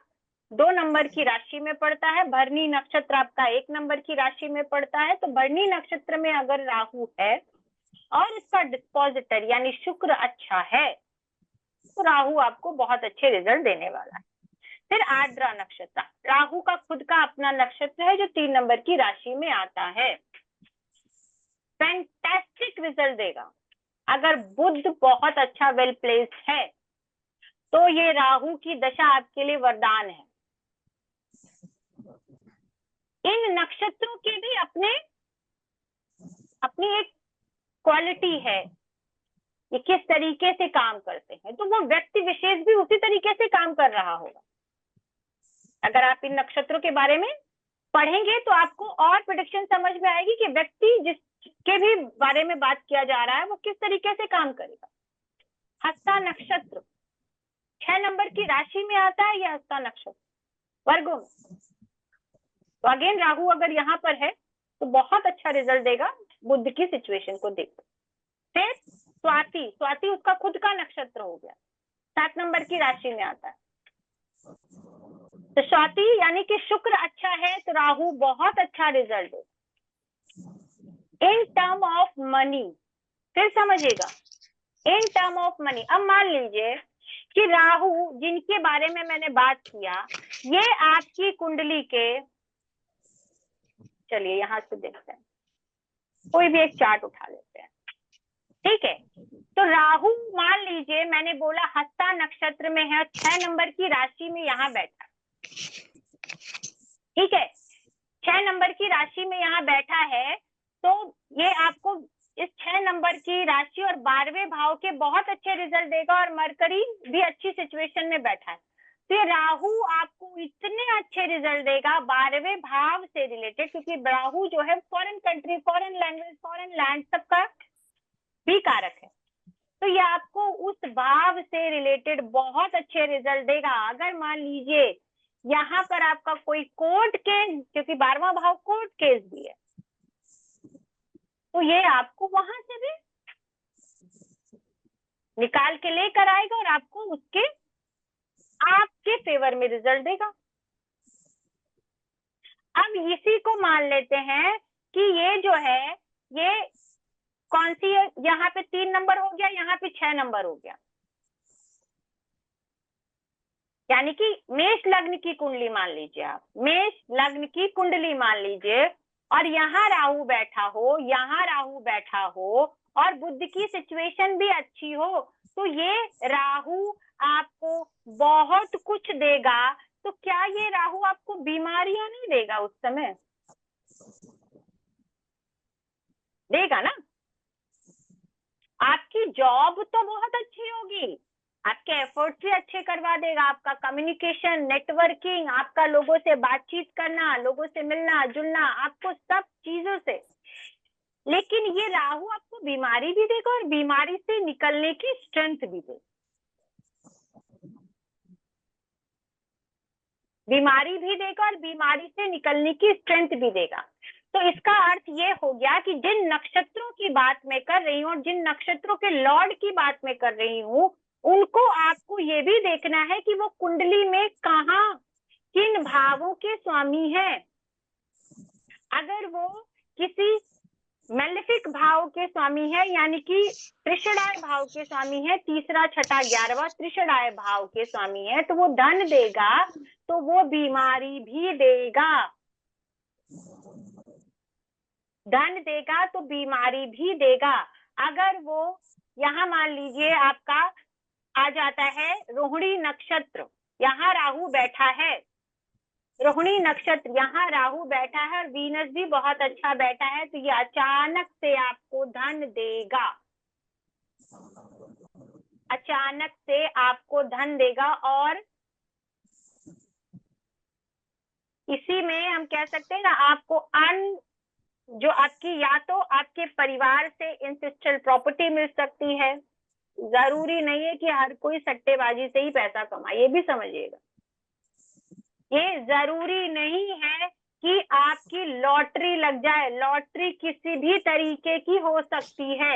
2 नंबर की राशि में पड़ता है, भरनी नक्षत्र आपका 1 नंबर की राशि में पड़ता है। तो भरनी नक्षत्र में अगर राहु है और इसका डिस्पोजिटर यानी शुक्र अच्छा है तो राहु आपको बहुत अच्छे रिजल्ट देने वाला है। फिर आर्द्रा नक्षत्र, राहु का खुद का अपना नक्षत्र है जो 3 नंबर की राशि में आता है। फैंटास्टिक रिजल्ट देगा। अगर बुध बहुत अच्छा वेल प्लेस्ड है तो ये राहु की दशा आपके लिए वरदान है। इन नक्षत्रों के भी अपनी एक क्वालिटी है, ये किस तरीके से काम करते हैं, तो वो व्यक्ति विशेष भी उसी तरीके से काम कर रहा होगा। अगर आप इन नक्षत्रों के बारे में पढ़ेंगे तो आपको और प्रेडिक्शन समझ में आएगी कि व्यक्ति जिसके भी बारे में बात किया जा रहा है वो किस तरीके से काम करेगा। हस्ता नक्षत्र 6 नंबर की राशि में आता है, यह हस्ता नक्षत्र वर्गों में। तो अगेन राहु अगर यहाँ पर है तो बहुत अच्छा रिजल्ट देगा बुध की सिचुएशन को देखकर। फिर स्वाति, स्वाति उसका खुद का नक्षत्र हो गया, 7 नंबर की राशि में आता है। तो स्वाति यानी कि शुक्र अच्छा है तो राहु बहुत अच्छा रिजल्ट देगा इन टर्म ऑफ मनी। फिर समझिएगा, इन टर्म ऑफ मनी। अब मान लीजिए कि राहु जिनके बारे में मैंने बात किया ये आपकी कुंडली के, चलिए यहां से देखते हैं, कोई भी एक चार्ट उठा लेते हैं। ठीक है, तो राहु मान लीजिए मैंने बोला हस्ता नक्षत्र में है, 6 नंबर की राशि में यहाँ बैठा। ठीक है, 6 नंबर की राशि में यहाँ बैठा है तो ये आपको इस 6 नंबर की राशि और 12वें भाव के बहुत अच्छे रिजल्ट देगा और मरकरी भी अच्छी सिचुएशन में बैठा है। तो ये राहु आपको इतने अच्छे रिजल्ट देगा 12वें भाव से रिलेटेड, क्योंकि राहु जो है foreign country, foreign language, foreign land सबका भी कारक है। तो ये आपको उस भाव से रिलेटेड बहुत अच्छे रिजल्ट देगा। अगर मान लीजिए यहाँ पर आपका कोई कोर्ट केस, क्योंकि 12वां भाव कोर्ट केस भी है, तो ये आपको वहां से भी निकाल के लेकर आएगा और आपको उसके आपके फेवर में रिजल्ट देगा। अब इसी को मान लेते हैं कि ये जो है ये कौन सी है, यहाँ पे 3 नंबर हो गया, यहाँ पे 6 नंबर हो गया, यानी कि मेष लग्न की कुंडली मान लीजिए, आप मेष लग्न की कुंडली मान लीजिए और यहाँ राहु बैठा हो, यहाँ राहु बैठा हो और बुध की सिचुएशन भी अच्छी हो, तो ये राहु आपको बहुत कुछ देगा। तो क्या ये राहु आपको बीमारियां नहीं देगा? उस समय देगा ना। आपकी जॉब तो बहुत अच्छी होगी, आपके एफर्ट्स भी अच्छे करवा देगा, आपका कम्युनिकेशन, नेटवर्किंग, आपका लोगों से बातचीत करना, लोगों से मिलना जुलना, आपको सब चीजों से। लेकिन ये राहु आपको बीमारी भी देगा और बीमारी से निकलने की स्ट्रेंथ भी देगा। बीमारी भी देगा और बीमारी से निकलने की स्ट्रेंथ भी देगा। तो इसका अर्थ ये हो गया कि जिन नक्षत्रों की बात मैं कर रही हूँ और जिन नक्षत्रों के लॉर्ड की बात मैं कर रही हूँ, उनको आपको ये भी देखना है कि वो कुंडली में कहाँ किन भावों के स्वामी हैं। अगर वो किसी मेलेफिक भाव के स्वामी है, यानी कि त्रिषणाय भाव के स्वामी है, 3रा 6ठा 11वां त्रिषणाय भाव के स्वामी है, तो वो धन देगा तो वो बीमारी भी देगा। धन देगा तो बीमारी भी देगा। अगर वो यहाँ मान लीजिए आपका आ जाता है रोहिणी नक्षत्र, यहाँ राहु बैठा है, रोहिणी नक्षत्र यहाँ राहु बैठा है और वीनस भी बहुत अच्छा बैठा है, तो ये अचानक से आपको धन देगा, अचानक से आपको धन देगा। और इसी में हम कह सकते हैं ना, आपको जो आपकी या तो आपके परिवार से इंसेस्ट्रियल प्रॉपर्टी मिल सकती है, जरूरी नहीं है कि हर कोई सट्टेबाजी से ही पैसा कमाए, ये भी समझिएगा। ये जरूरी नहीं है कि आपकी लॉटरी लग जाए, लॉटरी किसी भी तरीके की हो सकती है।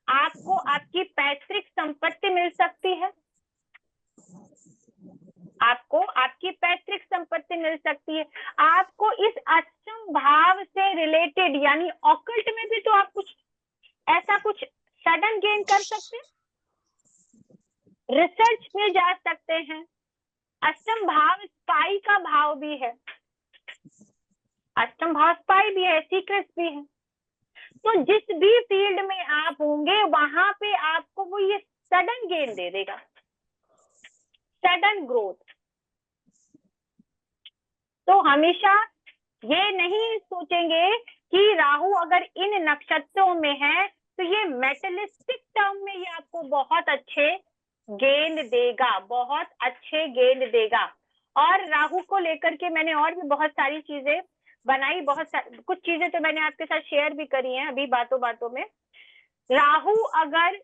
आपको आपकी पैतृक संपत्ति मिल सकती है, आपको आपकी पैतृक संपत्ति मिल सकती है, आपको इस अष्टम भाव से रिलेटेड यानी ऑकल्ट में भी तो आप कुछ ऐसा कुछ सडन गेन कर सकते हैं, रिसर्च में जा सकते हैं। अष्टम भाव स्पाई का भाव भी है, अष्टम भाव स्पाई भी है, सीक्रेट्स भी है। तो जिस भी फील्ड में आप होंगे वहां पे आपको वो ये सडन गेन दे देगा, सडन ग्रोथ। तो हमेशा ये नहीं सोचेंगे कि राहु अगर इन नक्षत्रों में है तो ये मेटलिस्टिक टर्म में ये आपको बहुत अच्छे गेंद देगा, बहुत अच्छे गेंद देगा। और राहु को लेकर के मैंने और भी बहुत सारी चीजें बनाई, कुछ चीजें तो मैंने आपके साथ शेयर भी करी हैं अभी बातों बातों में। राहु अगर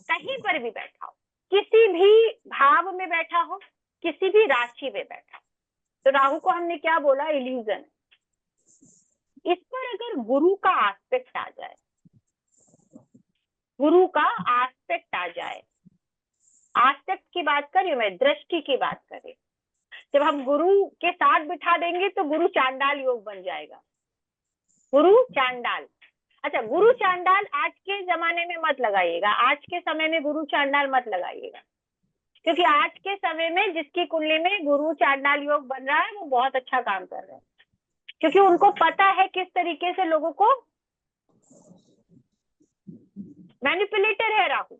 कहीं पर भी बैठा हो, किसी भी भाव में बैठा हो, किसी भी राशि में बैठा हो, तो राहु को हमने क्या बोला, इल्यूजन। इस पर अगर गुरु का आस्पेक्ट आ जाए, गुरु का आस्पेक्ट आ जाए, आस्पेक्ट की बात करिए मैं, दृष्टि की बात करें, जब हम गुरु के साथ बिठा देंगे तो गुरु चांडाल योग बन जाएगा, गुरु चांडाल। अच्छा, गुरु चांडाल आज के जमाने में मत लगाइएगा, आज के समय में गुरु चांडाल मत लगाइएगा, क्योंकि आज के समय में जिसकी कुंडली में गुरु चांडाल योग बन रहा है वो बहुत अच्छा काम कर रहे हैं, क्योंकि उनको पता है किस तरीके से लोगों को मैनिपुलेटर है राहु,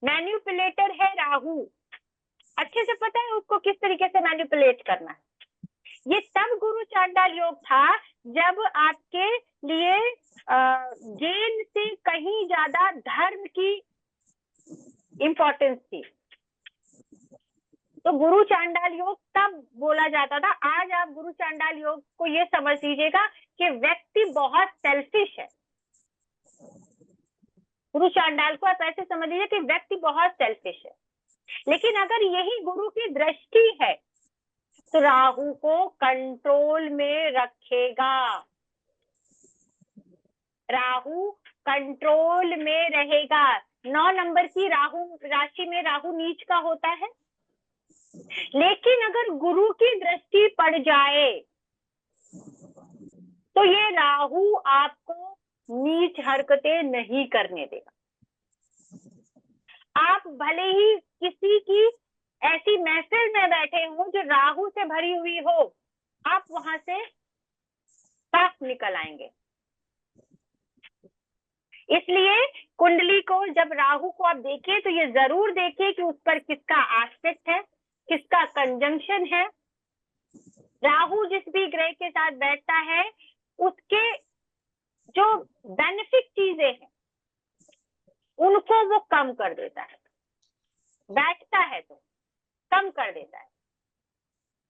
मैनिपुलेटर है राहु, अच्छे से पता है उसको किस तरीके से मैनिपुलेट करना है। ये तब गुरु चांडाल योग था जब आपके लिए गेन से कहीं ज्यादा धर्म की इंपॉर्टेंस थी, तो गुरु चांडाल योग तब बोला जाता था। आज आप गुरु चांडाल योग को ये समझ लीजिएगा कि व्यक्ति बहुत सेल्फिश है, गुरु चांडाल को आप ऐसे समझ लीजिए कि व्यक्ति बहुत सेल्फिश है। लेकिन अगर यही गुरु की दृष्टि है तो राहु को कंट्रोल में रखेगा, राहु कंट्रोल में रहेगा। 9 नंबर की राहु राशि में राहु नीच का होता है, लेकिन अगर गुरु की दृष्टि पड़ जाए तो ये राहु आपको नीच हरकतें नहीं करने देगा। आप भले ही किसी की ऐसी महफिल में बैठे हो जो राहु से भरी हुई हो, आप वहां से साफ निकल आएंगे। इसलिए कुंडली को जब राहु को आप देखिए तो ये जरूर देखिए कि उस पर किसका आस्पेक्ट है, किसका कंजंक्शन है। राहु जिस भी ग्रह के साथ बैठता है उसके जो बेनिफिट चीजें हैं उनको वो कम कर देता है, बैठता है तो कम कर देता है,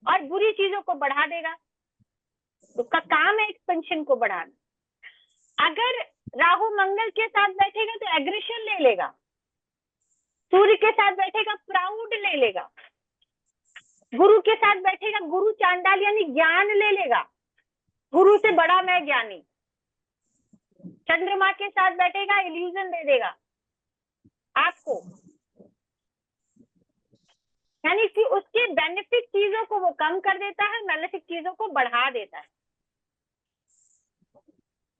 और बुरी चीजों को बढ़ा देगा। उसका काम है एक्सपेंशन को बढ़ाना। अगर राहु मंगल के साथ बैठेगा तो एग्रेशन ले लेगा, सूर्य के साथ बैठेगा प्राउड ले लेगा, गुरु के साथ बैठेगा गुरु चांडाल यानी ज्ञान ले लेगा, गुरु से बड़ा मैं ज्ञानी। चंद्रमा के साथ बैठेगा इल्यूजन दे देगा आपको, यानी कि उसके बेनिफिट चीजों को वो कम कर देता है, मैलेफिक चीजों को बढ़ा देता है।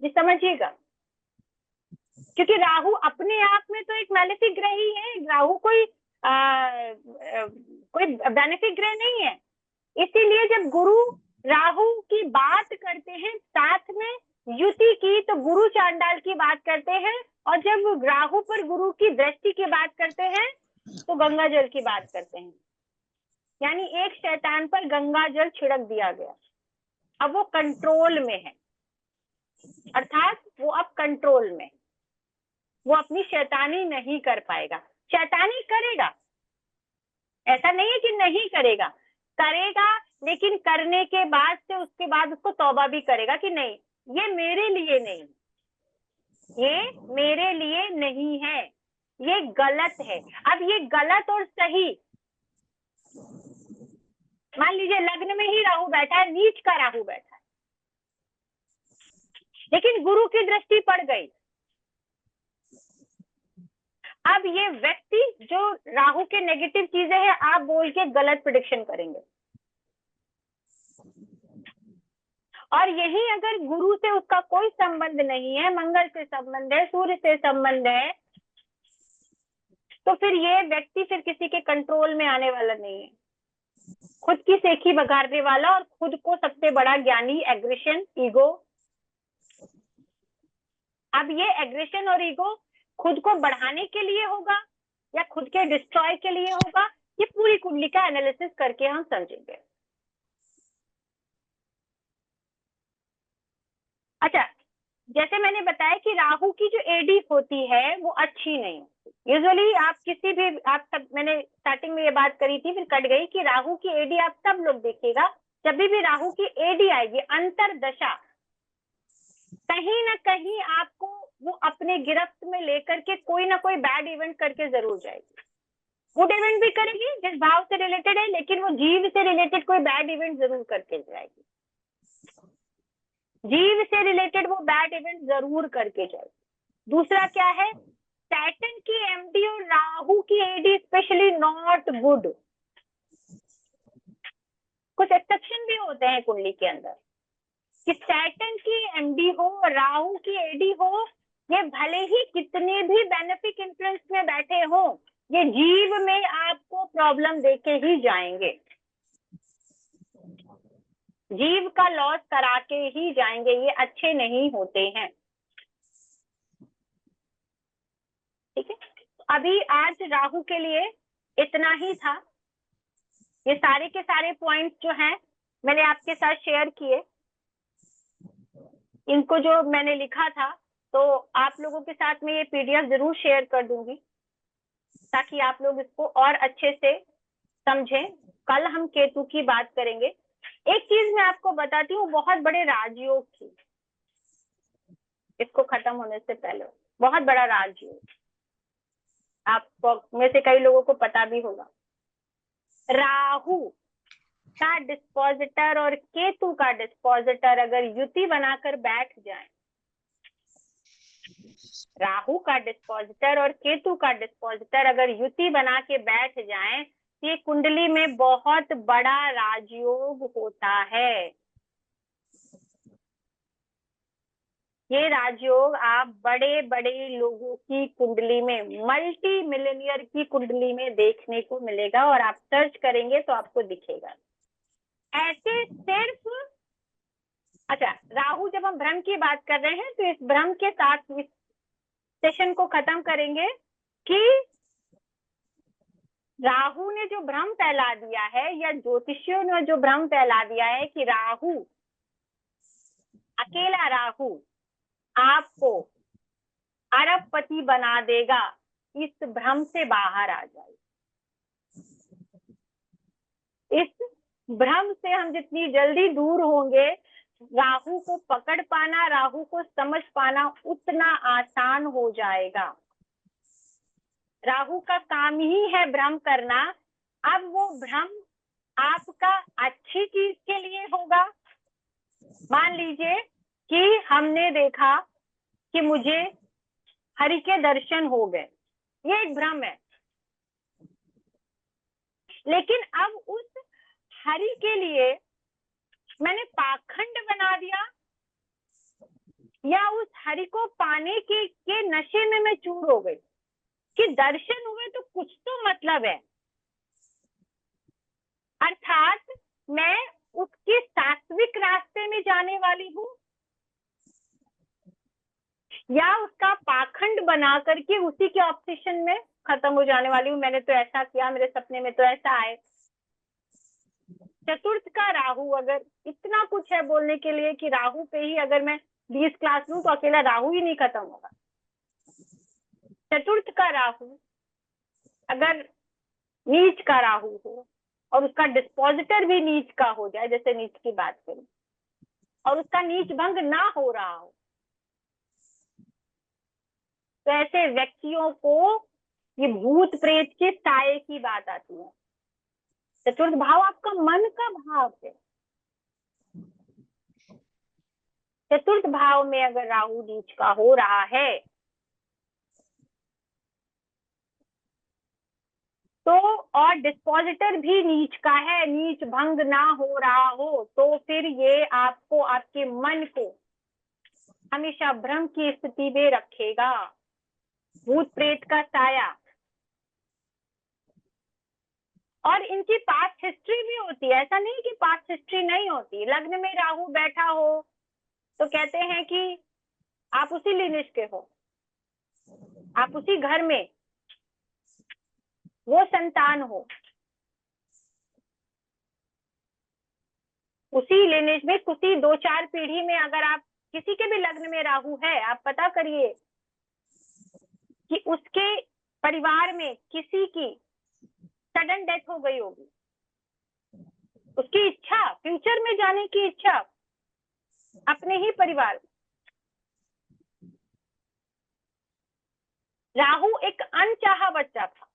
जी समझिएगा, क्योंकि राहु अपने आप में तो एक मैलेफिक ग्रह ही है, राहु कोई बेनिफिक ग्रह नहीं है। इसीलिए जब गुरु राहु की बात करते हैं साथ में युति की, तो गुरु चांडाल की बात करते हैं और जब राहु पर गुरु की दृष्टि की बात करते हैं तो गंगा जल की बात करते हैं। यानी एक शैतान पर गंगा जल छिड़क दिया गया, अब वो कंट्रोल में है, अर्थात वो अब कंट्रोल में, वो अपनी शैतानी नहीं कर पाएगा। शैतानी करेगा, ऐसा नहीं है कि नहीं करेगा, करेगा, लेकिन करने के बाद से उसके बाद उसको तौबा भी करेगा कि नहीं, ये मेरे लिए नहीं, ये मेरे लिए नहीं है, ये गलत है। अब ये गलत और सही, मान लीजिए लग्न में ही राहु बैठा है, नीच का राहु बैठा है, लेकिन गुरु की दृष्टि पड़ गई। अब ये व्यक्ति जो राहु के नेगेटिव चीजें हैं आप बोल के गलत प्रेडिक्शन करेंगे, और यही अगर गुरु से उसका कोई संबंध नहीं है, मंगल से संबंध है, सूर्य से संबंध है, तो फिर ये व्यक्ति फिर किसी के कंट्रोल में आने वाला नहीं है, खुद की सेखी बघाड़ने वाला और खुद को सबसे बड़ा ज्ञानी, एग्रेशन, ईगो। अब ये एग्रेशन और ईगो खुद को बढ़ाने के लिए होगा या खुद के डिस्ट्रॉय के लिए होगा, ये पूरी कुंडली का एनालिसिस करके हम समझेंगे। अच्छा, जैसे मैंने बताया कि राहु की जो एडी होती है वो अच्छी नहीं होती। यूजुअली आप किसी भी, आप सब, मैंने स्टार्टिंग में ये बात करी थी फिर कट गई, कि राहु की एडी आप सब लोग देखिएगा, जब भी राहु की एडी आएगी अंतर दशा, कहीं ना कहीं आपको वो अपने गिरफ्त में लेकर के कोई ना कोई बैड इवेंट करके जरूर जाएगी। गुड इवेंट भी करेगी जिस भाव से रिलेटेड है, लेकिन वो जीव से रिलेटेड कोई बैड इवेंट जरूर करके जाएगी, जीव से रिलेटेड वो बैड इवेंट जरूर करके जाएगी। दूसरा क्या है, सैटर्न की एमडी और राहु की एडी स्पेशली नॉट गुड। कुछ एक्सेप्शन भी होते हैं कुंडली के अंदर कि सैटर्न की एमडी हो, राहु की एडी हो, ये भले ही कितने भी बेनिफिक इन्फ्लुएंस में बैठे हो, ये जीव में आपको प्रॉब्लम देके ही जाएंगे, जीव का लॉस करा के ही जाएंगे, ये अच्छे नहीं होते हैं। ठीक है, अभी आज राहु के लिए इतना ही था। ये सारे के सारे पॉइंट्स जो हैं मैंने आपके साथ शेयर किए, इनको जो मैंने लिखा था तो आप लोगों के साथ में ये पीडीएफ जरूर शेयर कर दूंगी ताकि आप लोग इसको और अच्छे से समझें। कल हम केतु की बात करेंगे। एक चीज मैं आपको बताती हूँ, बहुत बड़े राजयोग थी, इसको खत्म होने से पहले बहुत बड़ा राजयोग, आप में से कई लोगों को पता भी होगा। राहु का डिस्पोजिटर और केतु का डिस्पोजिटर अगर युति बनाकर बैठ जाए, राहु का डिस्पोजिटर और केतु का डिस्पोजिटर अगर युति बना के बैठ जाए, ये कुंडली में बहुत बड़ा राजयोग होता है। ये राजयोग आप बड़े बड़े लोगों की कुंडली में, मल्टी मिलियनियर की कुंडली में देखने को मिलेगा, और आप सर्च करेंगे तो आपको दिखेगा। ऐसे सिर्फ, अच्छा, राहु जब हम भ्रम की बात कर रहे हैं तो इस भ्रम के साथ इस सेशन को खत्म करेंगे कि राहु ने जो भ्रम फैला दिया है या ज्योतिषियों ने जो भ्रम फैला दिया है कि राहु, अकेला राहु आपको अरबपति बना देगा, इस भ्रम से बाहर आ जाए। इस भ्रम से हम जितनी जल्दी दूर होंगे, राहु को पकड़ पाना, राहु को समझ पाना उतना आसान हो जाएगा। राहु का काम ही है भ्रम करना। अब वो भ्रम आपका अच्छी चीज के लिए होगा। मान लीजिए कि हमने देखा कि मुझे हरि के दर्शन हो गए, ये एक भ्रम है, लेकिन अब उस हरि के लिए मैंने पाखंड बना दिया, या उस हरि को पाने के नशे में मैं चूर हो गई कि दर्शन हुए तो कुछ तो मतलब है, अर्थात मैं उसके सात्विक रास्ते में जाने वाली हूँ, या उसका पाखंड बना करके उसी के ऑब्सेशन में खत्म हो जाने वाली हूँ, मैंने तो ऐसा किया, मेरे सपने में तो ऐसा आए। चतुर्थ का राहु, अगर इतना कुछ है बोलने के लिए कि राहु पे ही अगर मैं 20 क्लास लूं तो अकेला राहु ही नहीं खत्म होगा। चतुर्थ का राहु अगर नीच का राहु हो और उसका डिस्पोजिटर भी नीच का हो जाए, जैसे नीच की बात करें, और उसका नीच भंग ना हो रहा हो, तो ऐसे व्यक्तियों को ये भूत प्रेत के साये की बात आती है। चतुर्थ भाव आपका मन का भाव है। चतुर्थ भाव में अगर राहु नीच का हो रहा है तो, और डिस्पोजिटर भी नीच का है, नीच भंग ना हो रहा हो, तो फिर ये आपको, आपके मन को हमेशा भ्रम की स्थिति में रखेगा, भूत प्रेत का साया। और इनकी पास्ट हिस्ट्री भी होती है, ऐसा नहीं कि पास्ट हिस्ट्री नहीं होती। लग्न में राहु बैठा हो तो कहते हैं कि आप उसी लिनिज के हो, आप उसी घर में वो संतान हो, उसी लिनिज में, उसी 2-4 पीढ़ी में। अगर आप किसी के भी लग्न में राहु है, आप पता करिए कि उसके परिवार में किसी की सडन डेथ हो गई होगी, उसकी इच्छा, फ्यूचर में जाने की इच्छा अपने ही परिवार में। राहु एक अनचाहा बच्चा था।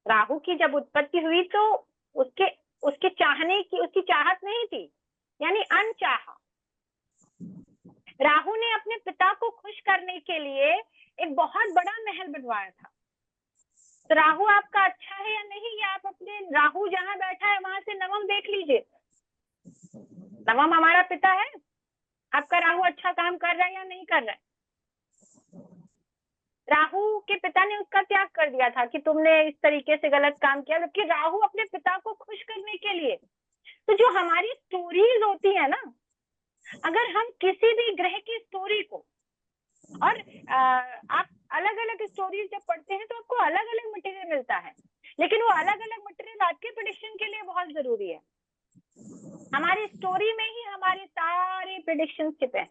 राहु की जब उत्पत्ति हुई तो उसके चाहने की, उसकी चाहत नहीं थी, यानी अनचाहा। राहु ने अपने पिता को खुश करने के लिए एक बहुत बड़ा महल बनवाया था। तो राहु आपका अच्छा है या नहीं, ये आप अपने, राहु जहां बैठा है वहां से नवम देख लीजिए। नवम हमारा पिता है, आपका राहु अच्छा काम कर रहा है या नहीं कर रहा है। राहु के पिता ने उसका त्याग कर दिया था कि तुमने इस तरीके से गलत काम किया, जबकि राहु अपने पिता को खुश करने के लिए। तो जो हमारी स्टोरीज होती है ना, अगर हम किसी भी ग्रह की स्टोरी को, और आप अलग अलग स्टोरीज जब पढ़ते हैं तो आपको अलग अलग मटेरियल मिलता है, लेकिन वो अलग अलग मटेरियल आपके प्रेडिक्शन के लिए बहुत जरूरी है। हमारी स्टोरी में ही हमारे सारे प्रेडिक्शन छिपे हैं,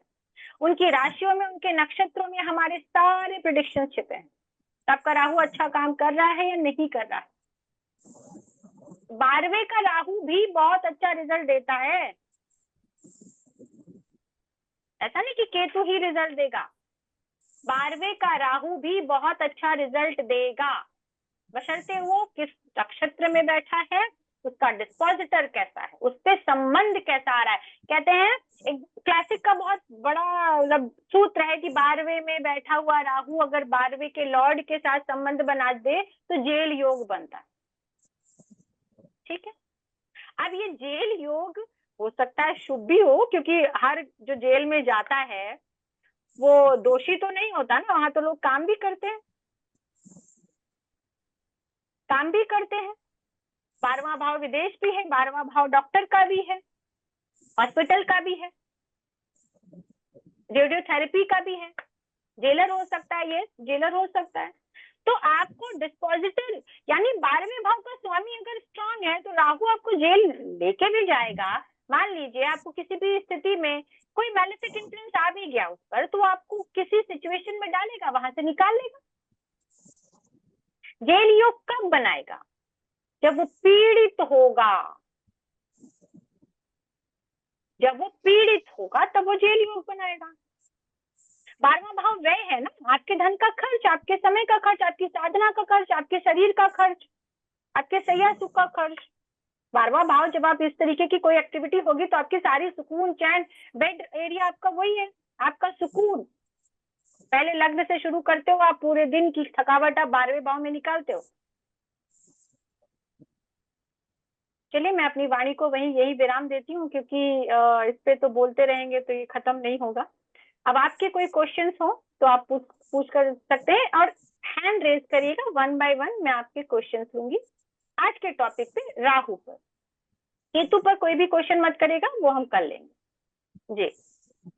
उनकी राशियों में, उनके नक्षत्रों में हमारे सारे प्रेडिक्शन छिपे हैं। तो आपका राहु अच्छा काम कर रहा है या नहीं कर रहा है। 12वें का राहु भी बहुत अच्छा रिजल्ट देता है, ऐसा नहीं कि केतु ही रिजल्ट देगा। 12वें का राहु भी बहुत अच्छा रिजल्ट देगा, बशर्ते वो किस नक्षत्र में बैठा है, उसका डिस्पोजिटर कैसा है, उससे संबंध कैसा आ रहा है। कहते हैं, एक क्लासिक का बहुत बड़ा मतलब सूत्र है कि 12वें में बैठा हुआ राहु अगर 12वें के लॉर्ड के साथ संबंध बना दे तो जेल योग बनता है। ठीक है, अब ये जेल योग हो सकता है शुभ भी हो, क्योंकि हर जो जेल में जाता है वो दोषी तो नहीं होता ना, वहां तो लोग काम भी करते हैं, काम भी करते हैं। 12वां भाव विदेश भी है, 12वां भाव डॉक्टर का भी है, हॉस्पिटल का भी है, रेडियोथेरेपी का भी है। जेलर हो सकता है, ये जेलर हो सकता है। तो आपको डिस्पोजिटर यानी 12वें भाव का स्वामी अगर स्ट्रांग है तो राहु आपको जेल लेके भी जाएगा। मान लीजिए आपको किसी भी स्थिति में कोई मैलेफिक इन्फ्लुएंस आ भी गया उस पर, तो आपको किसी सिचुएशन में डालेगा, वहां से निकाल लेगा। जेल योग कब बनाएगा, जब वो पीड़ित होगा, जब वो पीड़ित होगा तब वो जेल योग बनाएगा। 12वां भाव व्यय है ना, आपके धन का खर्च, आपके समय का खर्च, आपकी साधना का खर्च, आपके शरीर का खर्च, आपके सैया सुख का खर्च। 12वां भाव जब आप इस तरीके की कोई एक्टिविटी होगी तो आपकी सारी सुकून, चैन, बेड एरिया आपका वही है, आपका सुकून। पहले लग्न से शुरू करते हो आप, पूरे दिन की थकावट आप 12वें भाव में निकालते हो। चलिए, मैं अपनी वाणी को वहीं यही विराम देती हूँ, क्योंकि इस पे तो बोलते रहेंगे तो ये खत्म नहीं होगा। अब आपके कोई क्वेश्चंस हो तो आप पूछ कर सकते हैं, और हैंड रेज करिएगा, 1 by 1 मैं आपके क्वेश्चंस लूंगी। आज के टॉपिक पे राहु पर, केतु पर कोई भी क्वेश्चन मत करेगा, वो हम कर लेंगे जी। है।